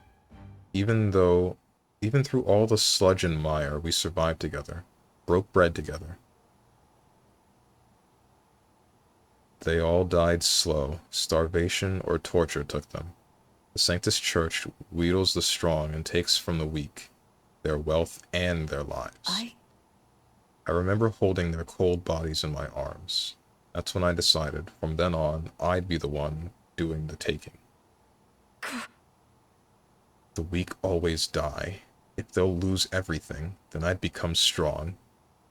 Even through all the sludge and mire, we survived together, broke bread together. They all died slow. Starvation or torture took them. The Sanctus Church wheedles the strong and takes from the weak, their wealth and their lives. I remember holding their cold bodies in my arms. That's when I decided, from then on, I'd be the one doing the taking. The weak always die. If they'll lose everything, then I'd become strong.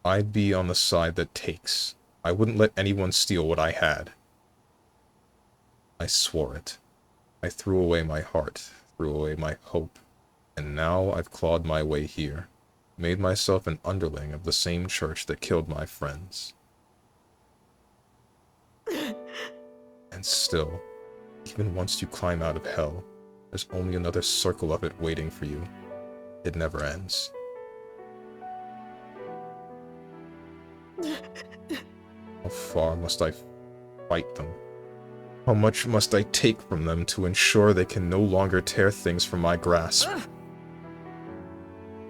I'd be on the side that takes. I wouldn't let anyone steal what I had. I swore it. I threw away my heart, threw away my hope, and now I've clawed my way here, made myself an underling of the same church that killed my friends. And still, even once you climb out of hell, there's only another circle of it waiting for you. It never ends. How far must I fight them? How much must I take from them to ensure they can no longer tear things from my grasp?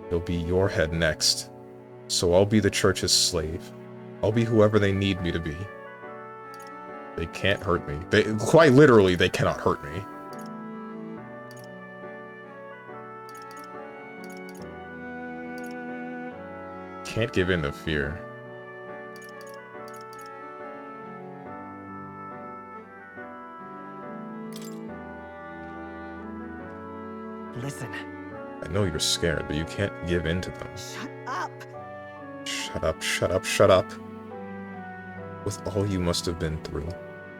It'll be your head next, so I'll be the church's slave. I'll be whoever they need me to be. They can't hurt me. Quite literally, they cannot hurt me. Can't give in to fear. Listen. I know you're scared, but you can't give in to them. shut up. Shut up, shut up, shut up. With all you must have been through,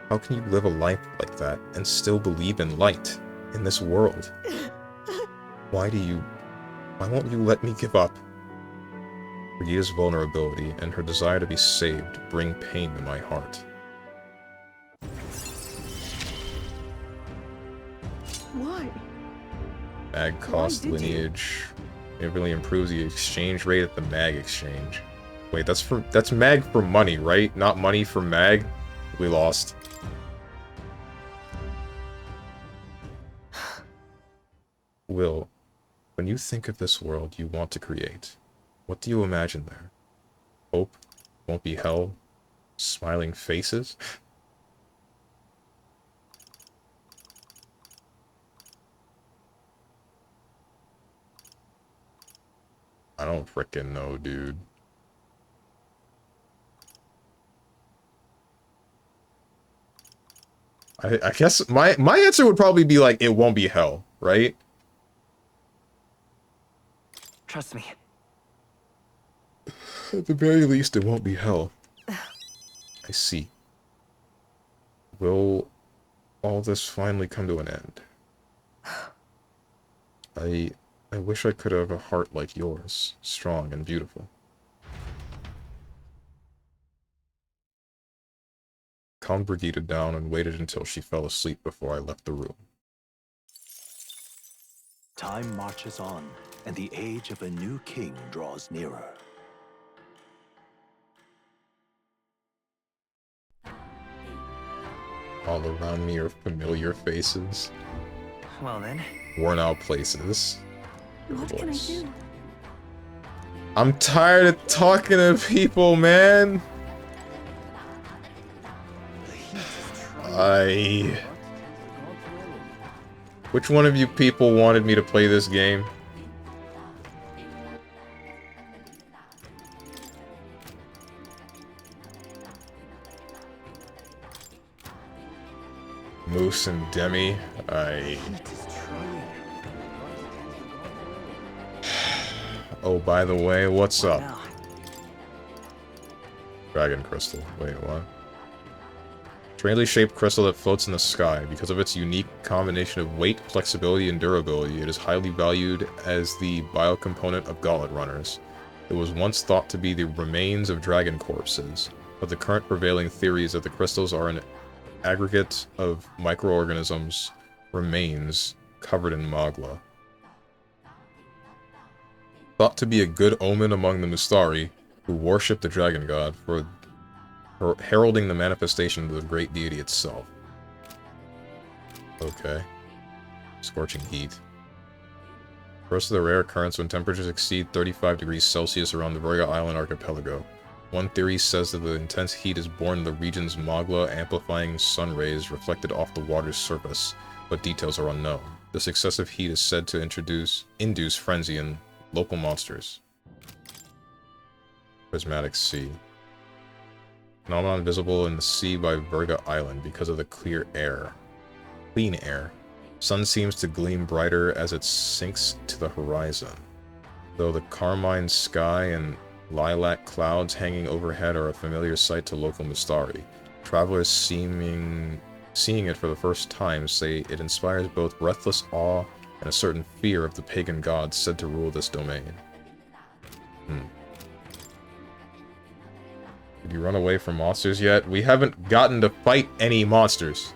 how can you live a life like that and still believe in light in this world? Why won't you let me give up? Brigida's vulnerability and her desire to be saved bring pain to my heart. Why? Mag cost did you? lineage. It really improves the exchange rate at the mag exchange. Wait, that's mag for money, right? Not money for mag? We lost. Will, when you think of this world you want to create, what do you imagine there? Hope? Won't be hell? Smiling faces? I don't frickin' know, dude. I guess my answer would probably be like, it won't be hell, right? Trust me. At the very least, it won't be hell. I see. Will all this finally come to an end? I wish I could have a heart like yours, strong and beautiful. Calmed Brigida down and waited until she fell asleep before I left the room. Time marches on, and the age of a new king draws nearer. All around me are familiar faces, Well then. worn out places. What can I do? I'm tired of talking to people, man. Which one of you people wanted me to play this game? Moose and Demi. Oh, by the way, what's What up? now? Dragon crystal. Wait, what? Strangely shaped crystal that floats in the sky. Because of its unique combination of weight, flexibility, and durability, it is highly valued as the biocomponent of gauntlet runners. It was once thought to be the remains of dragon corpses, but the current prevailing theory is that the crystals are an aggregate of microorganisms remains covered in magla. Thought to be a good omen among the Mustari, who worship the dragon god for heralding the manifestation of the great deity itself. Okay. Scorching heat. First of the rare occurrence when temperatures exceed 35 degrees Celsius around the Virga Island archipelago. One theory says that the intense heat is born in the region's magla, amplifying sun rays reflected off the water's surface, but details are unknown. This excessive heat is said to induce frenzy in local monsters. Prismatic sea. Phenomenon visible in the sea by Virga Island because of the clear air. Clean air. Sun seems to gleam brighter as it sinks to the horizon. Though the carmine sky and lilac clouds hanging overhead are a familiar sight to local Mustari, travelers seeing it for the first time say it inspires both breathless awe and a certain fear of the pagan gods said to rule this domain. Did you run away from monsters yet? We haven't gotten to fight any monsters.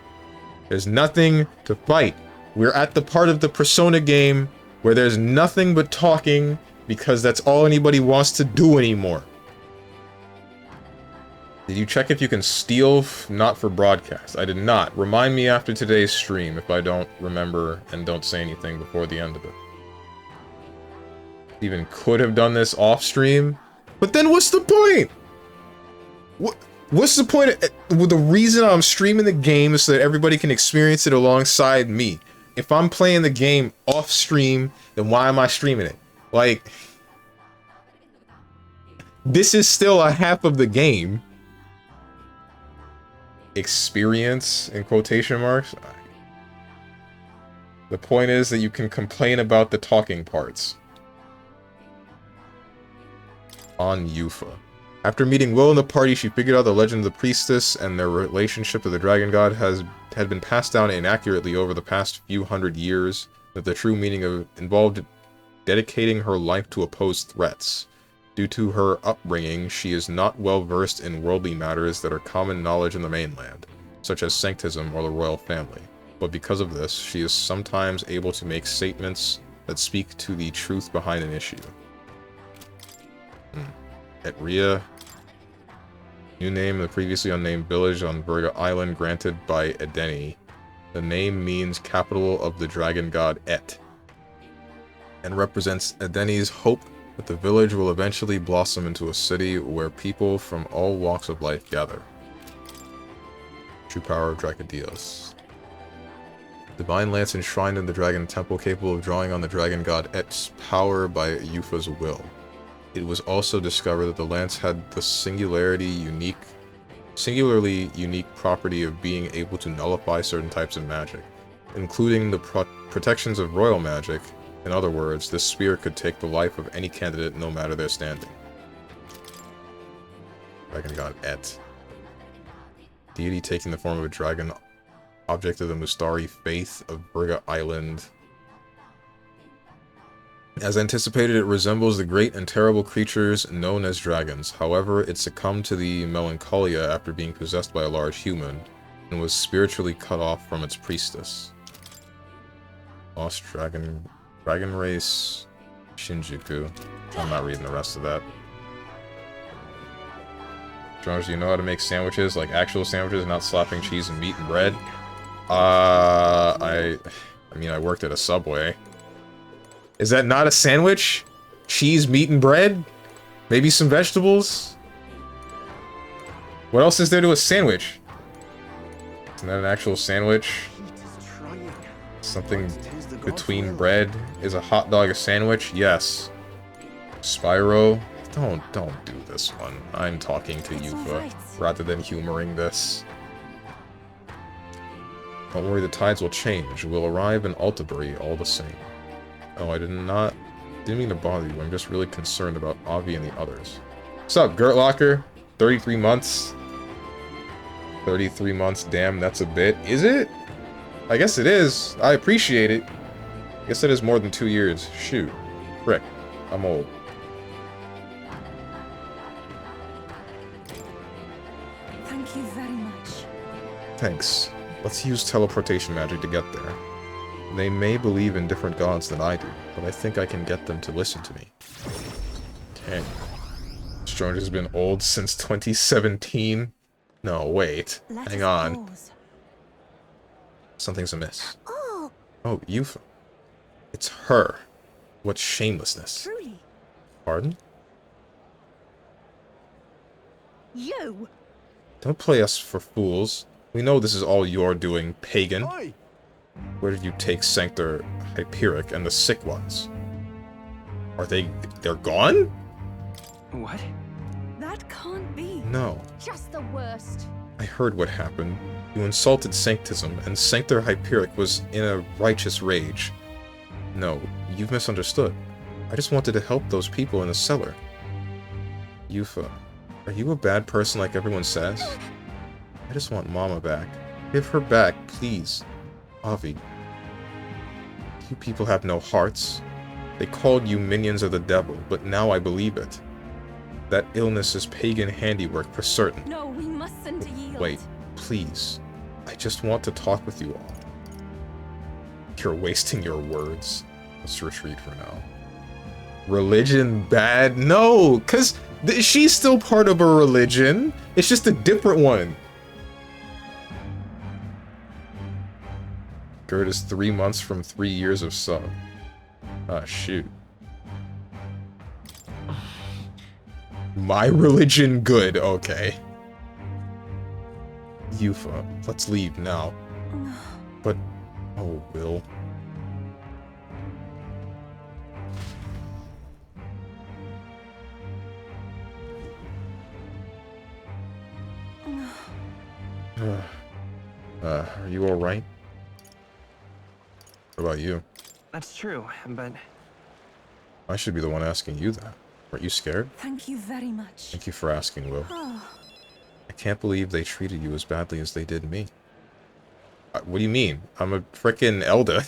There's nothing to fight. We're at the part of the Persona game where there's nothing but talking because that's all anybody wants to do anymore. Did you check if you can steal? Not for broadcast. I did not. Remind me after today's stream if I don't remember and don't say anything before the end of it. Even could have done this off stream, but then what's the point? What's the point of, the reason I'm streaming the game is so that everybody can experience it alongside me. If I'm playing the game off stream, then why am I streaming it? Like, this is still a half of the game. Experience, in quotation marks. The point is that you can complain about the talking parts. On Yufa. After meeting Will and the party, she figured out the legend of the priestess and their relationship to the dragon god had been passed down inaccurately over the past few hundred years, that the true meaning of involved dedicating her life to oppose threats. Due to her upbringing, she is not well versed in worldly matters that are common knowledge in the mainland, such as sanctism or the royal family. But because of this, she is sometimes able to make statements that speak to the truth behind an issue. Etria. New name of the previously unnamed village on Virga Island granted by Edeni. The name means capital of the dragon god Et, and represents Edeni's hope that the village will eventually blossom into a city where people from all walks of life gather. True power of Dracodios. Divine lance enshrined in the dragon temple, capable of drawing on the dragon god Et's power by Yufa's will. It was also discovered that the lance had the singularly unique property of being able to nullify certain types of magic, including the protections of royal magic. In other words, this spear could take the life of any candidate no matter their standing. Dragon god Et. Deity taking the form of a dragon, object of the Mustari faith of Virga Island. As anticipated, it resembles the great and terrible creatures known as dragons. However, it succumbed to the melancholia after being possessed by a large human, and was spiritually cut off from its priestess. Lost dragon race, Shinjuku. I'm not reading the rest of that. Jones, do you know how to make sandwiches, like actual sandwiches, not slapping cheese and meat and bread? I mean, I worked at a Subway. Is that not a sandwich? Cheese, meat, and bread? Maybe some vegetables? What else is there to a sandwich? Isn't that an actual sandwich? Something between bread? Is a hot dog a sandwich? Yes. Spyro? Don't do this one. I'm talking to Yufa, rather than humoring this. Don't worry, the tides will change. We'll arrive in Altabury all the same. Oh, I did not Didn't mean to bother you. I'm just really concerned about Avi and the others. What's up, Gertlocker? 33 months. 33 months, damn, that's a bit. Is it? I guess it is. I appreciate it. I guess it is more than 2 years. Shoot. Frick. I'm old. Thank you very much. Thanks. Let's use teleportation magic to get there. They may believe in different gods than I do, but I think I can get them to listen to me. Okay. Stranger's been old since 2017? No, wait. Hang on. Something's amiss. Oh, Oh, Yufa. It's her. What shamelessness. truly. Pardon? You! Don't play us for fools. We know this is all your doing, pagan. Oi! Where did you take Sanctor, Hyperic, and the sick ones? Are they're gone? What? That can't be. No. Just the worst. I heard what happened. You insulted Sanctism, and Sanctor Hyperic was in a righteous rage. No, you've misunderstood. I just wanted to help those people in the cellar. Yufa, are you a bad person like everyone says? I just want Mama back. Give her back, please. Avi. You people have no hearts. They called you minions of the devil, but now I believe it. That illness is pagan handiwork for certain. No, we mustn't yield. Wait, please. I just want to talk with you all. You're wasting your words. Let's retreat for now. Religion bad? No, because she's still part of a religion. It's just a different one. Gert is 3 months from 3 years of sub. Ah, shoot. My religion good, okay. Yufa, let's leave now. But, oh, Will. Are you alright? What about you? That's true, but I should be the one asking you that. Aren't you scared? Thank you very much. Thank you for asking, Will. Oh, I can't believe they treated you as badly as they did me. What do you mean? I'm a frickin' elder.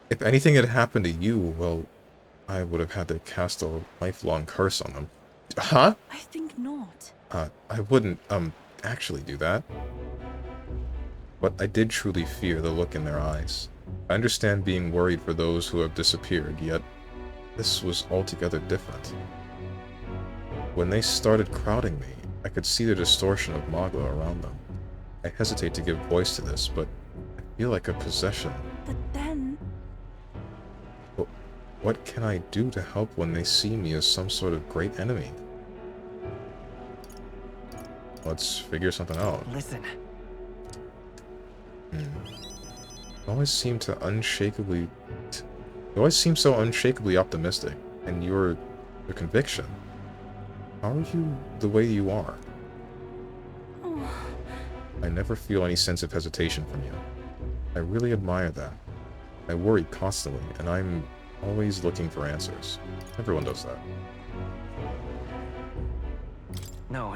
If anything had happened to you, well, I would have had to cast a lifelong curse on them. Huh? I think not. I wouldn't, actually do that. But I did truly fear the look in their eyes. I understand being worried for those who have disappeared, yet this was altogether different. When they started crowding me, I could see the distortion of Magla around them. I hesitate to give voice to this, but I feel like a possession. But then... What can I do to help when they see me as some sort of great enemy? Let's figure something out. listen. You always seem so unshakably optimistic, and your conviction. How are you the way you are? Oh, I never feel any sense of hesitation from you. I really admire that. I worry constantly, and I'm always looking for answers. Everyone does that. No.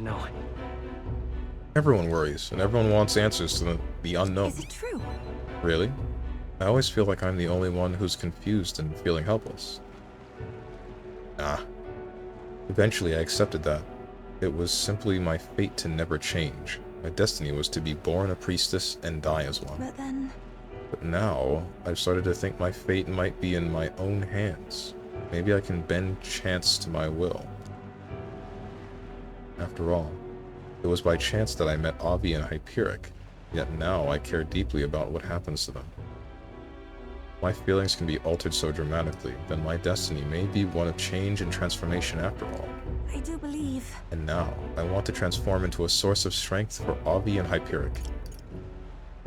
Everyone worries, and everyone wants answers to the unknown. is it true? Really? I always feel like I'm the only one who's confused and feeling helpless. Eventually I accepted that. It was simply my fate to never change. My destiny was to be born a priestess and die as one. But then... But now, I've started to think my fate might be in my own hands. Maybe I can bend chance to my will. After all, it was by chance that I met Avi and Hyperic, yet now I care deeply about what happens to them. My feelings can be altered so dramatically, then my destiny may be one of change and transformation after all. I do believe... And now, I want to transform into a source of strength for Avi and Hyperic.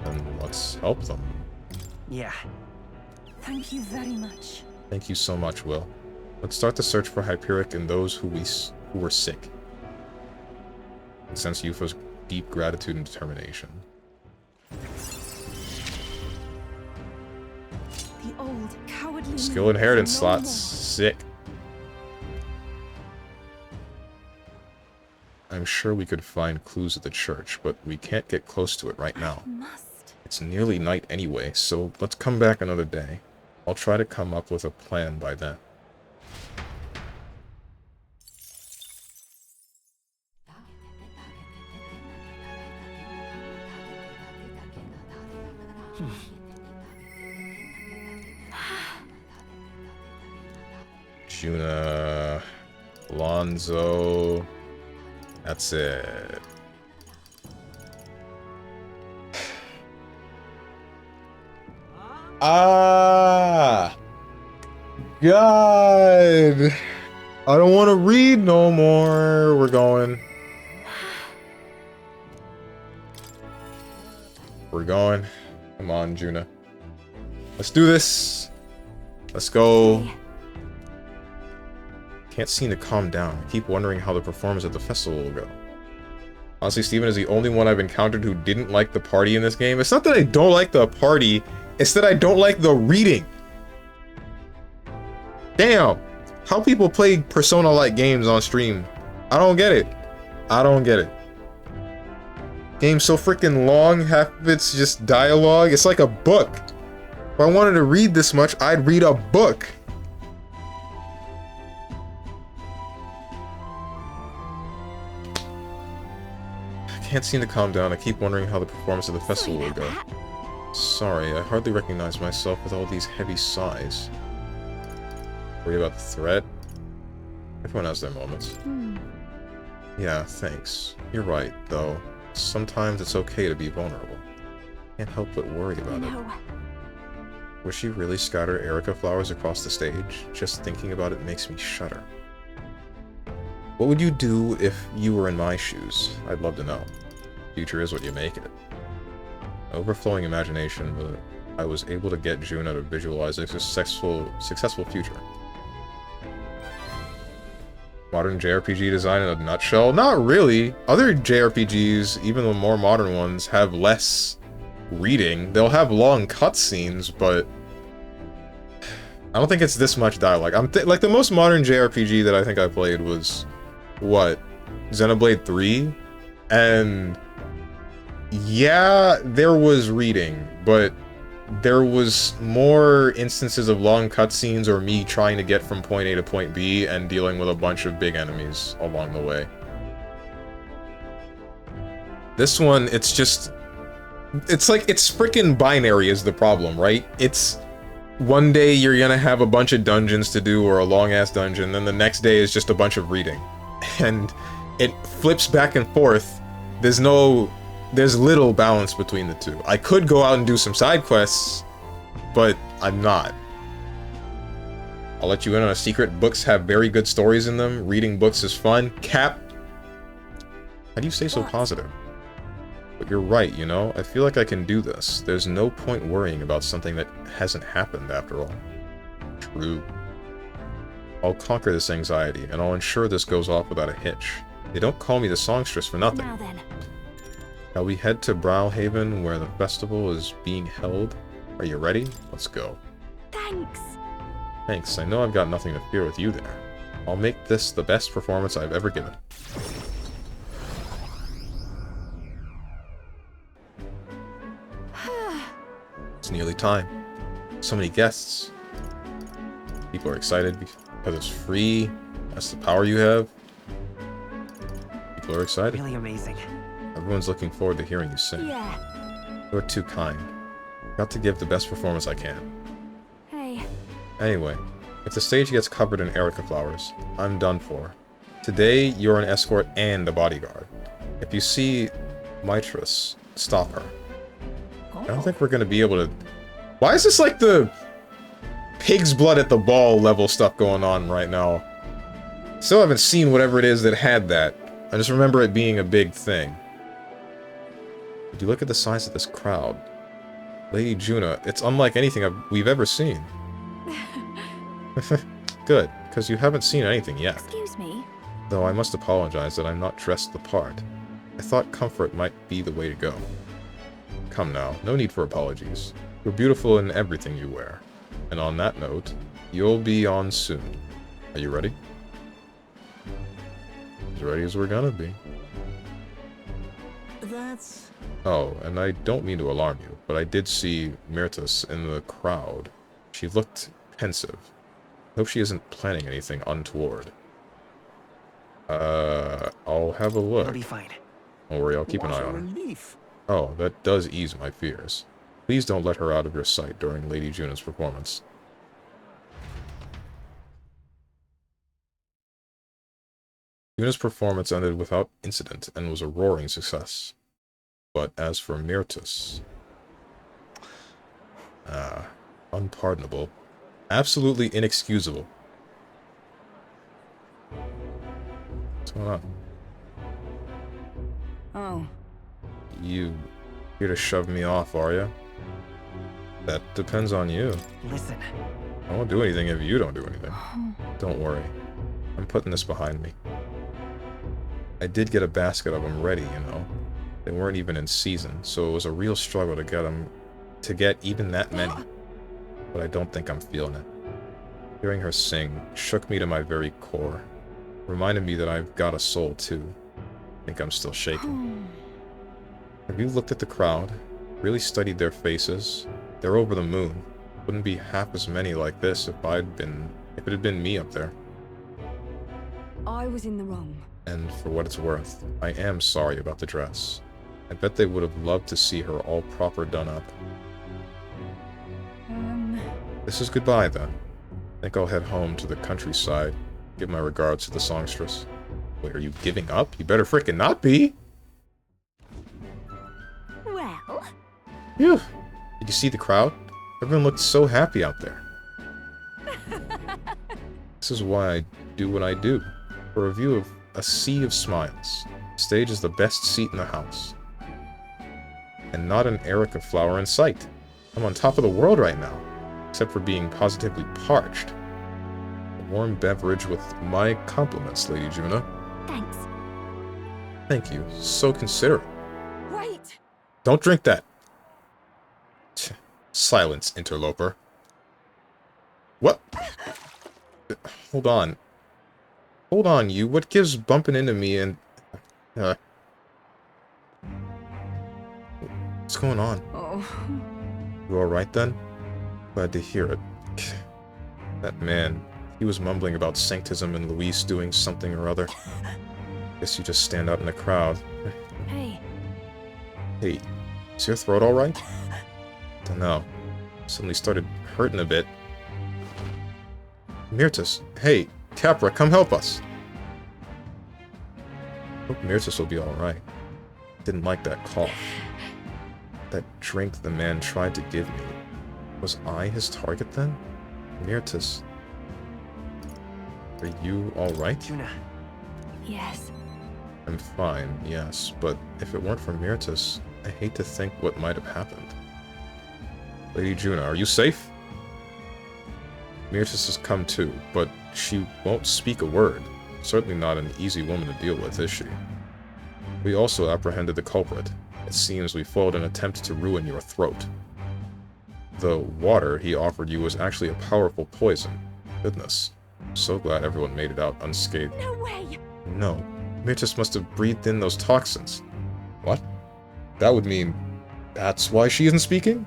Then let's help them. Yeah. Thank you very much. Thank you so much, Will. Let's start the search for Hyperic and those who were sick. I sense Yufa's deep gratitude and determination. The old, cowardly Skill inheritance slots. Sick. I'm sure we could find clues at the church, but we can't get close to it right now. It's nearly night anyway, so let's come back another day. I'll try to come up with a plan by then. Juna, Alonzo, that's it. Ah, God, I don't want to read no more. We're going. We're going. Come on, Juna. Let's do this. Let's go. Can't seem to calm down. I keep wondering how the performance at the festival will go. Honestly, Steven is the only one I've encountered who didn't like the party in this game. It's not that I don't like the party, it's that I don't like the reading. Damn. How people play Persona-like games on stream. I don't get it. I don't get it. Game's so freaking long, half of it's just dialogue. It's like a book. If I wanted to read this much, I'd read a book. Can't seem to calm down. I keep wondering how the performance of the festival will go. Sorry, I hardly recognize myself with all these heavy sighs. Worry about the threat? Everyone has their moments. Yeah, thanks. You're right, though. Sometimes it's okay to be vulnerable. Can't help but worry about it. Would she really scatter Erica flowers across the stage? Just thinking about it makes me shudder. What would you do if you were in my shoes? I'd love to know. Future is what you make it. Overflowing imagination, but I was able to get Juna to visualize a successful future. Modern JRPG design in a nutshell? Not really. Other JRPGs, even the more modern ones, have less reading. They'll have long cutscenes, but I don't think it's this much dialogue. Like the most modern JRPG that I think I played was what? Xenoblade 3? And yeah, there was reading, but there was more instances of long cutscenes or me trying to get from point A to point B and dealing with a bunch of big enemies along the way. This one, it's like, it's freaking binary is the problem, right? It's one day you're gonna have a bunch of dungeons to do or a long-ass dungeon, then the next day is just a bunch of reading. And it flips back and forth. There's little balance between the two. I could go out and do some side quests, but I'm not. I'll let you in on a secret. Books have very good stories in them. Reading books is fun. Cap, how do you stay so positive? But you're right, you know? I feel like I can do this. There's no point worrying about something that hasn't happened after all. True. I'll conquer this anxiety, and I'll ensure this goes off without a hitch. They don't call me the songstress for nothing. Now then. Shall we head to Browhaven, where the festival is being held? Are you ready? Let's go. Thanks. Thanks, I know I've got nothing to fear with you there. I'll make this the best performance I've ever given. It's nearly time. So many guests. People are excited because it's free. That's the power you have. People are excited. Really amazing. Everyone's looking forward to hearing you sing. Yeah. You're too kind. Got to give the best performance I can. Hey. Anyway, if the stage gets covered in Erica flowers, I'm done for. Today, you're an escort and a bodyguard. If you see Mitras, stop her. I don't think we're gonna be able to... Why is this like the pig's blood at the ball level stuff going on right now? Still haven't seen whatever it is that had that. I just remember it being a big thing. Would you look at the size of this crowd? Lady Juna, it's unlike anything we've ever seen. Good, because you haven't seen anything yet. Excuse me. Though I must apologize that I'm not dressed the part. I thought comfort might be the way to go. Come now, no need for apologies. You're beautiful in everything you wear. And on that note, you'll be on soon. Are you ready? As ready as we're gonna be. That's... Oh, and I don't mean to alarm you, but I did see Myrtus in the crowd. She looked pensive. I hope she isn't planning anything untoward. I'll have a It'll look. be fine. Don't worry, I'll keep an What eye a on her. relief. Oh, that does ease my fears. Please don't let her out of your sight during Lady Juna's performance. Juna's performance ended without incident and was a roaring success. But as for Myrtus... unpardonable. Absolutely inexcusable. What's going on? Oh. You here to shove me off, are you? That depends on you. Listen. I won't do anything if you don't do anything. Don't worry. I'm putting this behind me. I did get a basket of them ready, you know. They weren't even in season, so it was a real struggle to get them, to get even that many. But I don't think I'm feeling it. Hearing her sing shook me to my very core. Reminded me that I've got a soul too. I think I'm still shaking. Have you looked at the crowd? Really studied their faces? They're over the moon. Wouldn't be half as many like this if it had been me up there. I was in the wrong. And for what it's worth, I am sorry about the dress. I bet they would have loved to see her all proper done up. This is goodbye, then. I think I'll head home to the countryside. Give my regards to the songstress. Wait, are you giving up? You better frickin' not be! Well, Phew. Did you see the crowd? Everyone looked so happy out there. This is why I do what I do. For a view of a sea of smiles. The stage is the best seat in the house. And not an Erica flower in sight. I'm on top of the world right now. Except for being positively parched. A warm beverage with my compliments, Lady Juna. thanks. Thank you. So considerate. Wait! Don't drink that. Silence, interloper. What? Hold on. Hold on, you. What gives bumping into me and... What's going on? Oh. You alright then? Glad to hear it. That man, he was mumbling about sanctism and Luis doing something or other. Guess you just stand out in the crowd. Hey, Hey, is your throat alright? Dunno. Suddenly started hurting a bit. Myrtus, hey, Capra, come help us! Hope Myrtus will be alright. Didn't like that cough. That drink the man tried to give me. Was I his target then? Myrtus. Are you alright? Juna. yes. I'm fine, yes, but if it weren't for Myrtus, I hate to think what might have happened. Lady Juna, are you safe? Myrtus has come too, but she won't speak a word. Certainly not an easy woman to deal with, is she? We also apprehended the culprit. It seems we foiled an attempt to ruin your throat. The water he offered you was actually a powerful poison. Goodness. I'm so glad everyone made it out unscathed. No way! No. Myrtus must have breathed in those toxins. What? That would mean... that's why she isn't speaking?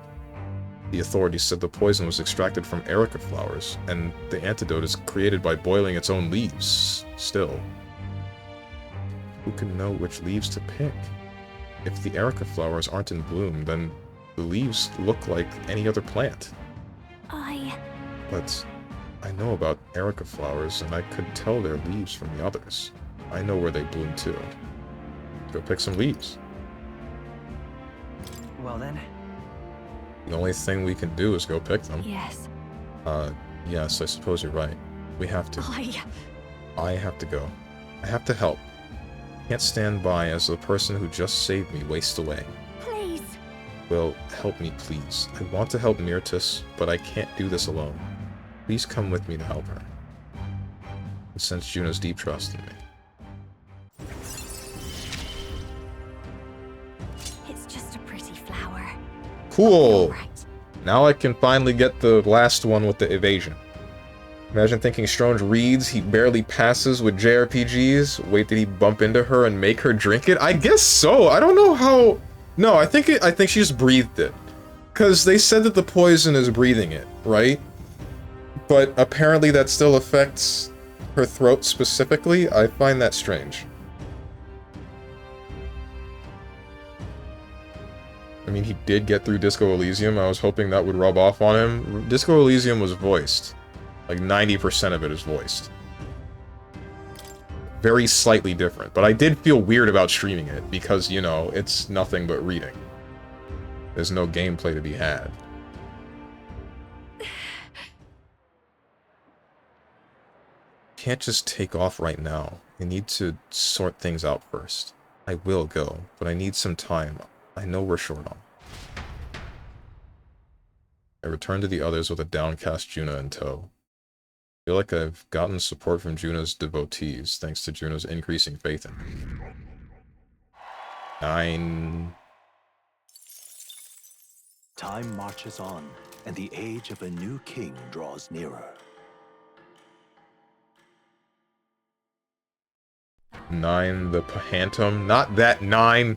The authorities said the poison was extracted from Erica flowers, and the antidote is created by boiling its own leaves. Still. Who can know which leaves to pick? If the Erica flowers aren't in bloom, then the leaves look like any other plant. But I know about Erica flowers, and I could tell their leaves from the others. I know where they bloom too. Go pick some leaves. Well then. The only thing we can do is go pick them. Yes. Yes, I suppose you're right. We have to. I have to go. I have to help. Can't stand by as the person who just saved me wastes away. Please. Well, help me, please. I want to help Myrtus, but I can't do this alone. Please come with me to help her. And sense Juno's deep trust in me. It's just a pretty flower. Cool! Right. Now I can finally get the last one with the evasion. Imagine thinking Strange reads, he barely passes with JRPGs. Wait, did he bump into her and make her drink it? I guess so. I don't know how... No, I think she just breathed it. Because they said that the poison is breathing it, right? But apparently that still affects her throat specifically. I find that strange. I mean, he did get through Disco Elysium. I was hoping that would rub off on him. Disco Elysium was voiced. Like 90% of it is voiced. Very slightly different. But I did feel weird about streaming it because, you know, it's nothing but reading. There's no gameplay to be had. Can't just take off right now. I need to sort things out first. I will go, but I need some time. I know we're short on. I return to the others with a downcast Juna in tow. I feel like I've gotten support from Juna's devotees, thanks to Juna's increasing faith in me. 9. Time marches on, and the age of a new king draws nearer. 9, the Pahantum. Not that 9!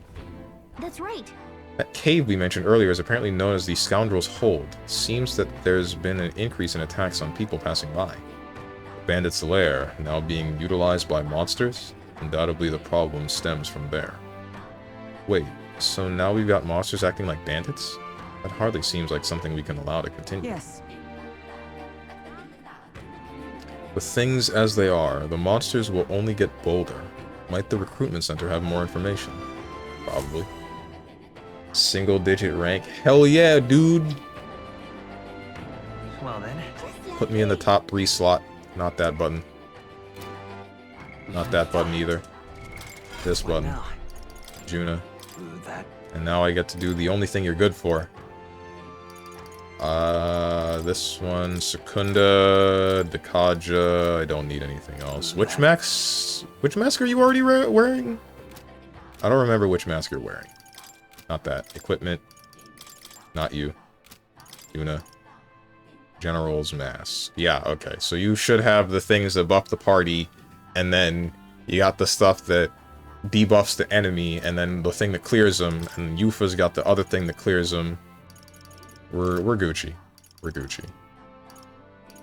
That's right. That cave we mentioned earlier is apparently known as the Scoundrel's Hold. It seems that there's been an increase in attacks on people passing by. Bandit's Lair, now being utilized by monsters? Undoubtedly the problem stems from there. Wait, so now we've got monsters acting like bandits? That hardly seems like something we can allow to continue. Yes. With things as they are, the monsters will only get bolder. Might the recruitment center have more information? Probably. Single-digit rank? Hell yeah, dude! Well then. Put me in the top 3 slot. Not that button. Not that button either. This What button. now? Juna. That And now I get to do the only thing you're good for. This one. Secunda. Dekaja. I don't need anything else. Which mask are you already wearing? I don't remember which mask you're wearing. Not that. Equipment. Not you. Juna. General's mask. Yeah, okay. So you should have the things that buff the party, and then you got the stuff that debuffs the enemy, and then the thing that clears them, and Yufa's got the other thing that clears them. We're Gucci. We're Gucci.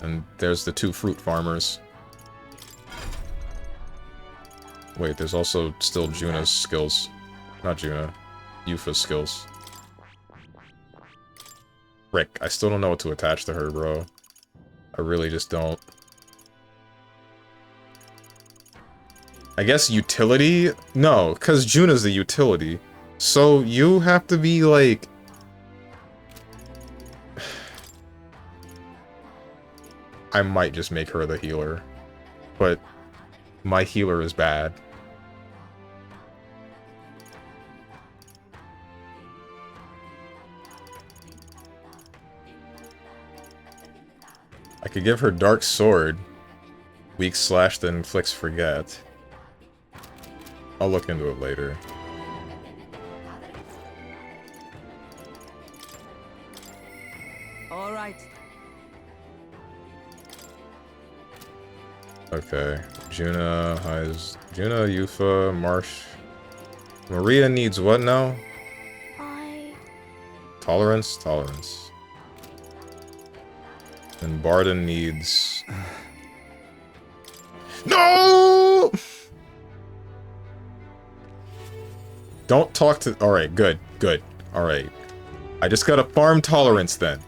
And there's the 2 fruit farmers. Wait, there's also still Juna's skills. Not Juna. Yufa's skills. Frick, I still don't know what to attach to her, bro. I really just don't. I guess utility? No, because Juna's the utility. So you have to be like... I might just make her the healer. But my healer is bad. I could give her Dark Sword. Weak Slash that inflicts Forget. I'll look into it later. All right. Okay. Juna, Yufa, Marsh. Maria needs what now? Tolerance? Tolerance. And Barden needs... No! Don't talk to... Alright, good, good. Alright. I just gotta farm tolerance then.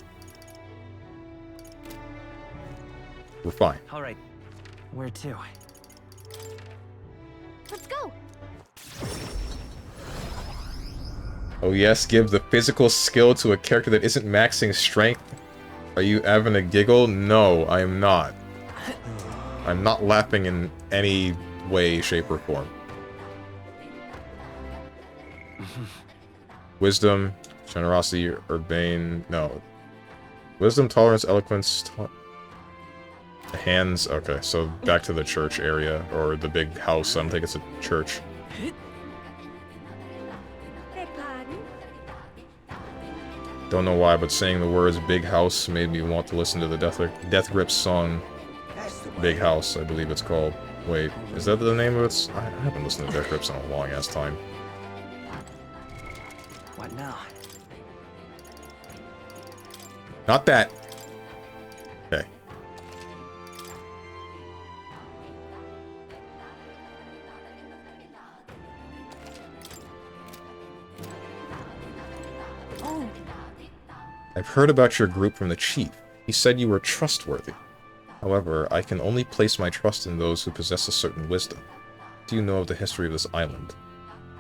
We're fine. All right. Where to? Let's go. Oh yes, give the physical skill to a character that isn't maxing strength. Are you having a giggle? No, I am not. I'm not laughing in any way, shape, or form. Wisdom, generosity, urbane... No. Wisdom, tolerance, eloquence... Hands... Okay, so back to the church area, or the big house. I don't think it's a church. Beg pardon? Don't know why, but saying the words Big House made me want to listen to the Death Grips song Big House, I believe it's called. Wait, is that the name of it? I haven't listened to Death Grips in a long ass time. What now? Not that! Okay. Oh, I've heard about your group from the chief. He said you were trustworthy. However, I can only place my trust in those who possess a certain wisdom. What do you know of the history of this island?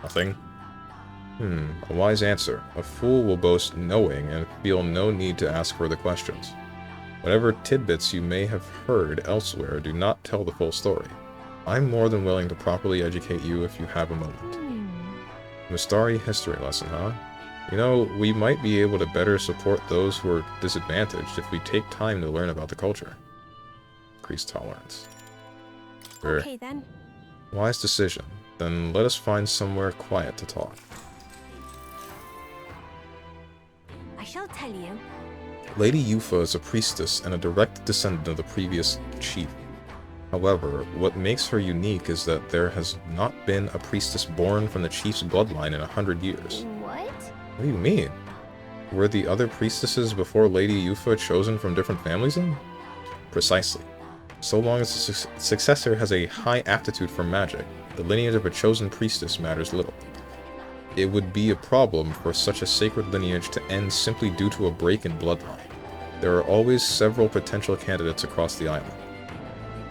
Nothing? A wise answer. A fool will boast knowing and feel no need to ask further questions. Whatever tidbits you may have heard elsewhere, do not tell the full story. I'm more than willing to properly educate you if you have a moment. Mustari history lesson, huh? You know, we might be able to better support those who are disadvantaged if we take time to learn about the culture. Increased tolerance. Sure. Okay then. Wise decision. Then let us find somewhere quiet to talk. I shall tell you. Lady Yufa is a priestess and a direct descendant of the previous chief. However, what makes her unique is that there has not been a priestess born from the chief's bloodline in 100 years. What? What do you mean? Were the other priestesses before Lady Yufa chosen from different families then? Precisely. So long as the successor has a high aptitude for magic, the lineage of a chosen priestess matters little. It would be a problem for such a sacred lineage to end simply due to a break in bloodline. There are always several potential candidates across the island.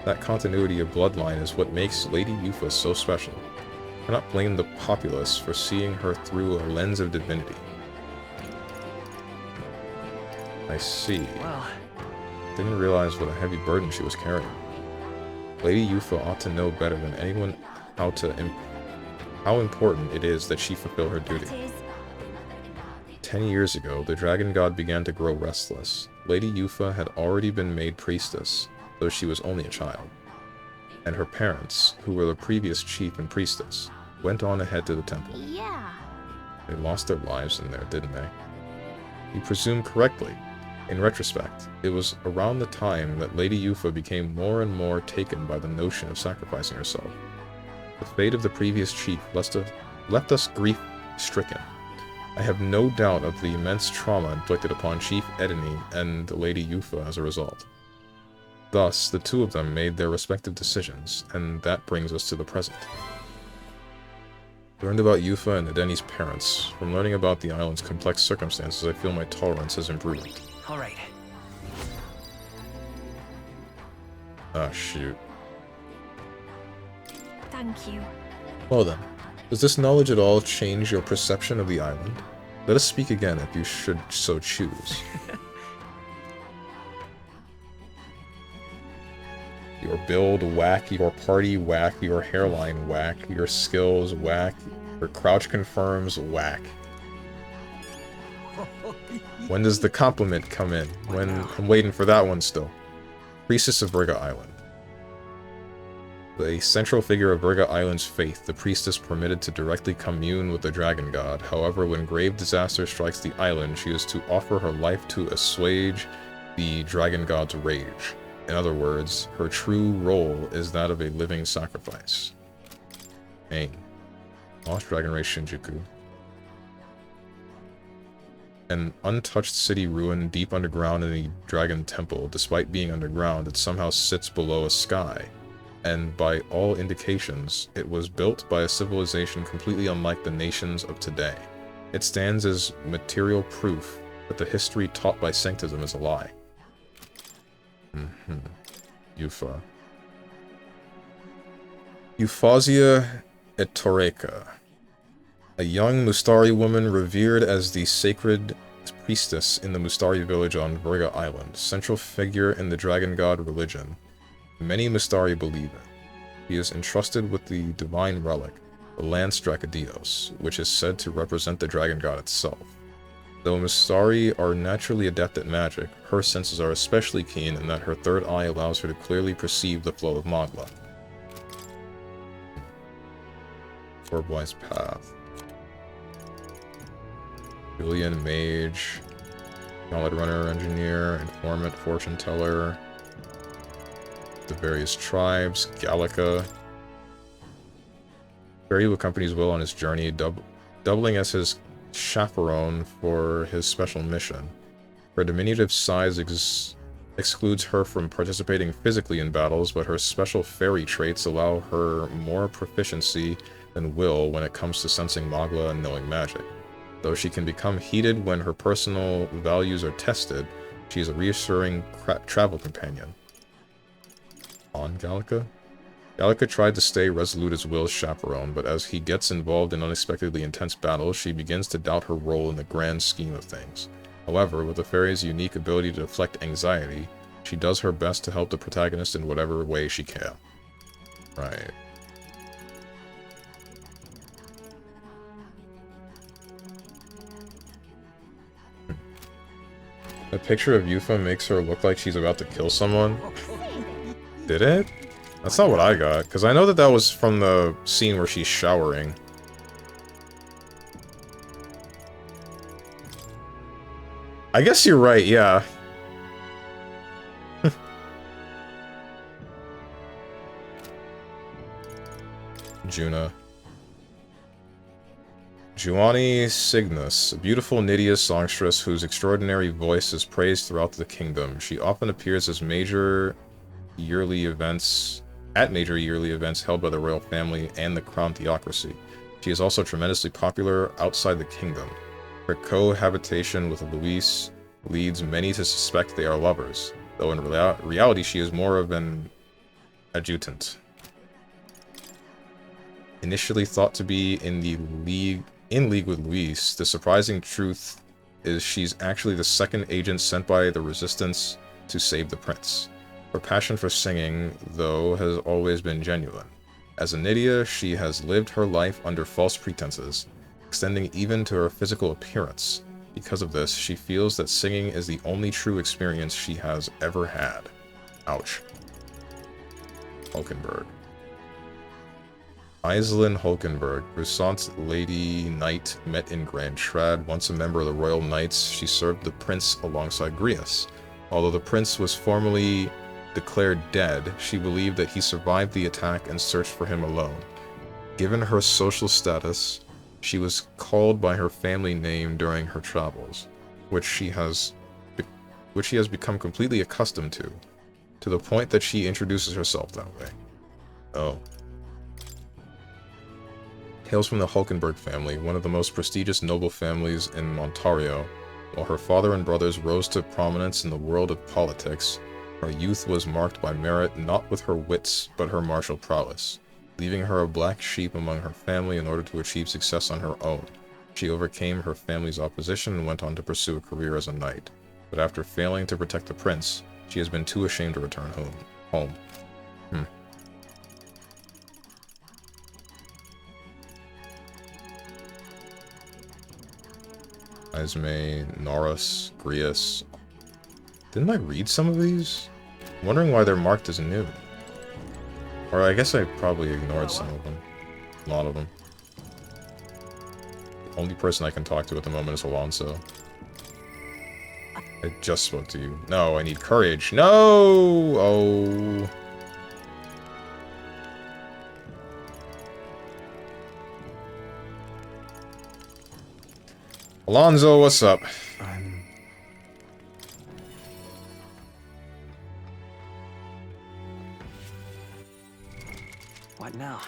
That continuity of bloodline is what makes Lady Yufa so special. I cannot blame the populace for seeing her through a lens of divinity. I see. Well, Didn't realize what a heavy burden she was carrying. Lady Yufa ought to know better than anyone how important it is that she fulfill her duty. That is. 10 years ago, the dragon god began to grow restless. Lady Yufa had already been made priestess, though she was only a child. And her parents, who were the previous chief and priestess, went on ahead to the temple. Yeah. They lost their lives in there, didn't they? You presume correctly. In retrospect, it was around the time that Lady Yufa became more and more taken by the notion of sacrificing herself. The fate of the previous chief left us grief-stricken. I have no doubt of the immense trauma inflicted upon Chief Edeni and Lady Yufa as a result. Thus, the two of them made their respective decisions, and that brings us to the present. Learned about Yufa and Edeni's parents. From learning about the island's complex circumstances, I feel my tolerance has improved. all right. Ah, shoot. Thank you. Well then, does this knowledge at all change your perception of the island? Let us speak again if you should so choose. Your build, whack. Your party, whack. Your hairline, whack. Your skills, whack. Your crouch confirms, whack. When does the compliment come in? I'm waiting for that one still. Priestess of Virga Island. A central figure of Virga Island's faith, the priestess permitted to directly commune with the dragon god. However, when grave disaster strikes the island, she is to offer her life to assuage the dragon god's rage. In other words, her true role is that of a living sacrifice. Dang. Lost Dragon Race Shinjuku. An untouched city ruin deep underground in the Dragon Temple. Despite being underground, it somehow sits below a sky. And by all indications, it was built by a civilization completely unlike the nations of today. It stands as material proof that the history taught by Sanctism is a lie. Yufa. Euphausia Etoreka. A young Mustari woman revered as the sacred priestess in the Mustari village on Virga Island, central figure in the dragon god religion. Many Mustari believe it. He is entrusted with the divine relic, the Lance Dracodios, which is said to represent the dragon god itself. Though Mustari are naturally adept at magic, her senses are especially keen in that her third eye allows her to clearly perceive the flow of Magla. Forbwise Path. Julian Mage. Knowledge runner, engineer, informant, fortune teller. The various tribes, Gallica. Barry who accompanies Will on his journey, doubling as his chaperone for his special mission. Her diminutive size excludes her from participating physically in battles, but her special fairy traits allow her more proficiency than Will when it comes to sensing Magla and knowing magic. Though she can become heated when her personal values are tested, she is a reassuring travel companion. On Gallica? Gallica tried to stay resolute as Will's chaperone, but as he gets involved in unexpectedly intense battles, she begins to doubt her role in the grand scheme of things. However, with the fairy's unique ability to deflect anxiety, she does her best to help the protagonist in whatever way she can. Right. A picture of Yufa makes her look like she's about to kill someone. Did it? That's not what I got, because I know that that was from the scene where she's showering. I guess you're right, yeah. Juna. Juani Cygnus, a beautiful Nydia songstress whose extraordinary voice is praised throughout the kingdom. She often appears as major yearly events held by the royal family and the crown theocracy. She is also tremendously popular outside the kingdom. Her cohabitation with Luis leads many to suspect they are lovers, though in reality she is more of an adjutant. Initially thought to be in league with Luis, the surprising truth is she's actually the second agent sent by the resistance to save the prince. Her passion for singing, though, has always been genuine. As a Nydia, she has lived her life under false pretenses, extending even to her physical appearance. Because of this, she feels that singing is the only true experience she has ever had. Ouch. Hulkenberg. Iselin Hulkenberg, Brusant's Lady Knight, met in Grand Trad. Once a member of the Royal Knights, she served the prince alongside Grius. Although the prince was formally declared dead, she believed that he survived the attack and searched for him alone. Given her social status, she was called by her family name during her travels, which she has become completely accustomed to the point that she introduces herself that way. Oh. Hails from the Hulkenberg family, one of the most prestigious noble families in Ontario. While her father and brothers rose to prominence in the world of politics, her youth was marked by merit not with her wits, but her martial prowess, leaving her a black sheep among her family in order to achieve success on her own. She overcame her family's opposition and went on to pursue a career as a knight. But after failing to protect the prince, she has been too ashamed to return home. Ismay, Norris, Grius. Didn't I read some of these? I'm wondering why they're marked as new. Or I guess I probably ignored some of them. A lot of them. The only person I can talk to at the moment is Alonso. I just spoke to you. No, I need courage. No! Oh. Alonso, what's up? What now?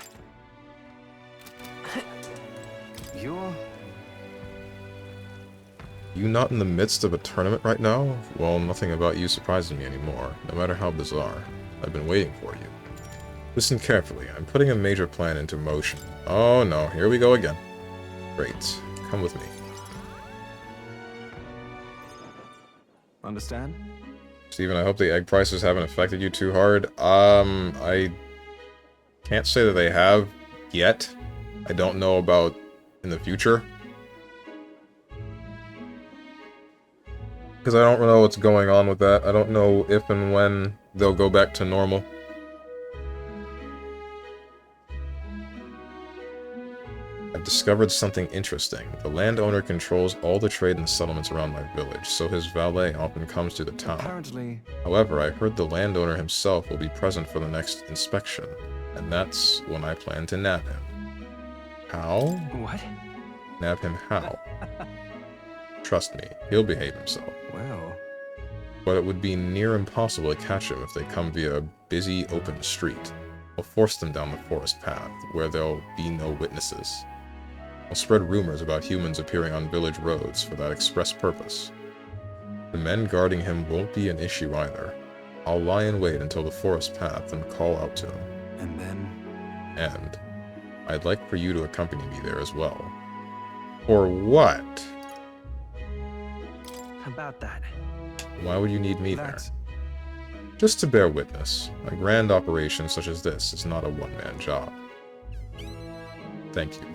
You not in the midst of a tournament right now? Well, nothing about you surprises me anymore, no matter how bizarre. I've been waiting for you. Listen carefully, I'm putting a major plan into motion. Oh no, here we go again. Great, come with me. Understand? Steven, I hope the egg prices haven't affected you too hard. I can't say that they have yet. I don't know about in the future. Because I don't know what's going on with that. I don't know if and when they'll go back to normal. I I've discovered something interesting. The landowner controls all the trade and settlements around my village, so his valet often comes to the town. Apparently... However, I heard the landowner himself will be present for the next inspection, and that's when I plan to nab him. How? What? Nab him how? Trust me, he'll behave himself. Well... But it would be near impossible to catch him if they come via a busy, open street. I'll force them down the forest path, where there'll be no witnesses. I'll spread rumors about humans appearing on village roads for that express purpose. The men guarding him won't be an issue either. I'll lie in wait until the forest path and call out to him. And then... And I'd like for you to accompany me there as well. For what? About that. Why would you need me That's... there? Just to bear witness. A grand operation such as this is not a one-man job. Thank you.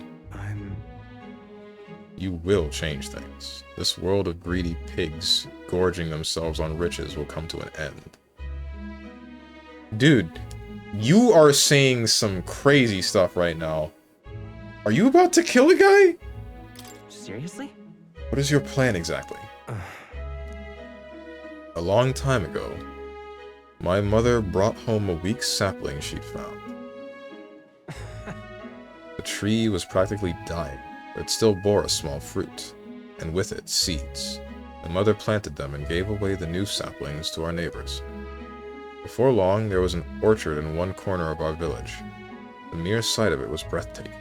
You will change things. This world of greedy pigs gorging themselves on riches will come to an end. Dude, you are saying some crazy stuff right now. Are you about to kill a guy? Seriously? What is your plan exactly? A long time ago, my mother brought home a weak sapling she'd found. The tree was practically dying, but it still bore a small fruit, and with it, seeds. The mother planted them and gave away the new saplings to our neighbors. Before long, there was an orchard in one corner of our village. The mere sight of it was breathtaking.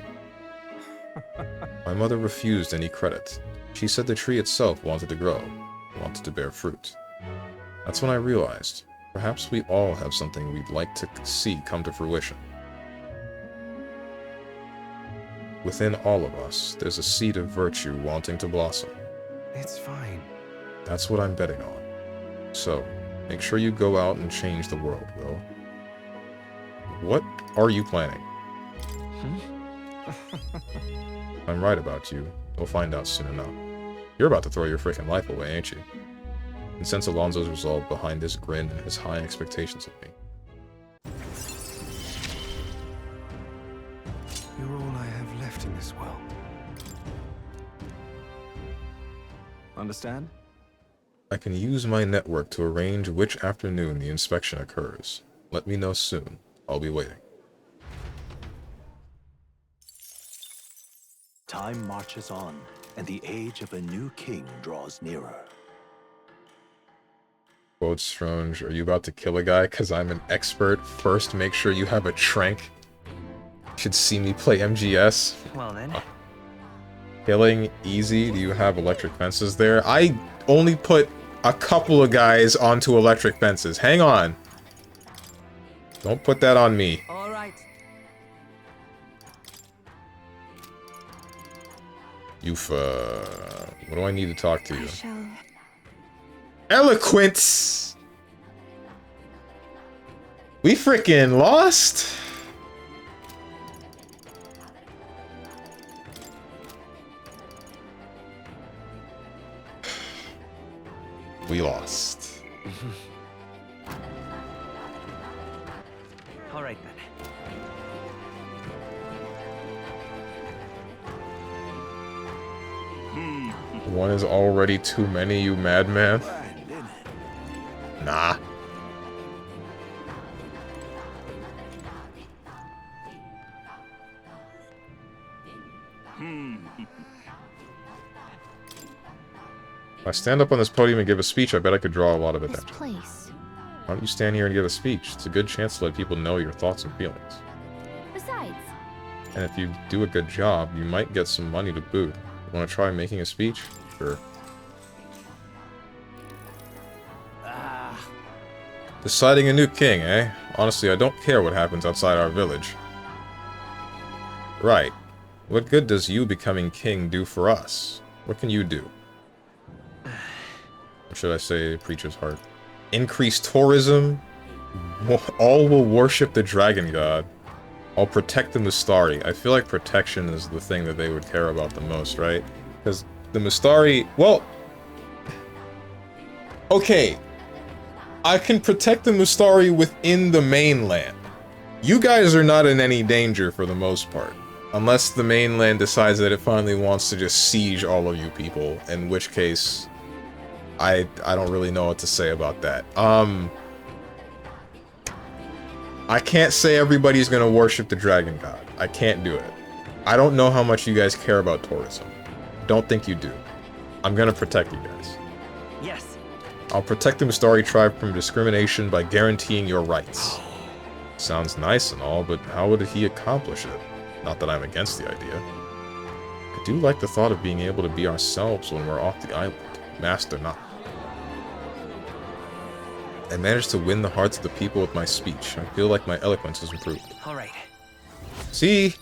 My mother refused any credit. She said the tree itself wanted to grow, wanted to bear fruit. That's when I realized, perhaps we all have something we'd like to see come to fruition. Within all of us, there's a seed of virtue wanting to blossom. It's fine. That's what I'm betting on. So, make sure you go out and change the world, Will. What are you planning? If I'm right about you, you'll find out soon enough. You're about to throw your freaking life away, ain't you? And sense Alonzo's resolve behind his grin and his high expectations of me. You're all I have left in this world. Understand? I can use my network to arrange which afternoon the inspection occurs. Let me know soon. I'll be waiting. Time marches on, and the age of a new king draws nearer. Quote Strange, are you about to kill a guy? Because I'm an expert. First, make sure you have a trank. You should see me play MGS. Well then. Killing easy. Do you have electric fences there? I only put a couple of guys onto electric fences. Hang on. Don't put that on me. All right. Yufa. What do I need to talk to you? I shall... Eloquence! We freaking lost? We lost. All right then. One is already too many, you madman. Nah. If I stand up on this podium and give a speech, I bet I could draw a lot of This attention. place. Why don't you stand here and give a speech? It's a good chance to let people know your thoughts and feelings. Besides, And if you do a good job, you might get some money to boot. You want to try making a speech? Sure. Deciding a new king, eh? Honestly, I don't care what happens outside our village. Right. What good does you becoming king do for us? What can you do? Or should I say, Preacher's Heart? Increase tourism? All will worship the dragon god. I'll protect the Mustari. I feel like protection is the thing that they would care about the most, right? Because the Mustari... Well... Okay. I can protect the Mustari within the mainland. You guys are not in any danger for the most part. Unless the mainland decides that it finally wants to just siege all of you people, in which case I don't really know what to say about that. I can't say everybody's gonna worship the dragon god. I can't do it. I don't know how much you guys care about tourism. Don't think you do. I'm gonna protect you guys. Yes. I'll protect the Mustari tribe from discrimination by guaranteeing your rights. Sounds nice and all, but how would he accomplish it? Not that I'm against the idea. I do like the thought of being able to be ourselves when we're off the island, masked or not. I managed to win the hearts of the people with my speech. I feel like my eloquence has improved. Alright. See?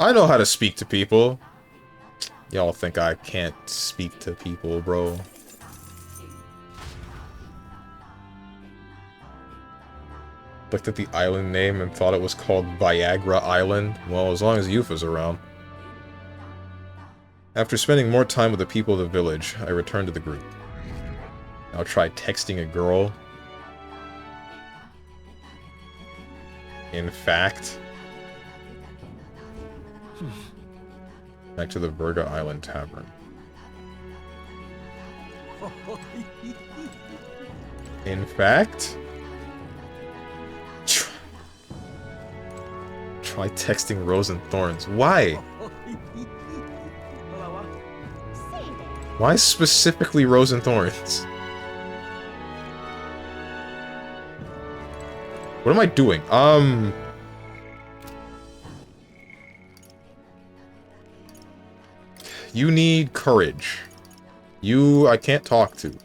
I know how to speak to people. Y'all think I can't speak to people, bro. Looked at the island name and thought it was called Viagra Island. Well, as long as Yufa's around. After spending more time with the people of the village, I returned to the group. I'll try texting a girl. In fact... Back to the Virga Island Tavern. In fact... Try texting Rose and Thorns. Why? Why specifically Rose and Thorns? What am I doing? You need courage. You, I can't talk to.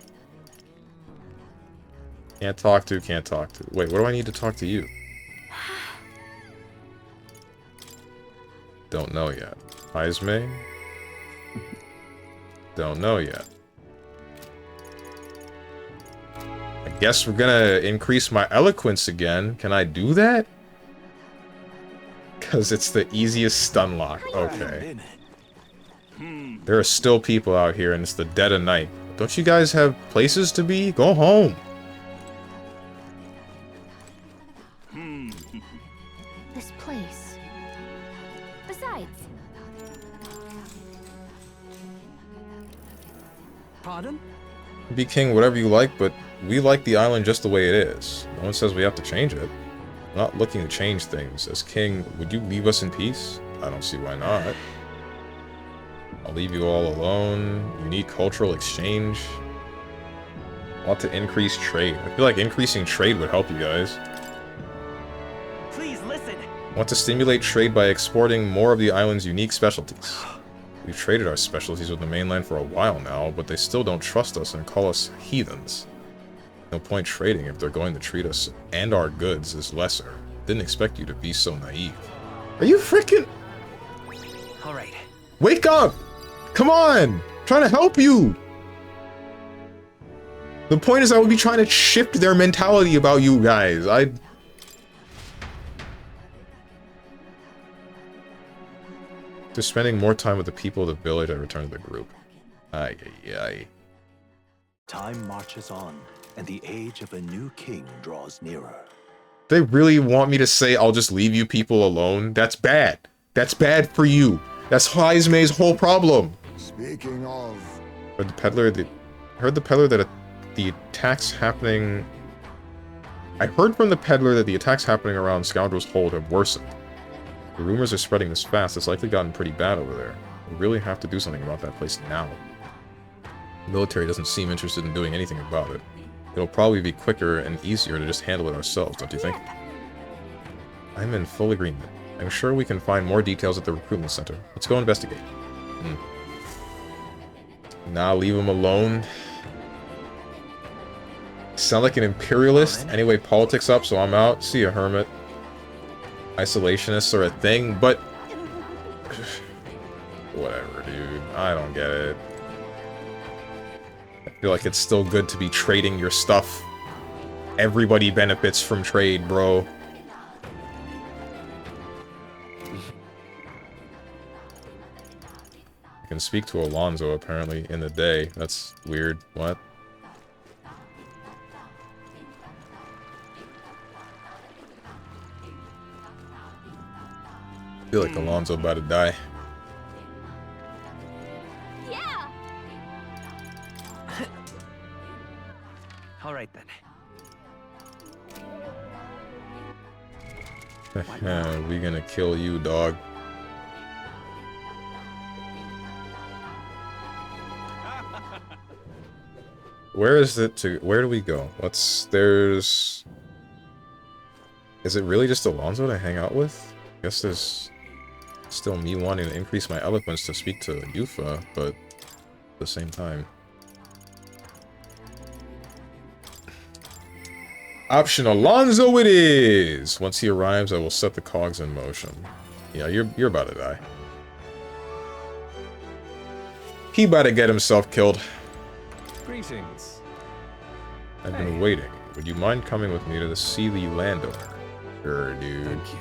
Can't talk to. Wait, what do I need to talk to you? Don't know yet. Ismay? Don't know yet. I guess we're gonna increase my eloquence again. Can I do that? Because it's the easiest stun lock. Okay. There are still people out here and it's the dead of night. Don't you guys have places to be? Go home. This place. Besides, Pardon? Be king whatever you like, but we like the island just the way it is. No one says we have to change it. I'm not looking to change things. As king, would you leave us in peace? I don't see why not. I'll leave you all alone. You need cultural exchange. Want to increase trade. I feel like increasing trade would help you guys. Please listen. Want to stimulate trade by exporting more of the island's unique specialties. We've traded our specialties with the mainland for a while now, but they still don't trust us and call us heathens. No point trading if they're going to treat us and our goods as lesser. Didn't expect you to be so naive. Are you freaking... Alright. Wake up! Come on! I'm trying to help you! The point is I would be trying to shift their mentality about you guys. After spending more time with the people of the village, I returned to the group. Ay. Time marches on, and the age of a new king draws nearer. They really want me to say I'll just leave you people alone? That's bad. That's bad for you. That's Ismay's whole problem. Speaking of, Heard the peddler that the attacks happening... I heard from the peddler that the attacks happening around Scoundrel's Hold have worsened. The rumors are spreading this fast. It's likely gotten pretty bad over there. We really have to do something about that place now. The military doesn't seem interested in doing anything about it. It'll probably be quicker and easier to just handle it ourselves, don't you think? I'm in full agreement. I'm sure we can find more details at the recruitment center. Let's go investigate. Nah, leave him alone. Sound like an imperialist? Anyway, politics up, so I'm out. See ya, hermit. Isolationists are a thing, but... Whatever, dude. I don't get it. I feel like it's still good to be trading your stuff. Everybody benefits from trade, bro. I can speak to Alonzo, apparently, in the day. That's weird. What? I feel like Alonso about to die. Yeah! All right then. We gonna kill you, dog. Where is it to... Where do we go? There's... Is it really just Alonso to hang out with? I guess there's still me wanting to increase my eloquence to speak to Yufa, but at the same time... Option Alonso it is! Once he arrives, I will set the cogs in motion. Yeah, you're about to die. He about to get himself killed. Greetings. I've been waiting. Would you mind coming with me to the Sealy landowner? Sure, dude. Thank you.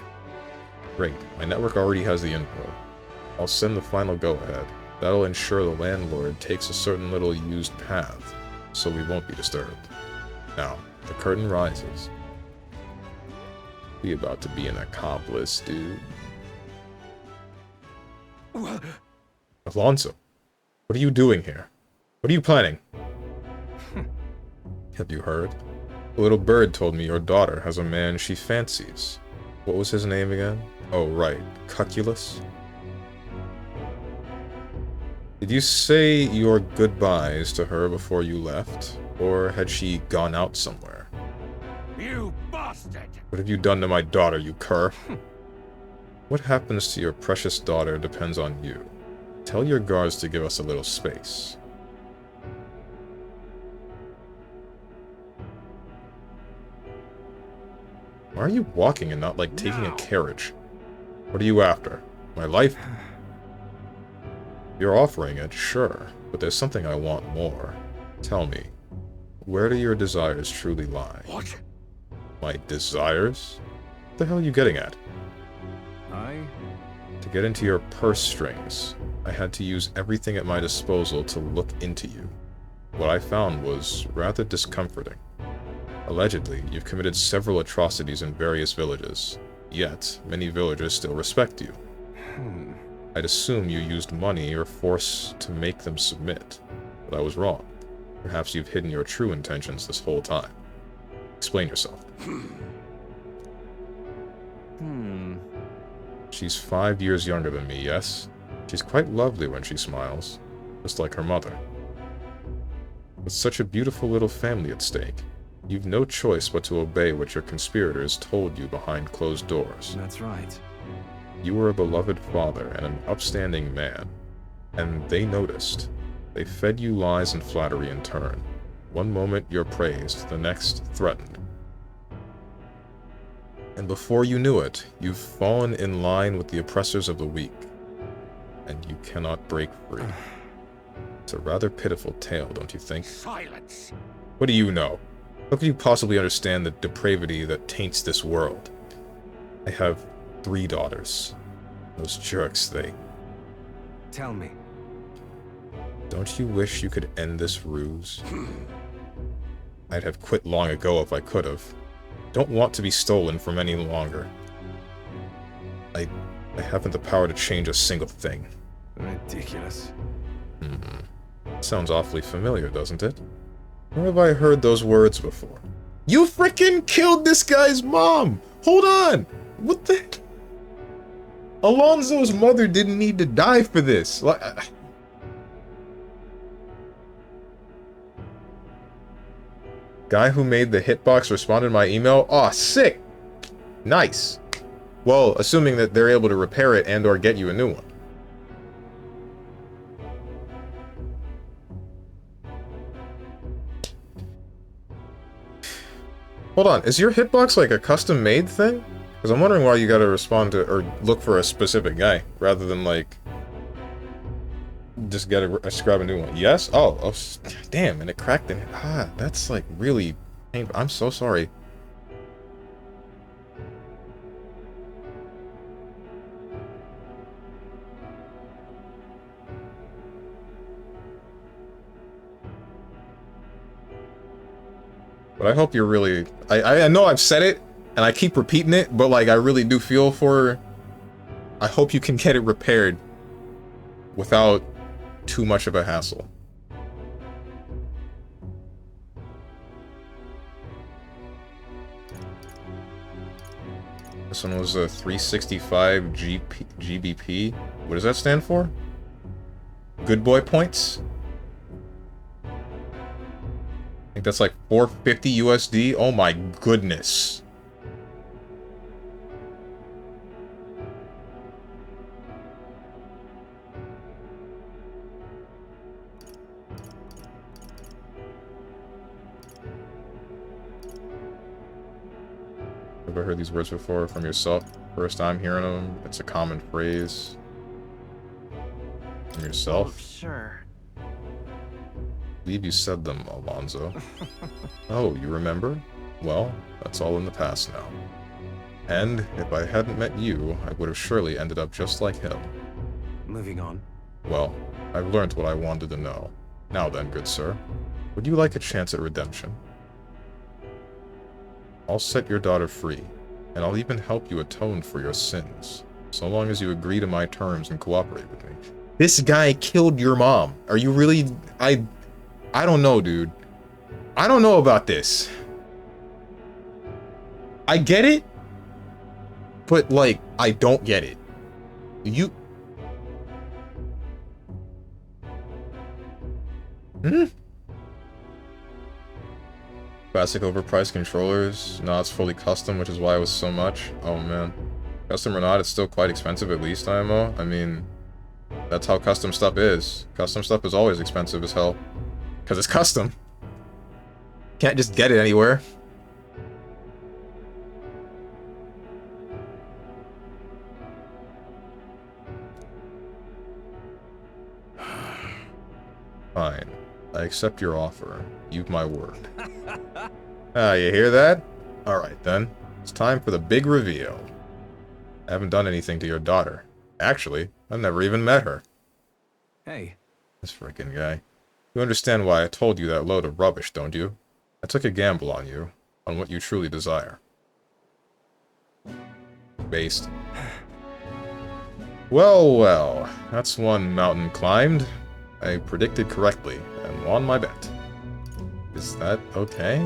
Great. My network already has the info. I'll send the final go-ahead. That'll ensure the landlord takes a certain little used path, so we won't be disturbed. Now, the curtain rises. We about to be an accomplice, dude. Alonso, what are you doing here? What are you planning? Have you heard? A little bird told me your daughter has a man she fancies. What was his name again? Oh, right. Cuculus? Did you say your goodbyes to her before you left? Or had she gone out somewhere? You bastard! What have you done to my daughter, you cur? What happens to your precious daughter depends on you. Tell your guards to give us a little space. Why are you walking and not, like, taking a carriage? What are you after? My life? You're offering it, sure, but there's something I want more. Tell me, where do your desires truly lie? What? My desires? What the hell are you getting at? To get into your purse strings, I had to use everything at my disposal to look into you. What I found was rather discomforting. Allegedly, you've committed several atrocities in various villages, yet many villagers still respect you. I'd assume you used money or force to make them submit, but I was wrong. Perhaps you've hidden your true intentions this whole time. Explain yourself. She's 5 years younger than me, yes? She's quite lovely when she smiles, just like her mother. With such a beautiful little family at stake, you've no choice but to obey what your conspirators told you behind closed doors. That's right. You were a beloved father and an upstanding man, and they noticed. They fed you lies and flattery in turn. One moment you're praised, the next threatened. And before you knew it, you've fallen in line with the oppressors of the weak. And you cannot break free. It's a rather pitiful tale, don't you think? Silence! What do you know? How could you possibly understand the depravity that taints this world? I have 3 daughters. Those jerks, they... Tell me. Don't you wish you could end this ruse? I'd have quit long ago if I could have. Don't want to be stolen from any longer. I haven't the power to change a single thing. Ridiculous. Sounds awfully familiar, doesn't it? Where have I heard those words before? You frickin' killed this guy's mom! Hold on! What the... Alonso's mother didn't need to die for this. Guy who made the hitbox responded to my email? Aw, sick! Nice. Well, assuming that they're able to repair it and or get you a new one. Hold on, is your hitbox like a custom-made thing? Because I'm wondering why you gotta respond to, or look for a specific guy, rather than like... just grab a new one. Yes? Oh, damn, and it cracked in it. Ah, that's like really painful. I'm so sorry. But I hope you're really... I know I've said it, and I keep repeating it, but like I really do feel for I hope you can get it repaired without too much of a hassle. This one was a 365 GBP. What does that stand for? Good boy points? I think that's like 450 USD. Oh my goodness. Ever heard these words before from yourself? First time hearing them. It's a common phrase. From yourself? Oh, sure. I believe you said them, Alonzo. Oh, you remember? Well, that's all in the past now. And if I hadn't met you, I would have surely ended up just like him. Moving on. Well, I've learned what I wanted to know. Now then, good sir, would you like a chance at redemption? I'll set your daughter free, and I'll even help you atone for your sins, so long as you agree to my terms and cooperate with me. This guy killed your mom. Are you really... I don't know, dude. I don't know about this. I get it, but, like, I don't get it. You... Classic overpriced controllers. No, it's fully custom, which is why it was so much. Oh, man. Custom or not, it's still quite expensive, at least, IMO. I mean, that's how custom stuff is. Custom stuff is always expensive as hell. Because it's custom. Can't just get it anywhere. Fine. I accept your offer. You've my word. Ah, you hear that? Alright then. It's time for the big reveal. I haven't done anything to your daughter. Actually, I've never even met her. Hey. This frickin' guy. You understand why I told you that load of rubbish, don't you? I took a gamble on you. On what you truly desire. Based. Well, well. That's one mountain climbed. I predicted correctly, and won my bet. Is that okay?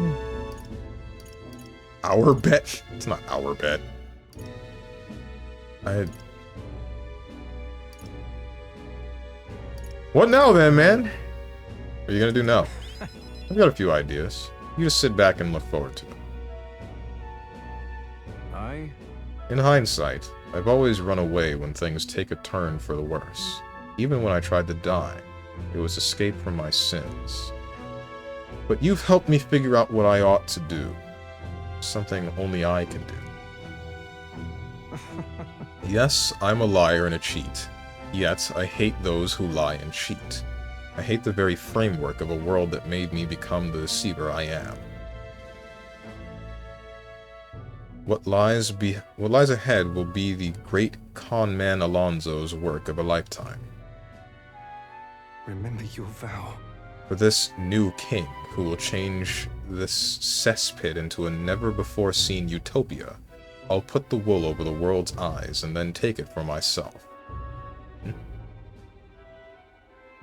Our bet? It's not our bet. What now then, man? What are you gonna do now? I've got a few ideas. You just sit back and look forward to them. In hindsight, I've always run away when things take a turn for the worse. Even when I tried to die, it was escape from my sins. But you've helped me figure out what I ought to do. Something only I can do. Yes, I'm a liar and a cheat. Yet, I hate those who lie and cheat. I hate the very framework of a world that made me become the deceiver I am. What lies ahead will be the great con man Alonzo's work of a lifetime. Remember your vow. For this new king, who will change this cesspit into a never-before-seen utopia, I'll put the wool over the world's eyes and then take it for myself.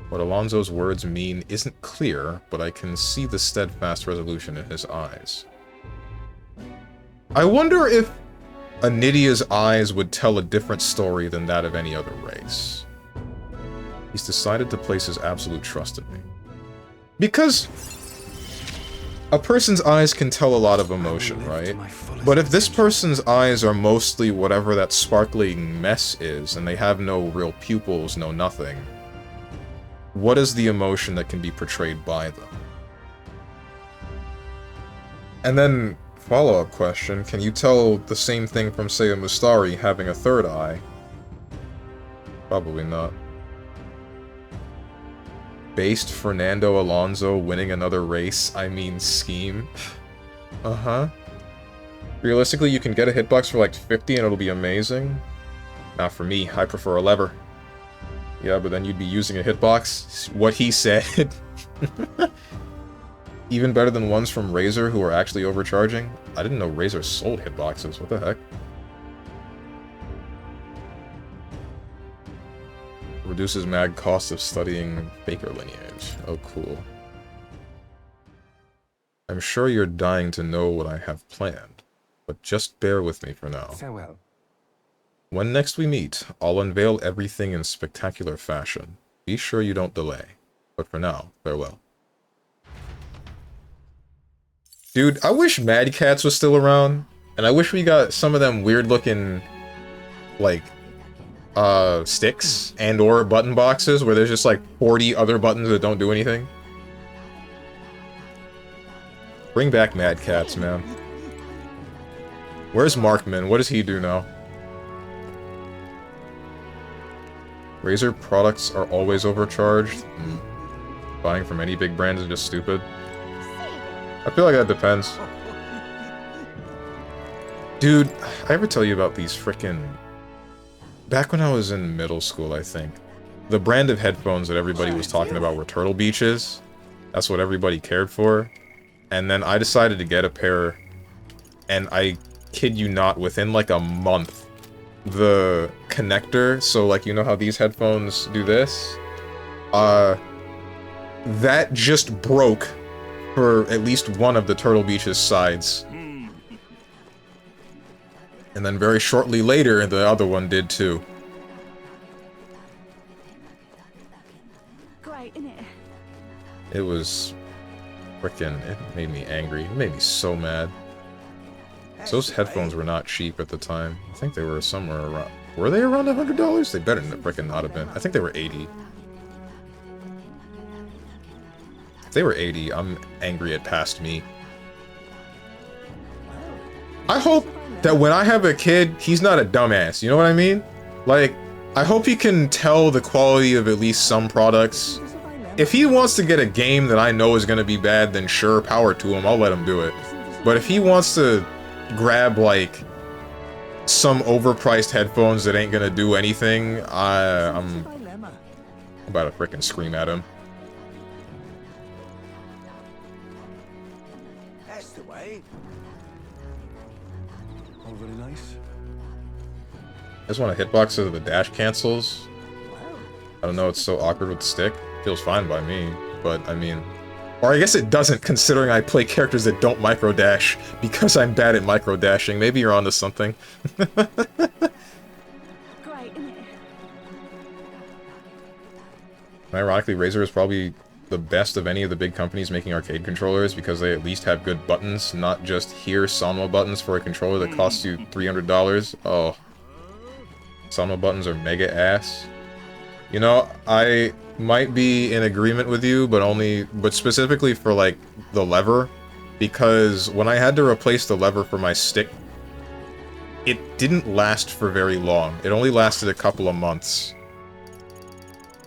What Alonzo's words mean isn't clear, but I can see the steadfast resolution in his eyes. I wonder if Anidia's eyes would tell a different story than that of any other race. He's decided to place his absolute trust in me. Because a person's eyes can tell a lot of emotion, right? But if this person's eyes are mostly whatever that sparkling mess is, and they have no real pupils, no nothing, what is the emotion that can be portrayed by them? And then, follow-up question, can you tell the same thing from, say, a Mustari having a third eye? Probably not. Based Fernando Alonso winning another race, I mean scheme. Uh-huh. Realistically, you can get a hitbox for like 50 and it'll be amazing. Not for me, I prefer a lever. Yeah, but then you'd be using a hitbox. What he said. Even better than ones from Razer who are actually overcharging. I didn't know Razer sold hitboxes, what the heck? Reduces mag cost of studying Baker lineage. Oh, cool. I'm sure you're dying to know what I have planned, but just bear with me for now. Farewell. When next we meet, I'll unveil everything in spectacular fashion. Be sure you don't delay. But for now, farewell. Dude, I wish Mad Catz was still around, and I wish we got some of them weird-looking, like, sticks and or button boxes where there's just like 40 other buttons that don't do anything. Bring back Mad Catz, man. Where's Markman? What does he do now? Razer products are always overcharged. Buying from any big brand is just stupid. I feel like that depends. Dude, I ever tell you about these frickin'... Back when I was in middle school, I think, the brand of headphones that everybody was talking about were Turtle Beaches. That's what everybody cared for. And then I decided to get a pair, and I kid you not, within like a month, the connector, so like, you know how these headphones do this? That just broke for at least one of the Turtle Beaches sides. And then very shortly later, the other one did too. Great, innit? It was frickin', it made me angry. It made me so mad. So those headphones were not cheap at the time. I think they were somewhere around... Were they around $100? They better than frickin' not have been. I think they were 80. If they were 80, I'm angry at past me. I hope that when I have a kid, he's not a dumbass, you know what I mean? Like, I hope he can tell the quality of at least some products. If he wants to get a game that I know is going to be bad, then sure, power to him, I'll let him do it. But if he wants to grab, like, some overpriced headphones that ain't going to do anything, I'm about to frickin' scream at him. That's the way. All very nice. I just want a hitbox so that the dash cancels. I don't know, it's so awkward with the stick. Feels fine by me, but I mean... Or I guess it doesn't, considering I play characters that don't microdash, because I'm bad at microdashing. Maybe you're onto something. Great, innit? Ironically, Razer is probably the best of any of the big companies making arcade controllers, because they at least have good buttons, not just here Sanwa buttons for a controller that costs you $300. Oh. Sanwa buttons are mega ass. You know, I might be in agreement with you, but specifically for, like, the lever, because when I had to replace the lever for my stick, it didn't last for very long. It only lasted a couple of months.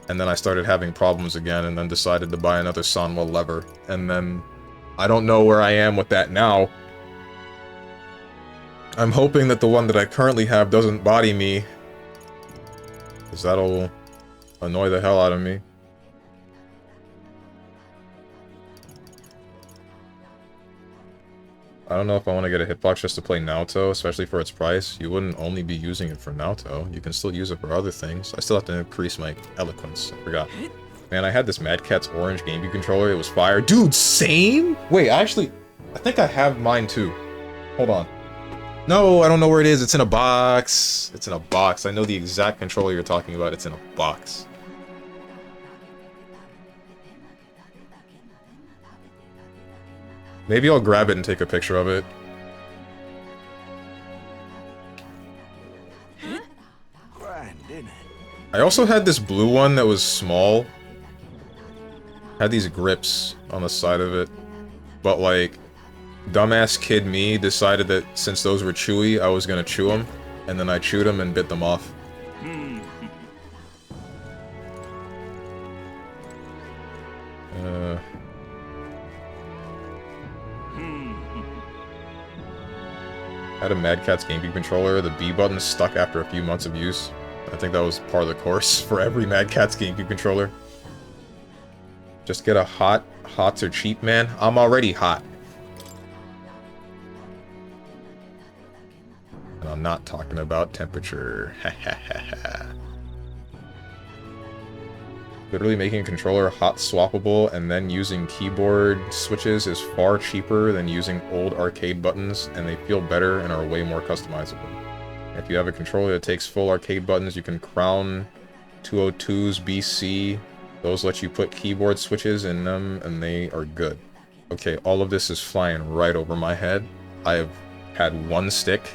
And then I started having problems again, and then decided to buy another Sanwa lever. And then, I don't know where I am with that now. I'm hoping that the one that I currently have doesn't body me, because that'll annoy the hell out of me. I don't know if I want to get a hitbox just to play Naoto, especially for its price. You wouldn't only be using it for Naoto. You can still use it for other things. I still have to increase my eloquence. I forgot. Man, I had this Mad Catz orange GameCube controller. It was fire. Dude, same? Wait, I think I have mine too. Hold on. No, I don't know where it is. It's in a box. It's in a box. I know the exact controller you're talking about. It's in a box. Maybe I'll grab it and take a picture of it. Grand, isn't it? I also had this blue one that was small. Had these grips on the side of it. But like, dumbass kid me decided that since those were chewy, I was gonna chew them. And then I chewed them and bit them off. Had a Mad Catz GameCube controller. The B button stuck after a few months of use. I think that was part of the course for every Mad Catz GameCube controller. Just get a hot. Hots are cheap, man. I'm already hot. And I'm not talking about temperature. Literally making a controller hot swappable and then using keyboard switches is far cheaper than using old arcade buttons, and they feel better and are way more customizable. If you have a controller that takes full arcade buttons, you can crown 202s BC. Those let you put keyboard switches in them, and they are good. Okay, all of this is flying right over my head. I have had one stick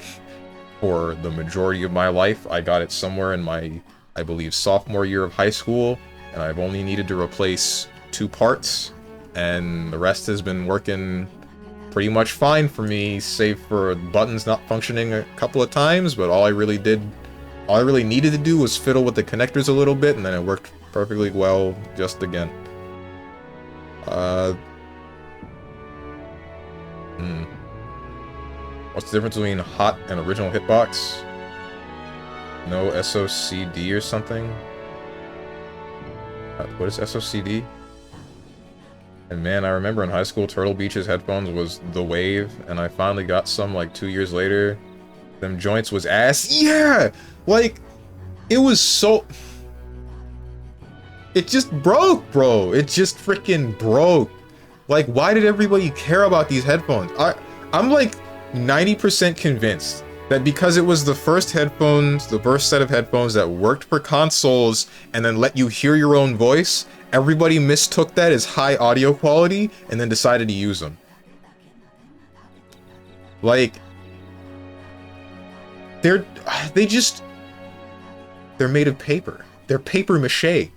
for the majority of my life. I got it somewhere in my, I believe, sophomore year of high school, and I've only needed to replace 2 parts, and the rest has been working pretty much fine for me, save for buttons not functioning a couple of times, but all I really needed to do was fiddle with the connectors a little bit, and then it worked perfectly well just again. What's the difference between hot and original hitbox? No SOCD or something? What is SOCD? And man, I remember in high school, Turtle Beach's headphones was the wave, and I finally got some like 2 years later. Them joints was ass. Yeah! Like, it was so... It just broke, bro. It just freaking broke. Like, why did everybody care about these headphones? I'm like 90% convinced that because it was the first headphones, the first set of headphones that worked for consoles and then let you hear your own voice, everybody mistook that as high audio quality and then decided to use them. Like, they're made of paper. They're paper mache.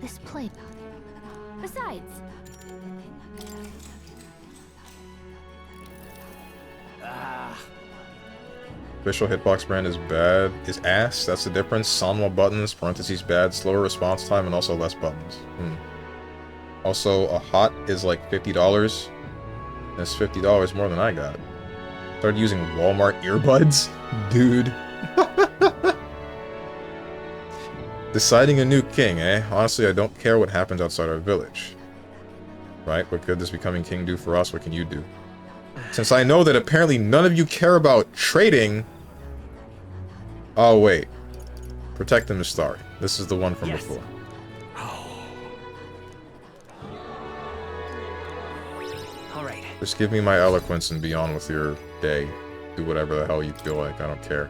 This play. Besides, Official hitbox brand is bad. Is ass. That's the difference. Sanwa buttons, parentheses bad, slower response time, and also less buttons. Also, a hot is like $50. That's $50 more than I got. Started using Walmart earbuds? Dude. Deciding a new king, eh? Honestly, I don't care what happens outside our village. Right? What good does becoming king do for us? What can you do? Since I know that apparently none of you care about trading... Oh, wait. Protect the Mistari. This is the one from before. Alright. Just give me my eloquence and be on with your day. Do whatever the hell you feel like. I don't care.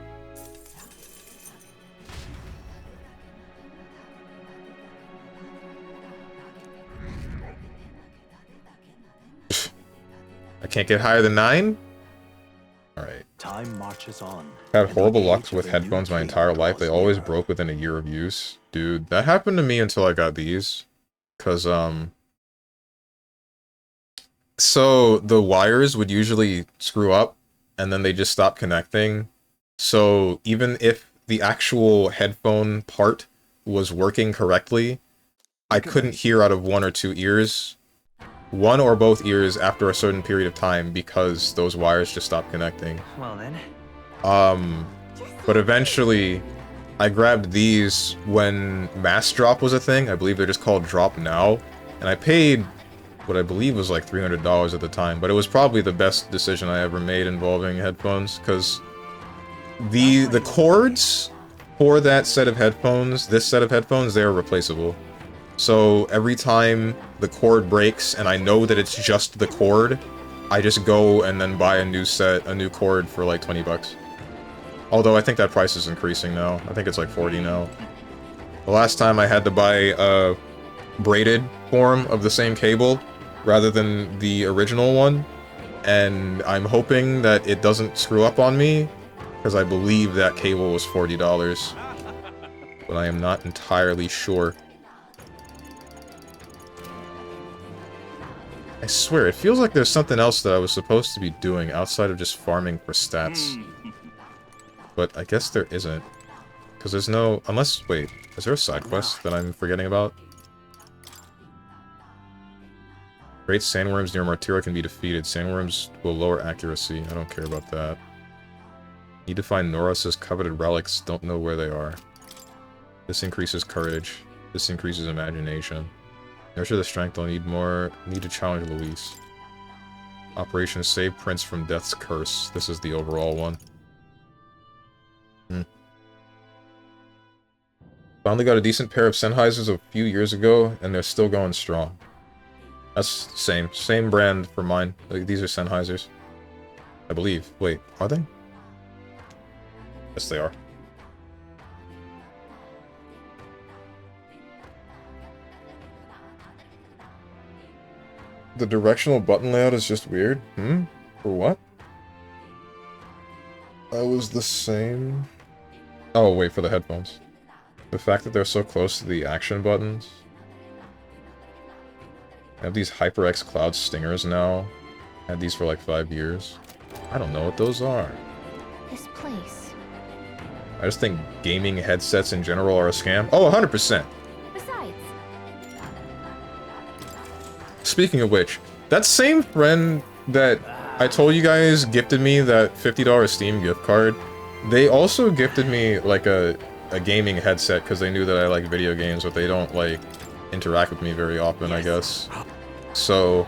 I can't get higher than 9? Alright. Time marches on. Had horrible luck with headphones my entire life. They always broke within a year of use. Dude, that happened to me until I got these. Cause, so the wires would usually screw up and then they just stop connecting. So even if the actual headphone part was working correctly, I couldn't hear out of 1 or 2 ears. 1 or both ears after a certain period of time because those wires just stopped connecting. Well then. But eventually I grabbed these when mass drop was a thing. I believe they're just called Drop Now. And I paid what I believe was like $300 at the time, but it was probably the best decision I ever made involving headphones, because the cords for that set of headphones, this set of headphones, they are replaceable. So every time the cord breaks and I know that it's just the cord, I just go and then buy a new cord for like 20 bucks. Although I think that price is increasing now. I think it's like 40 now. The last time I had to buy a braided form of the same cable rather than the original one, and I'm hoping that it doesn't screw up on me, because I believe that cable was $40, but I am not entirely sure. I swear, it feels like there's something else that I was supposed to be doing outside of just farming for stats. But I guess there isn't. Because there's no... Unless... Wait, is there a side quest that I'm forgetting about? Great sandworms near Martyra can be defeated. Sandworms will lower accuracy. I don't care about that. Need to find Noros's coveted relics. Don't know where they are. This increases courage. This increases imagination. Nurture the strength. I'll need more. Need to challenge Luis. Operation Save Prince from Death's Curse. This is the overall one. Finally got a decent pair of Sennheisers a few years ago, and they're still going strong. That's same brand for mine. Like, these are Sennheisers, I believe. Wait, are they? Yes, they are. The directional button layout is just weird. For what? That was the same. Oh, wait, for the headphones. The fact that they're so close to the action buttons. I have these HyperX Cloud Stingers now. I had these for like 5 years. I don't know what those are. This place. I just think gaming headsets in general are a scam. Oh, 100%! Besides, Speaking of which, that same friend that I told you guys gifted me that $50 Steam gift card, they also gifted me like a gaming headset because they knew that I like video games, but they don't like interact with me very often, I guess. So,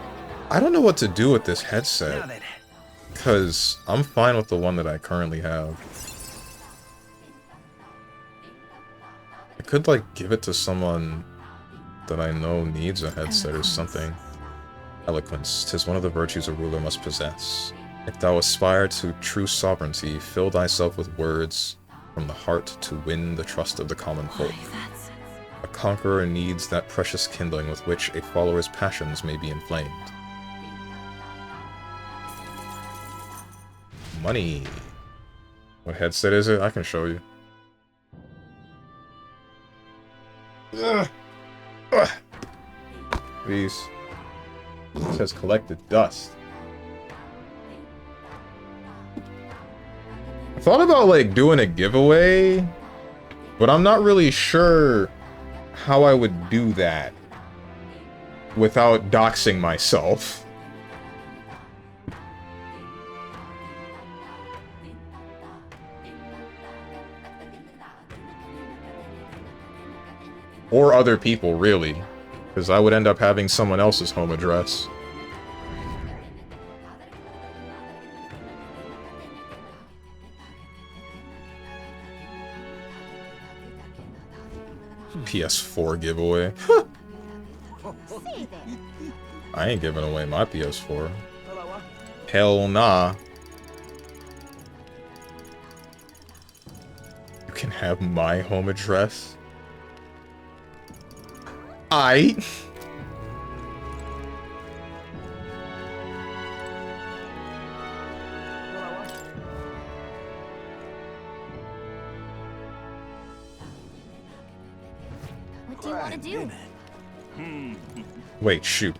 I don't know what to do with this headset, because I'm fine with the one that I currently have. I could like give it to someone that I know needs a headset or something. Eloquence, 'tis one of the virtues a ruler must possess. If thou aspire to true sovereignty, fill thyself with words from the heart to win the trust of the common folk. that's... A conqueror needs that precious kindling with which a follower's passions may be inflamed. Money. What headset is it? I can show you. Ugh. Ugh. Please. It says collected dust. I thought about like doing a giveaway, but I'm not really sure how I would do that without doxing myself. Or other people, really. Because I would end up having someone else's home address. PS4 giveaway. I ain't giving away my PS4. Hell nah. You can have my home address. What do you want to do? Wait, shoot.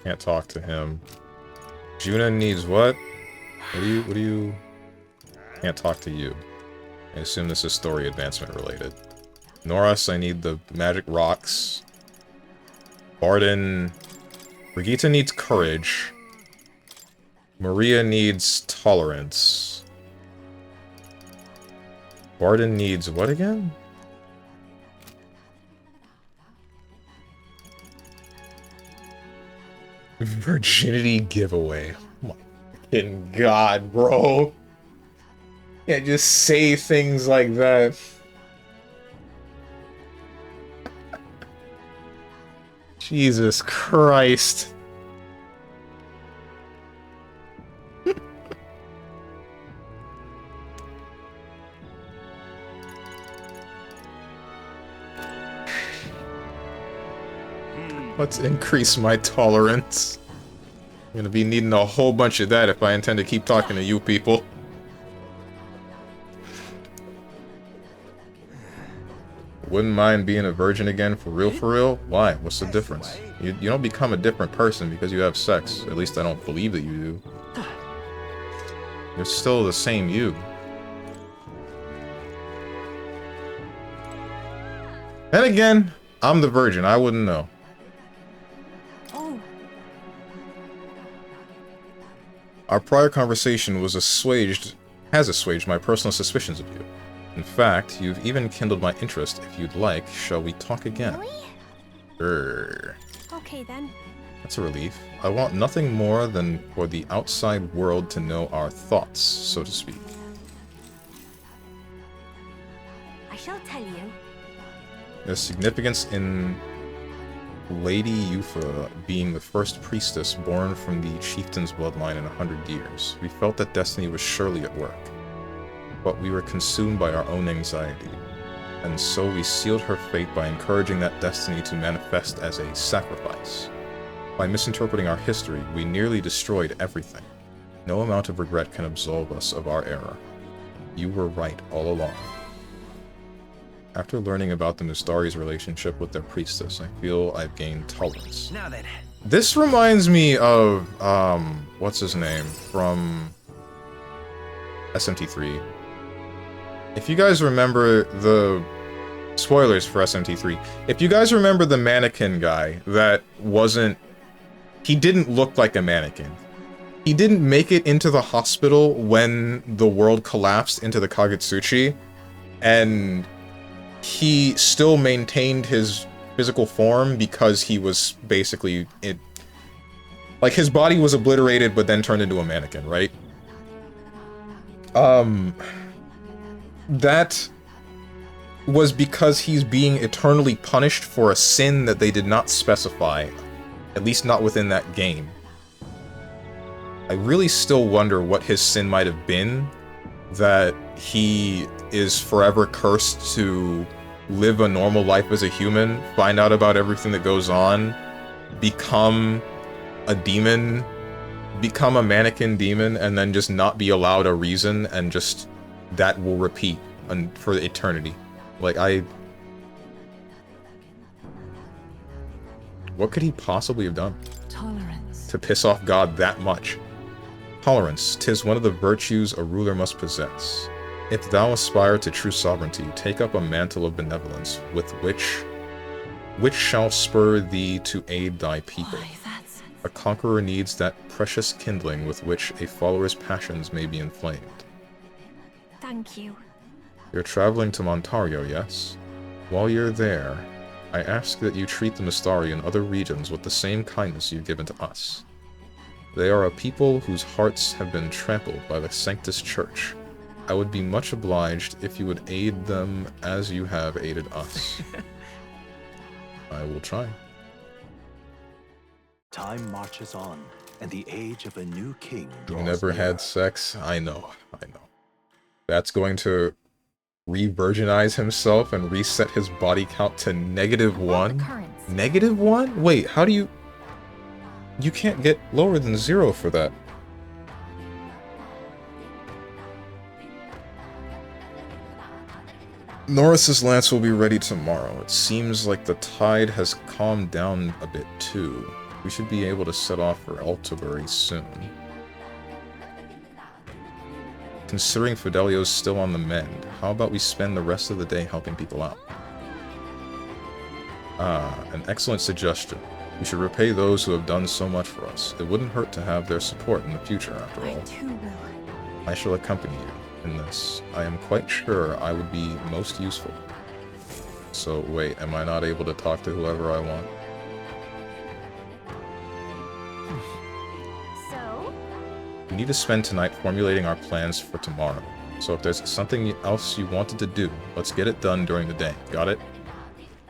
Can't talk to him. Juna needs what? What do you... Can't talk to you. I assume this is story advancement related. Norris, I need the magic rocks. Barden... Brigitte needs courage. Maria needs tolerance. Barden needs what again? Virginity giveaway. Oh my fucking god, bro. Can't just say things like that. Jesus Christ. Let's increase my tolerance. I'm gonna be needing a whole bunch of that if I intend to keep talking to you people. Wouldn't mind being a virgin again for real for real? Why? What's the difference? You don't become a different person because you have sex. At least I don't believe that you do. You're still the same you. And again, I'm the virgin. I wouldn't know. Our prior conversation has assuaged my personal suspicions of you. In fact, you've even kindled my interest. If you'd like, shall we talk again? Really? Sure. Okay then. That's a relief. I want nothing more than for the outside world to know our thoughts, so to speak. I shall tell you. There's significance in Lady Yufa being the first priestess born from the chieftain's bloodline in 100 years. We felt that destiny was surely at work, but we were consumed by our own anxiety, and so we sealed her fate by encouraging that destiny to manifest as a sacrifice. By misinterpreting our history, we nearly destroyed everything. No amount of regret can absolve us of our error. You were right all along. After learning about the Mustari's relationship with their priestess, I feel I've gained tolerance. Now then. This reminds me of, what's his name? From SMT3. If you guys remember the... Spoilers for SMT3. If you guys remember the mannequin guy that wasn't... He didn't look like a mannequin. He didn't make it into the hospital when the world collapsed into the Kagutsuchi, and he still maintained his physical form because he was basically... Like, his body was obliterated but then turned into a mannequin, right? That was because he's being eternally punished for a sin that they did not specify. At least not within that game. I really still wonder what his sin might have been, that he is forever cursed to live a normal life as a human, find out about everything that goes on, become a demon, become a mannequin demon, and then just not be allowed a reason, and just that will repeat for eternity. Like, what could he possibly have done? Tolerance. To piss off God that much? Tolerance, 'tis one of the virtues a ruler must possess. If thou aspire to true sovereignty, take up a mantle of benevolence, with which shall spur thee to aid thy people. Why, that's... A conqueror needs that precious kindling with which a follower's passions may be inflamed. Thank you. You're traveling to Montario, yes? While you're there, I ask that you treat the Mustari and other regions with the same kindness you've given to us. They are a people whose hearts have been trampled by the Sanctus Church. I would be much obliged if you would aid them as you have aided us. I will try. Time marches on, and the age of a new king draws You never nearer. had sex? I know. That's going to re-virginize himself and reset his body count to -1? -1? Wait, how do you... You can't get lower than 0 for that. Norris's lance will be ready tomorrow. It seems like the tide has calmed down a bit too. We should be able to set off for Altabury soon. Considering Fidelio's still on the mend, how about we spend the rest of the day helping people out? Ah, an excellent suggestion. We should repay those who have done so much for us. It wouldn't hurt to have their support in the future, after all. I too will. I shall accompany you in this. I am quite sure I would be most useful. So, wait, am I not able to talk to whoever I want? So? We need to spend tonight formulating our plans for tomorrow. So if there's something else you wanted to do, let's get it done during the day. Got it?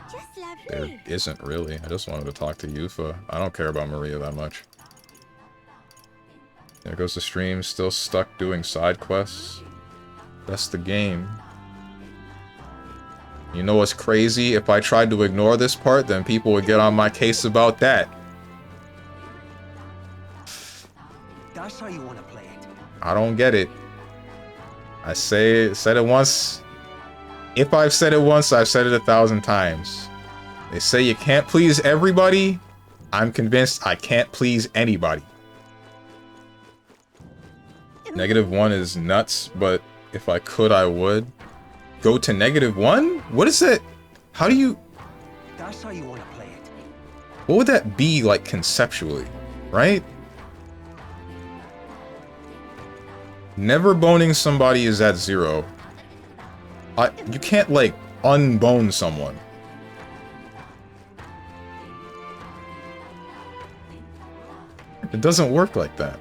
Just There lovely. isn't really. I just wanted to talk to Yufa. I don't care about Maria that much. There goes the stream, still stuck doing side quests. That's the game. You know what's crazy? If I tried to ignore this part, then people would get on my case about that. That's how you want to play it. I don't get it. I said it once. If I've said it once, I've said it 1,000 times. They say you can't please everybody. I'm convinced I can't please anybody. -1 is nuts, but if I could, I would. Go to -1? What is that? How do you... That's how you want to play it. What would that be, like, conceptually? Right? Never boning somebody is at 0. You can't, like, unbone someone. It doesn't work like that.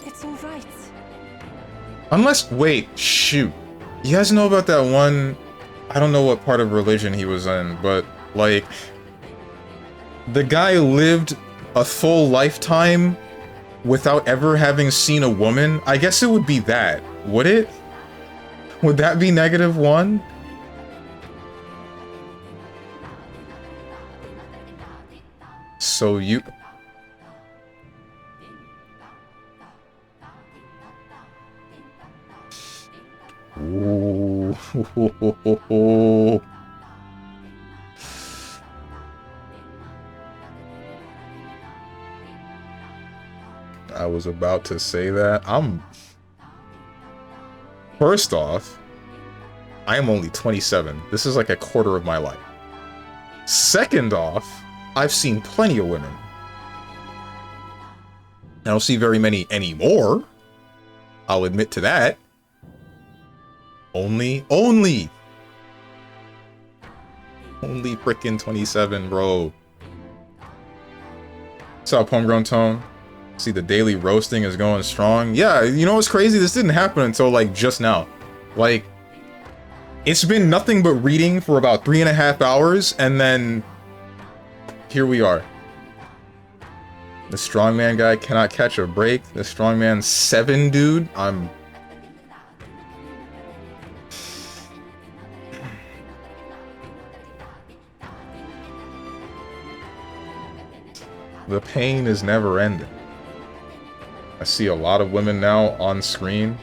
It's all right. Unless, wait, shoot. You guys know about that one, I don't know what part of religion he was in, but, like, the guy lived a full lifetime without ever having seen a woman? I guess it would be that, would it? Would that be -1? So you... Ooh. I was about to say that. First off, I am only 27. This is like a quarter of my life. Second off, I've seen plenty of women. I don't see very many anymore. I'll admit to that. Only frickin' 27, bro. What's up, Homegrown Tone? See, the daily roasting is going strong. Yeah, you know what's crazy? This didn't happen until, like, just now. Like, it's been nothing but reading for about 3.5 hours, and then here we are. The strongman guy cannot catch a break. The strongman 7 dude, The pain is never ending. I see a lot of women now on screen.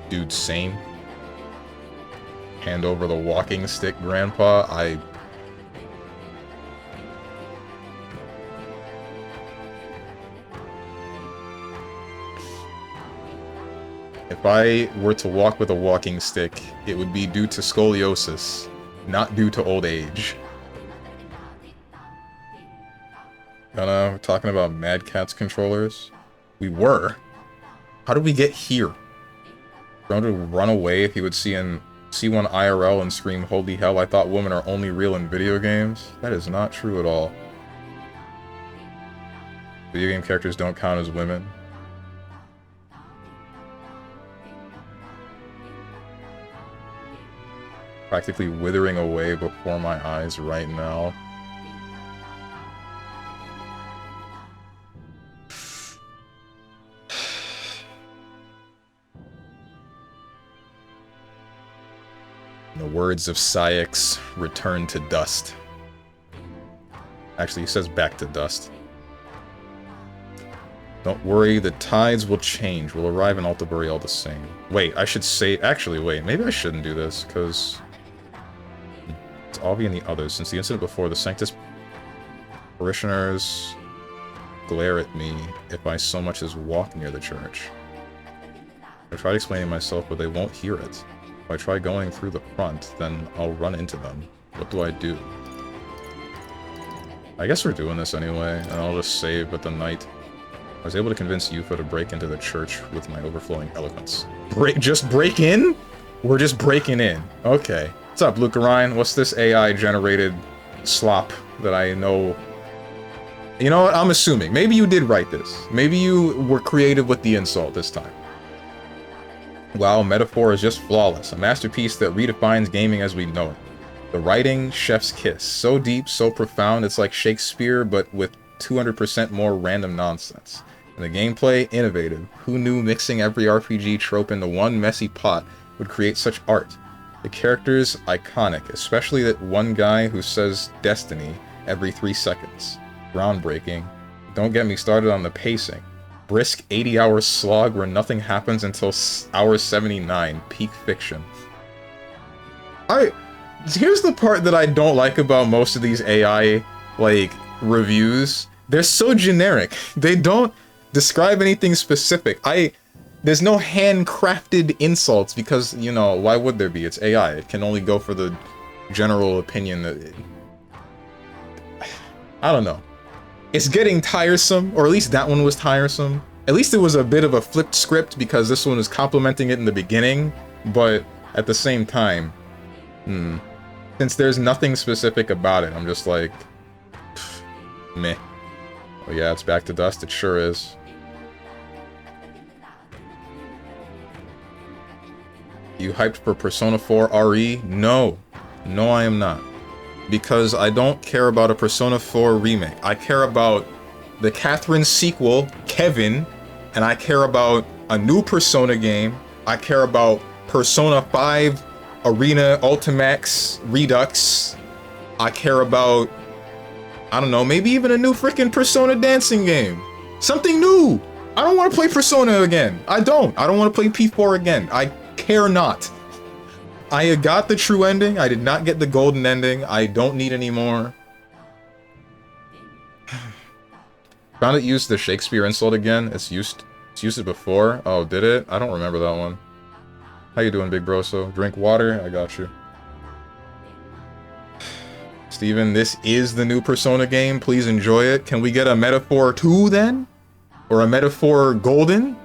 Dude, same. Hand over the walking stick, grandpa. If I were to walk with a walking stick, it would be due to scoliosis, not due to old age. We're talking about Mad Catz controllers. We were. How did we get here? Going to run away if he would see one IRL and scream, "Holy hell, I thought women are only real in video games." That is not true at all. Video game characters don't count as women. Practically withering away before my eyes right now. In the words of Syx, return to dust. Actually, he says back to dust. Don't worry, the tides will change. We'll arrive in Altabury all the same. Wait, I should say... Actually, wait, maybe I shouldn't do this, because... It's Avi and the others. Since the incident before, the Sanctus parishioners glare at me if I so much as walk near the church. I tried explaining myself, but they won't hear it. If I try going through the front, then I'll run into them. What do I do? I guess we're doing this anyway, and I'll just save at the night. I was able to convince Yufa to break into the church with my overflowing eloquence. Just break in? We're just breaking in. Okay. What's up, Luca Ryan? What's this AI-generated slop that I know? You know what? I'm assuming. Maybe you did write this. Maybe you were creative with the insult this time. Wow, metaphor is just flawless. A masterpiece that redefines gaming as we know it. The writing, chef's kiss. So deep, so profound, it's like Shakespeare, but with 200% more random nonsense. And the gameplay, innovative. Who knew mixing every RPG trope into one messy pot would create such art? The characters, iconic, especially that one guy who says destiny every 3 seconds. Groundbreaking. Don't get me started on the pacing. Brisk 80-hour slog where nothing happens until hour 79. Peak fiction. Here's the part that I don't like about most of these AI, like, reviews. They're so generic. They don't describe anything specific. There's no handcrafted insults because, you know, why would there be? It's AI. It can only go for the general opinion that... I don't know. It's getting tiresome, or at least that one was tiresome. At least it was a bit of a flipped script because this one was complimenting it in the beginning, but at the same time, since there's nothing specific about it, I'm just like, meh. Oh yeah, it's back to dust, it sure is. You hyped for Persona 4 RE? No. No, I am not. Because I don't care about a Persona 4 remake. I care about the Catherine sequel, Kevin, and I care about a new Persona game. I care about Persona 5 Arena Ultimax Redux. I care about, I don't know, maybe even a new freaking Persona dancing game. Something new! I don't want to play Persona again. I don't want to play P4 again. I care not. I got the true ending. I did not get the golden ending. I don't need any more. Found it used the Shakespeare insult again. It's used it before. Oh, did it? I don't remember that one. How you doing, big bro? So drink water. I got you. Steven, this is the new Persona game. Please enjoy it. Can we get a Metaphor 2 then? Or a Metaphor Golden?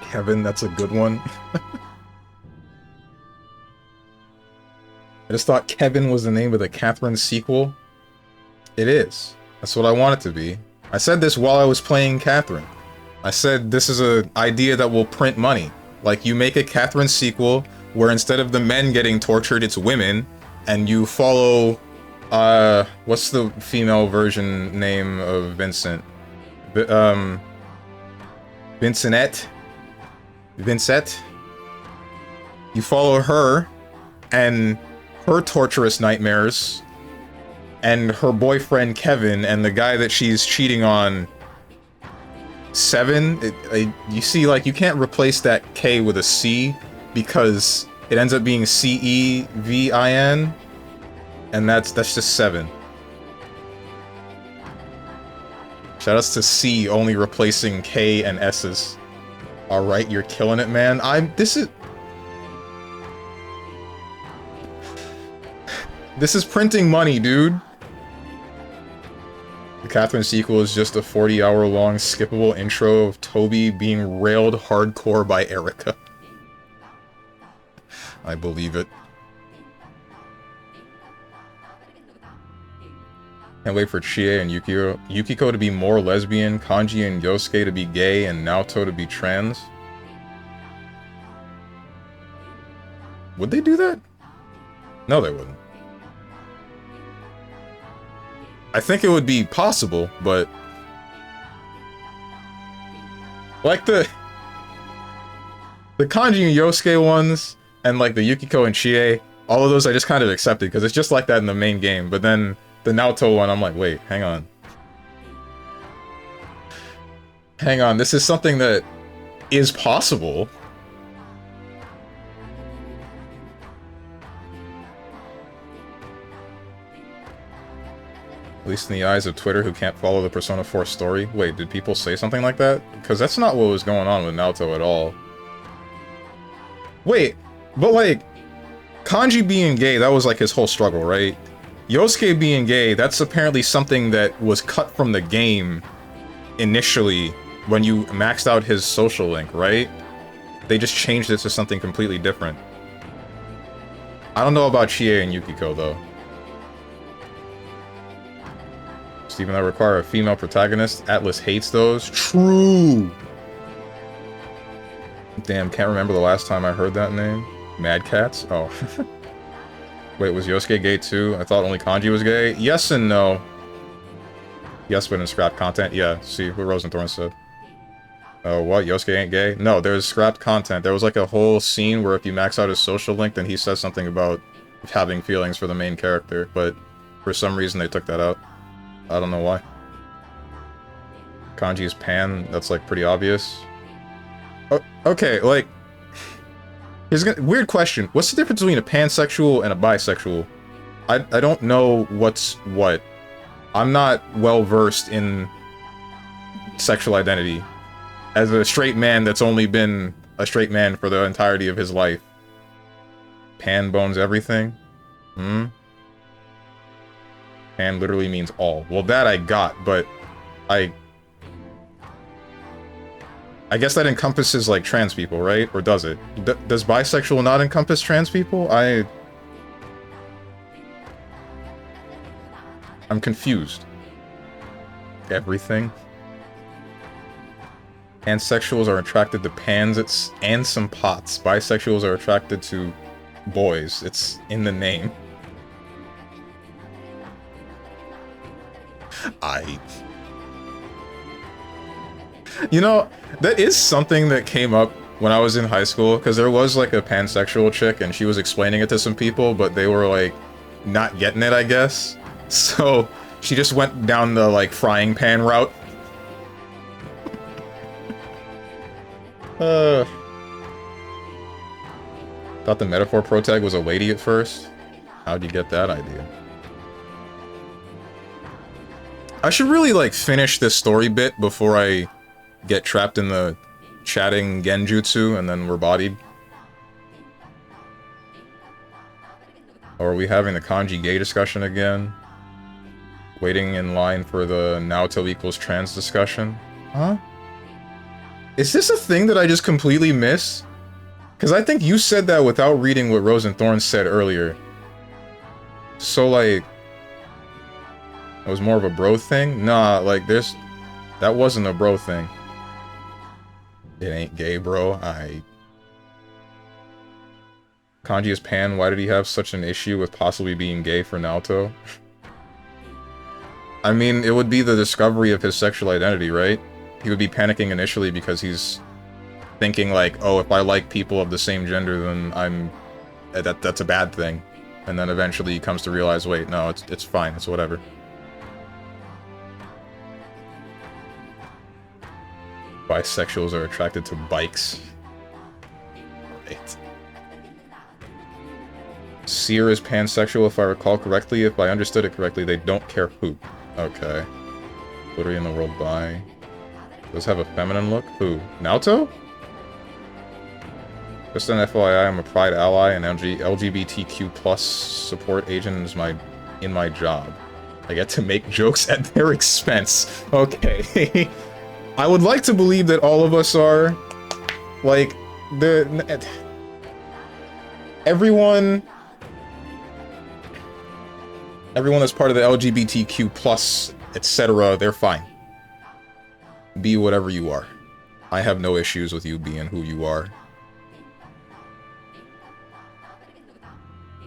Kevin, that's a good one. I just thought Kevin was the name of the Catherine sequel. It is. That's what I want it to be. I said this while I was playing Catherine. I said this is an idea that will print money. Like, you make a Catherine sequel where instead of the men getting tortured, it's women, and you follow, what's the female version name of Vincent? Vincent? You follow her, and her torturous nightmares, and her boyfriend Kevin, and the guy that she's cheating on, Seven. You see, like, you can't replace that K with a C because it ends up being C-E-V-I-N, and that's just Seven. Shoutouts to C only replacing K and S's. Alright, you're killing it, man. This is printing money, dude. The Catherine sequel is just a 40-hour-long skippable intro of Toby being railed hardcore by Erica. I believe it. Can't wait for Chie and Yukiko to be more lesbian, Kanji and Yosuke to be gay, and Naoto to be trans. Would they do that? No, they wouldn't. I think it would be possible, but... like the Kanji and Yosuke ones, and like the Yukiko and Chie, all of those I just kind of accepted, because it's just like that in the main game, but then the Naoto one, I'm like, wait, hang on. Hang on, this is something that is possible. At least in the eyes of Twitter, who can't follow the Persona 4 story. Wait, did people say something like that? Because that's not what was going on with Naoto at all. Wait, but like, Kanji being gay, that was like his whole struggle, right? Yosuke being gay, that's apparently something that was cut from the game initially when you maxed out his social link, right? They just changed it to something completely different. I don't know about Chie and Yukiko, though. Steven, I require a female protagonist. Atlas hates those. True! Damn, can't remember the last time I heard that name. Mad Cats? Oh. Wait, was Yosuke gay too? I thought only Kanji was gay? Yes and no. Yes, but in scrapped content? Yeah, see what Rosenthorn said. Oh, what? Yosuke ain't gay? No, there's scrapped content. There was like a whole scene where if you max out his social link, then he says something about having feelings for the main character, but for some reason they took that out. I don't know why. Kanji's pan, that's like pretty obvious. Oh, okay, like... here's a weird question. What's the difference between a pansexual and a bisexual? I don't know what's what. I'm not well versed in sexual identity. As a straight man that's only been a straight man for the entirety of his life. Pan bones everything? Hmm? Pan literally means all. Well, that I got, but I guess that encompasses, like, trans people, right? Or does it? Does bisexual not encompass trans people? I'm confused. Everything. Pansexuals are attracted to pans and some pots. Bisexuals are attracted to boys. It's in the name. You know, that is something that came up when I was in high school, because there was, like, a pansexual chick, and she was explaining it to some people, but they were, like, not getting it, I guess. So, she just went down the, like, frying pan route. Thought the metaphor protag was a lady at first. How'd you get that idea? I should really, like, finish this story bit before I get trapped in the chatting genjutsu and then we're bodied. Or are we having the kanji gay discussion again? Waiting in line for the Naoto equals trans discussion? Huh? Is this a thing that I just completely miss? Because I think you said that without reading what Rose and Thorn said earlier. So, like, it was more of a bro thing? Nah, like, that wasn't a bro thing. It ain't gay, bro. Kanji is pan. Why did he have such an issue with possibly being gay for Naoto? I mean, it would be the discovery of his sexual identity, right? He would be panicking initially because he's thinking like, oh, if I like people of the same gender, then that's a bad thing. And then eventually he comes to realize, wait, no, it's fine, it's whatever. Bisexuals are attracted to bikes. Right. Seer is pansexual, if I recall correctly. If I understood it correctly, they don't care who. Okay. Literally in the world bi. Does have a feminine look? Who? Naoto? Just an FYI, I'm a Pride ally and LGBTQ plus support agent in my job. I get to make jokes at their expense. Okay. I would like to believe that all of us are, like, everyone that's part of the LGBTQ plus, etc., they're fine. Be whatever you are. I have no issues with you being who you are.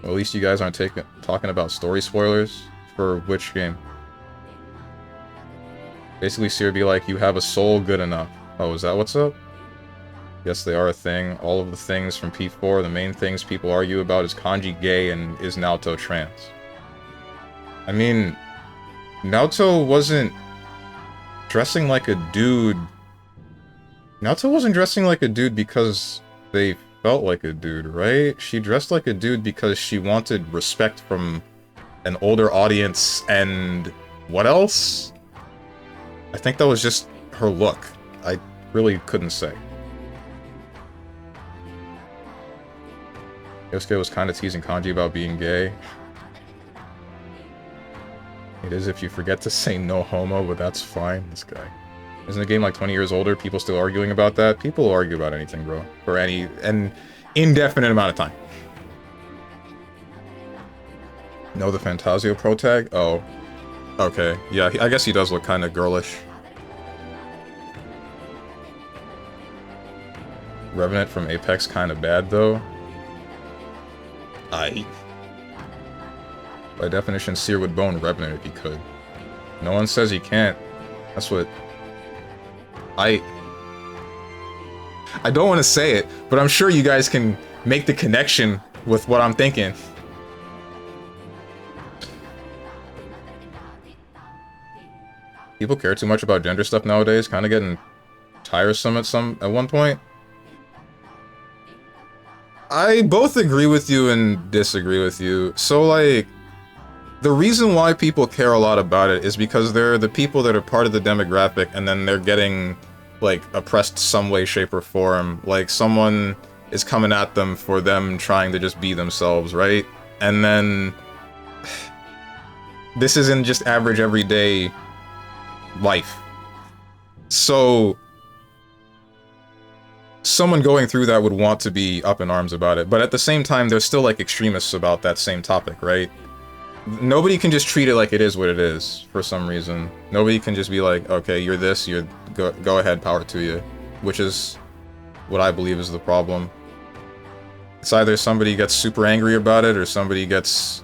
Well, at least you guys aren't talking about story spoilers. For which game? Basically, Seer be like, you have a soul good enough. Oh, is that what's up? Yes, they are a thing. All of the things from P4, the main things people argue about is kanji gay and is Naoto trans. I mean, Naoto wasn't dressing like a dude. Naoto wasn't dressing like a dude because they felt like a dude, right? She dressed like a dude because she wanted respect from an older audience and what else? I think that was just her look. I really couldn't say. Yosuke was kind of teasing Kanji about being gay. It is if you forget to say no homo, but that's fine. This guy. Isn't the game like 20 years older? People still arguing about that? People argue about anything, bro. For an indefinite amount of time. No, the Fantazio protag? Oh. Okay. Yeah, I guess he does look kind of girlish. Revenant from Apex kind of bad, though. By definition, Seer would bone Revenant if he could. No one says he can't. That's what... I don't want to say it, but I'm sure you guys can make the connection with what I'm thinking. People care too much about gender stuff nowadays, kind of getting tiresome at one point. I both agree with you and disagree with you. So, like, the reason why people care a lot about it is because they're the people that are part of the demographic, and then they're getting, like, oppressed some way, shape, or form. Like, someone is coming at them for them trying to just be themselves, right? And then... This isn't just average everyday life. So someone going through that would want to be up in arms about it, but at the same time, there's still like extremists about that same topic, right? Nobody can just treat it like it is what it is for some reason. Nobody can just be like, okay, you're this, you're go ahead, power to you, which is what I believe is the problem. It's either somebody gets super angry about it or somebody gets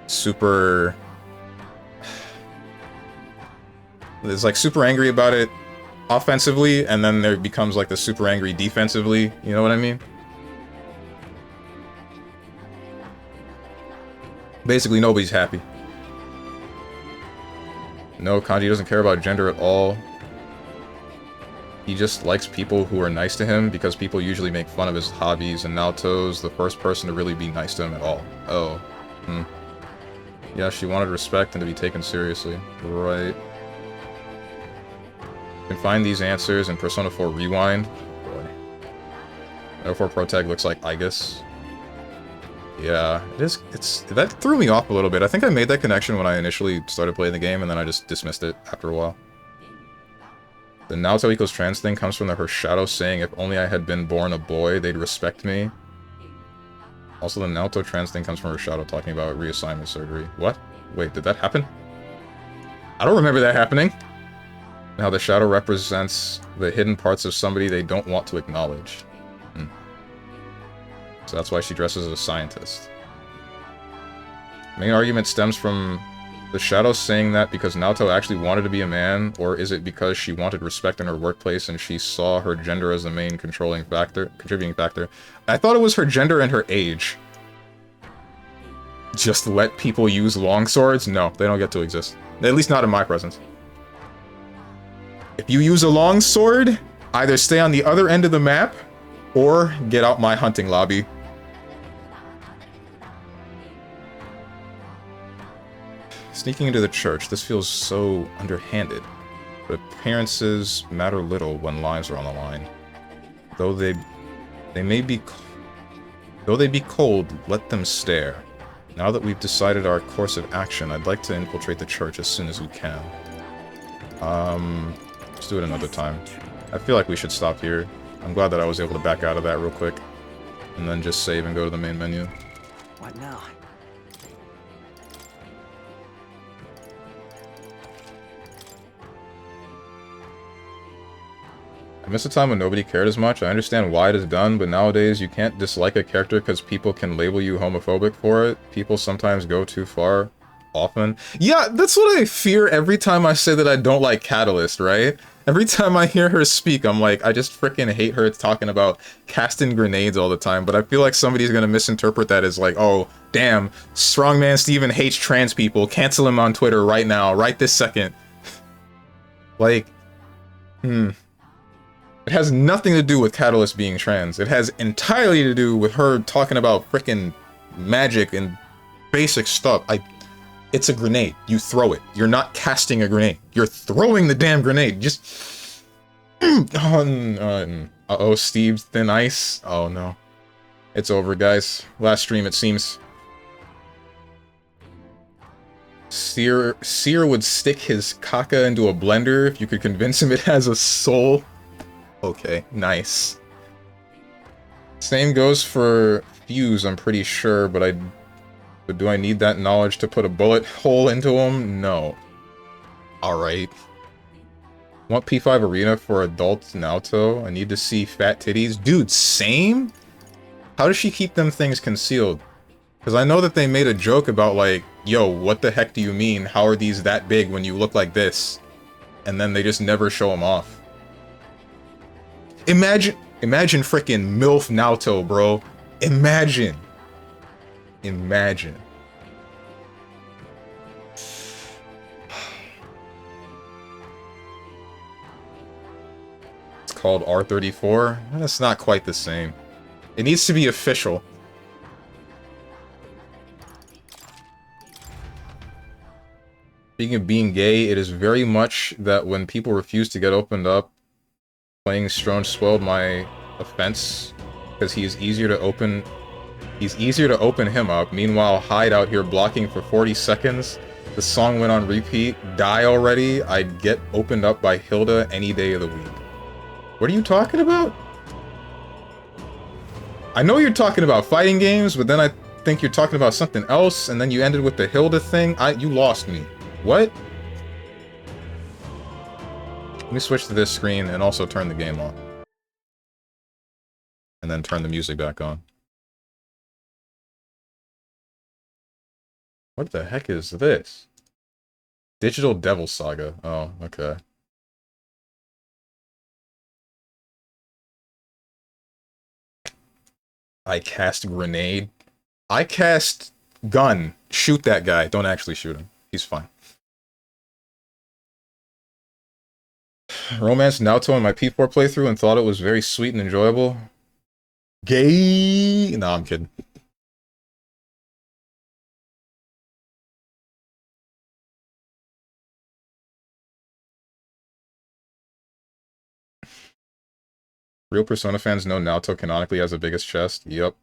super... It's like super angry about it offensively, and then there becomes like the super angry defensively, you know what I mean? Basically, nobody's happy. No, Kanji doesn't care about gender at all. He just likes people who are nice to him because people usually make fun of his hobbies, and Naoto's the first person to really be nice to him at all. Oh. Yeah, she wanted respect and to be taken seriously. Right. You can find these answers in Persona 4 Rewind. Boy. Persona 4 Protag looks like Igus. Yeah, that threw me off a little bit. I think I made that connection when I initially started playing the game, and then I just dismissed it after a while. The Naoto equals trans thing comes from her shadow saying, if only I had been born a boy, they'd respect me. Also, the Naoto trans thing comes from her shadow talking about reassignment surgery. What? Wait, did that happen? I don't remember that happening. Now the shadow represents the hidden parts of somebody they don't want to acknowledge. So that's why she dresses as a scientist. Main argument stems from the shadow saying that because Naoto actually wanted to be a man, or is it because she wanted respect in her workplace and she saw her gender as the main contributing factor? I thought it was her gender and her age. Just let people use longswords? No, they don't get to exist. At least not in my presence. If you use a longsword, either stay on the other end of the map, or get out my hunting lobby. Sneaking into the church, this feels so underhanded. But appearances matter little when lives are on the line. Though they may be cold, let them stare. Now that we've decided our course of action, I'd like to infiltrate the church as soon as we can. Let's do it another time. I feel like we should stop here. I'm glad that I was able to back out of that real quick. And then just save and go to the main menu. What now? I miss a time when nobody cared as much. I understand why it is done, but nowadays you can't dislike a character because people can label you homophobic for it. People sometimes go too far, often. Yeah, that's what I fear every time I say that I don't like Catalyst, right? Every time I hear her speak, I'm like, I just freaking hate her talking about casting grenades all the time, but I feel like somebody's gonna misinterpret that as like, oh, damn, StrongmanSteven hates trans people, cancel him on Twitter right now, right this second. Like, It has nothing to do with Catalyst being trans. It has entirely to do with her talking about freaking magic and basic stuff. It's a grenade. You throw it. You're not casting a grenade. You're throwing the damn grenade. Just... Uh-oh, Steve's thin ice. Oh, no. It's over, guys. Last stream, it seems. Seer would stick his caca into a blender if you could convince him it has a soul. Okay, nice. Same goes for Fuse, I'm pretty sure, but do I need that knowledge to put a bullet hole into him? No. Alright. Want P5 Arena for adult Naoto? I need to see fat titties. Dude, same? How does she keep them things concealed? Because I know that they made a joke about like, yo, what the heck do you mean? How are these that big when you look like this? And then they just never show them off. Imagine frickin' MILF Naoto, bro. Imagine. It's called R34. That's not quite the same. It needs to be official. Speaking of being gay, it is very much that when people refuse to get opened up, playing Strone spoiled my offense because he's easier to open him up. Meanwhile, Hyde out here blocking for 40 seconds. the song went on repeat, die already, I'd get opened up by Hilda any day of the week. What are you talking about? I know you're talking about fighting games, but then I think you're talking about something else, and then you ended with the Hilda thing. You lost me. What? Let me switch to this screen and also turn the game on. And then turn the music back on. What the heck is this? Digital Devil Saga. Oh, okay. I cast grenade. I cast gun. Shoot that guy. Don't actually shoot him. He's fine. Romance Naruto in my P4 playthrough and thought it was very sweet and enjoyable. Gay. No, I'm kidding. Real Persona fans know Naruto canonically has the biggest chest. Yep.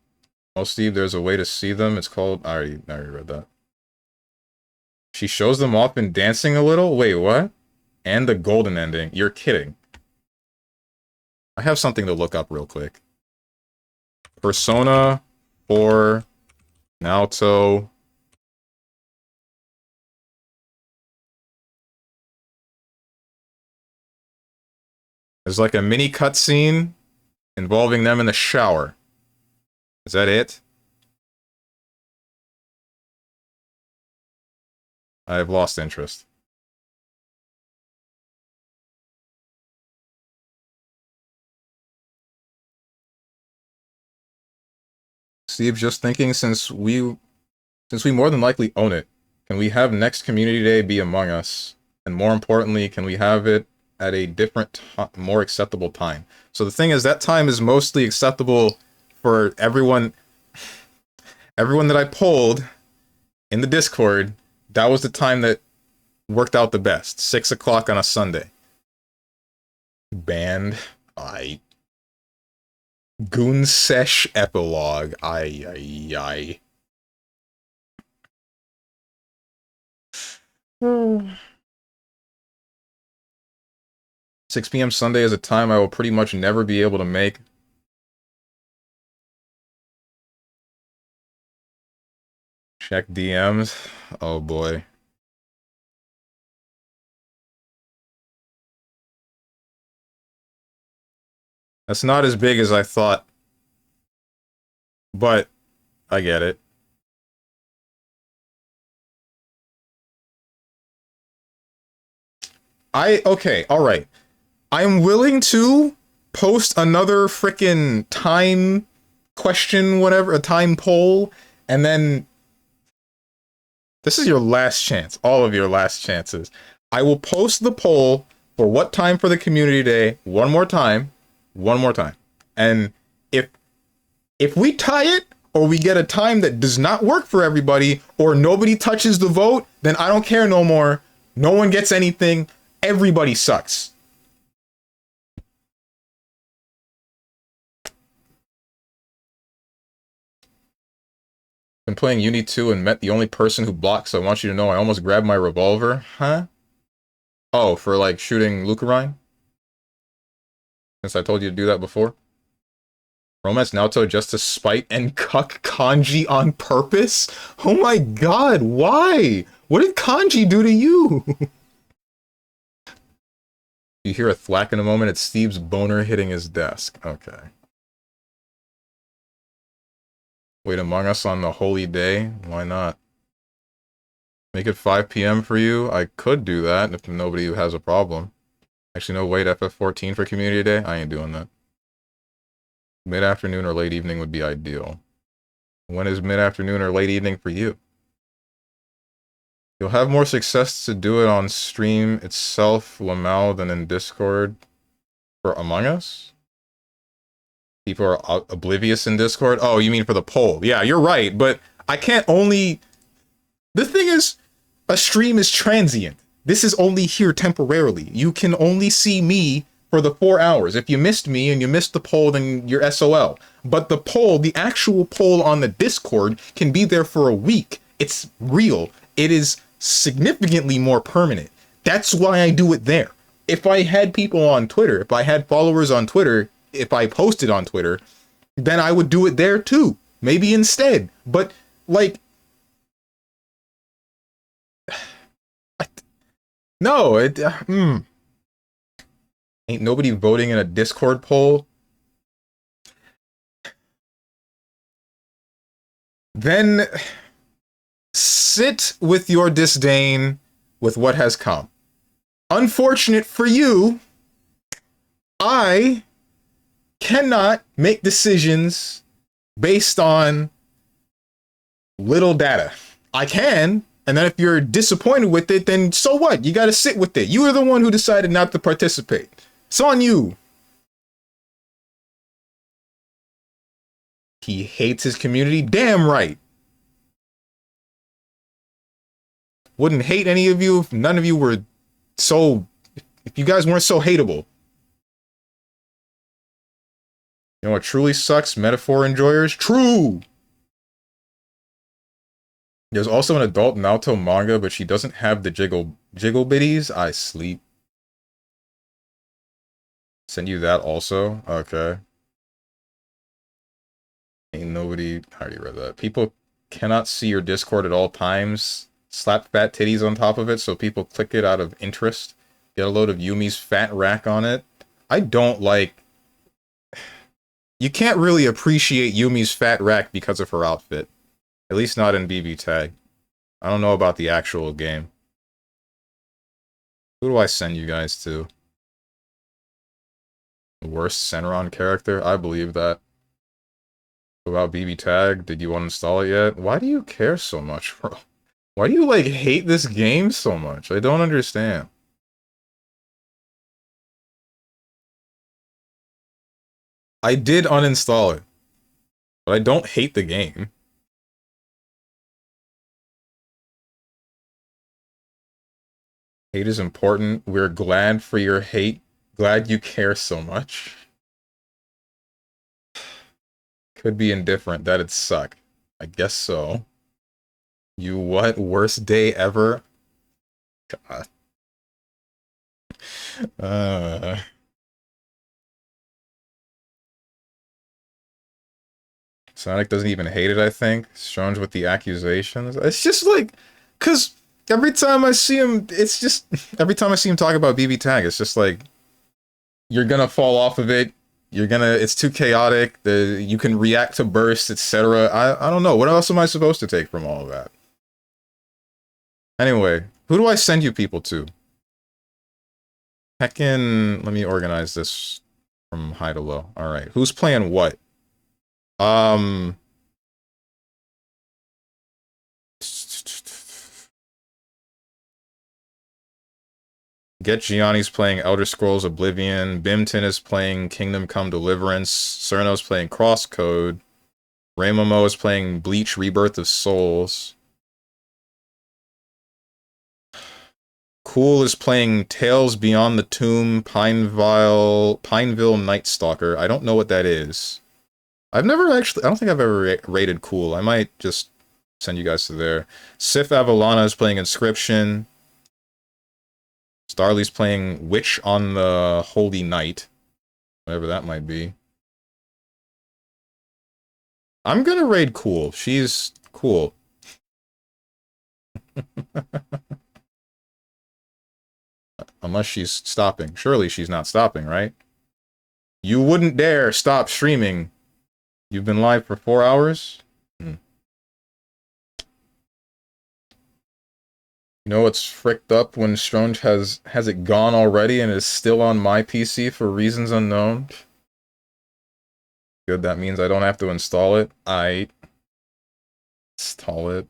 Oh, Steve, there's a way to see them. It's called... I already read that. She shows them off in dancing a little? Wait, what? And the golden ending. You're kidding. I have something to look up real quick. Persona 4 Naruto. There's like a mini cutscene involving them in the shower. Is that it? I've lost interest. Steve, just thinking, since we more than likely own it, can we have next community day be Among Us? And more importantly, can we have it at a different, more acceptable time? So the thing is, that time is mostly acceptable for everyone. Everyone that I polled in the Discord, that was the time that worked out the best. 6 o'clock on a Sunday. Banned. Goon Sesh epilogue. 6 p.m. Sunday is a time I will pretty much never be able to make. Check DMs. Oh boy. That's not as big as I thought. But I get it. Okay, alright. I'm willing to post another frickin' time question, whatever, a time poll, and then this is your last chance, all of your last chances. I will post the poll for what time for the community day one more time. And if we tie it, or we get a time that does not work for everybody, or nobody touches the vote, then I don't care no more. No one gets anything. Everybody sucks. Been playing Uni 2 and met the only person who blocks. I want you to know I almost grabbed my revolver. Huh? Oh, for like shooting Lucarine? Since I told you to do that before? Romance Naruto just to spite and cuck Kanji on purpose? Oh my god, why? What did Kanji do to you? You hear a thwack in a moment, it's Steve's boner hitting his desk. Okay. Wait Among Us on the holy day? Why not? Make it 5 p.m. for you? I could do that if nobody has a problem. Actually, no, wait, FF14 for community day? I ain't doing that. Mid-afternoon or late evening would be ideal. When is mid-afternoon or late evening for you? You'll have more success to do it on stream itself, Lamal, than in Discord for Among Us? People are oblivious in Discord? Oh, you mean for the poll? Yeah, you're right, but I can't only... The thing is, a stream is transient. This is only here temporarily. You can only see me for the 4 hours. If you missed me and you missed the poll, then you're SOL. But the poll, the actual poll on the Discord, can be there for a week. It's real. It is significantly more permanent. That's why I do it there. If I had people on Twitter, if I had followers on Twitter, if I posted on Twitter, then I would do it there too. Maybe instead. But, like, no, ain't nobody voting in a Discord poll. Then sit with your disdain with what has come. Unfortunate for you, I cannot make decisions based on little data. I can, and then if you're disappointed with it, then so what? You gotta sit with it. You are the one who decided not to participate. It's on you. He hates his community? Damn right. Wouldn't hate any of you if none of you were so... if you guys weren't so hateable. You know what truly sucks? Metaphor enjoyers? True! There's also an adult Naruto manga, but she doesn't have the jiggle bitties. I sleep. Send you that also? Okay. Ain't nobody... I already read that. People cannot see your Discord at all times. Slap fat titties on top of it so people click it out of interest. Get a load of Yumi's fat rack on it. I don't like... You can't really appreciate Yumi's fat rack because of her outfit. At least not in BB Tag. I don't know about the actual game. Who do I send you guys to? The worst Senron character? I believe that. About BB Tag, did you uninstall it yet? Why do you care so much, bro? Why do you, like, hate this game so much? I don't understand. I did uninstall it. But I don't hate the game. Hate is important. We're glad for your hate. Glad you care so much. Could be indifferent. That'd suck. I guess so. You what? Worst day ever? God. Sonic doesn't even hate it, I think. Strange with the accusations. It's just like... Because every time I see him, it's just... Every time I see him talk about BB Tag, it's just like... You're gonna fall off of it. You're gonna... It's too chaotic. You can react to bursts, etc. I don't know. What else am I supposed to take from all of that? Anyway, who do I send you people to? Heckin... Let me organize this from high to low. Alright, who's playing what? Get Gianni's playing Elder Scrolls Oblivion. Bimton is playing Kingdom Come Deliverance. Cerno's playing Crosscode. Raymomo is playing Bleach Rebirth of Souls. Cool is playing Tales Beyond the Tomb, Pineville Night Stalker. I don't know what that is. I've never actually... I don't think I've ever rated Cool. I might just send you guys to there. Sif Avalana is playing Inscription. Starly's playing Witch on the Holy Night. Whatever that might be. I'm gonna raid Cool. She's cool. Unless she's stopping. Surely she's not stopping, right? You wouldn't dare stop streaming. You've been live for 4 hours? You know what's fricked up when Strange has it gone already and is still on my PC for reasons unknown? Good, that means I don't have to install it. Install it.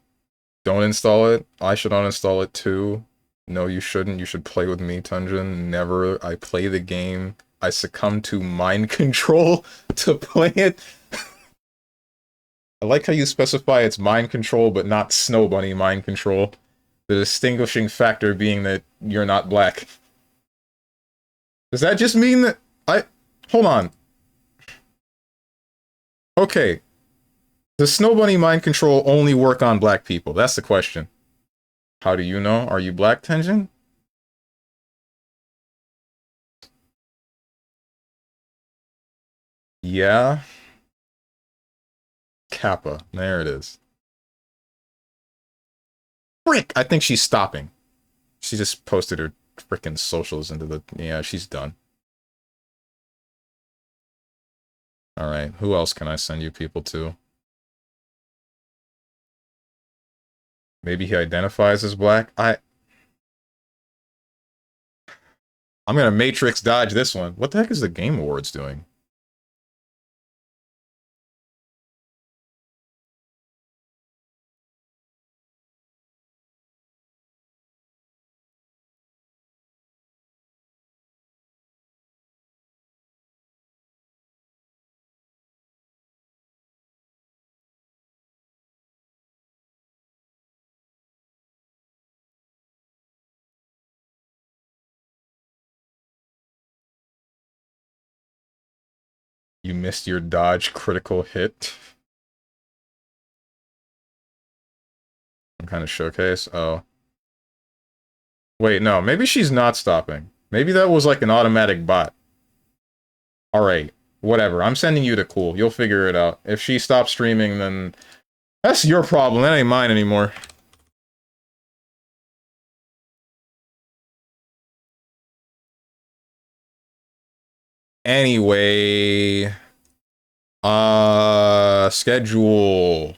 Don't install it. I should uninstall it too. No, you shouldn't. You should play with me, Tunjin. Never. I play the game. I succumb to mind control to play it. I like how you specify it's mind control, but not Snow Bunny mind control. The distinguishing factor being that you're not black. Does that just mean that hold on. Okay. Does Snow Bunny mind control only work on black people? That's the question. How do you know? Are you black, Tenjin? Yeah. Kappa. There it is. Frick! I think she's stopping. She just posted her freaking socials into the... Yeah, she's done. Alright, who else can I send you people to? Maybe he identifies as black? I'm gonna Matrix dodge this one. What the heck is the Game Awards doing? You missed your dodge critical hit. Some kind of showcase? Oh. Wait, no. Maybe she's not stopping. Maybe that was like an automatic bot. Alright. Whatever. I'm sending you to Cool. You'll figure it out. If she stops streaming, then... That's your problem. That ain't mine anymore. Anyway... Schedule.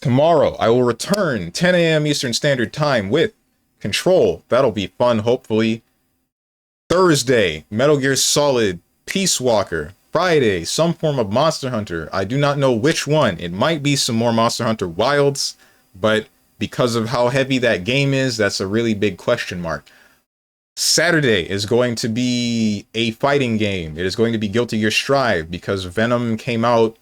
Tomorrow, I will return 10 a.m. Eastern Standard Time with Control. That'll be fun, hopefully. Thursday, Metal Gear Solid Peace Walker. Friday, some form of Monster Hunter. I do not know which one. It might be some more Monster Hunter Wilds, but because of how heavy that game is, that's a really big question mark. Saturday is going to be a fighting game. It is going to be Guilty Gear Strive because Venom came out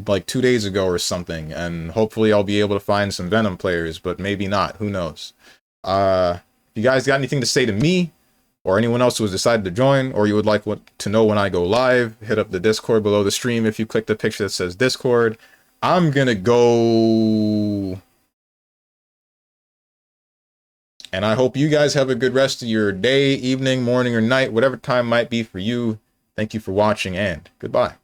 like 2 days ago or something, and hopefully I'll be able to find some Venom players, but maybe not. Who knows? If you guys got anything to say to me or anyone else who has decided to join, or you would like to know when I go live, hit up the Discord below the stream if you click the picture that says Discord. I'm gonna go... And I hope you guys have a good rest of your day, evening, morning, or night, whatever time might be for you. Thank you for watching, and goodbye.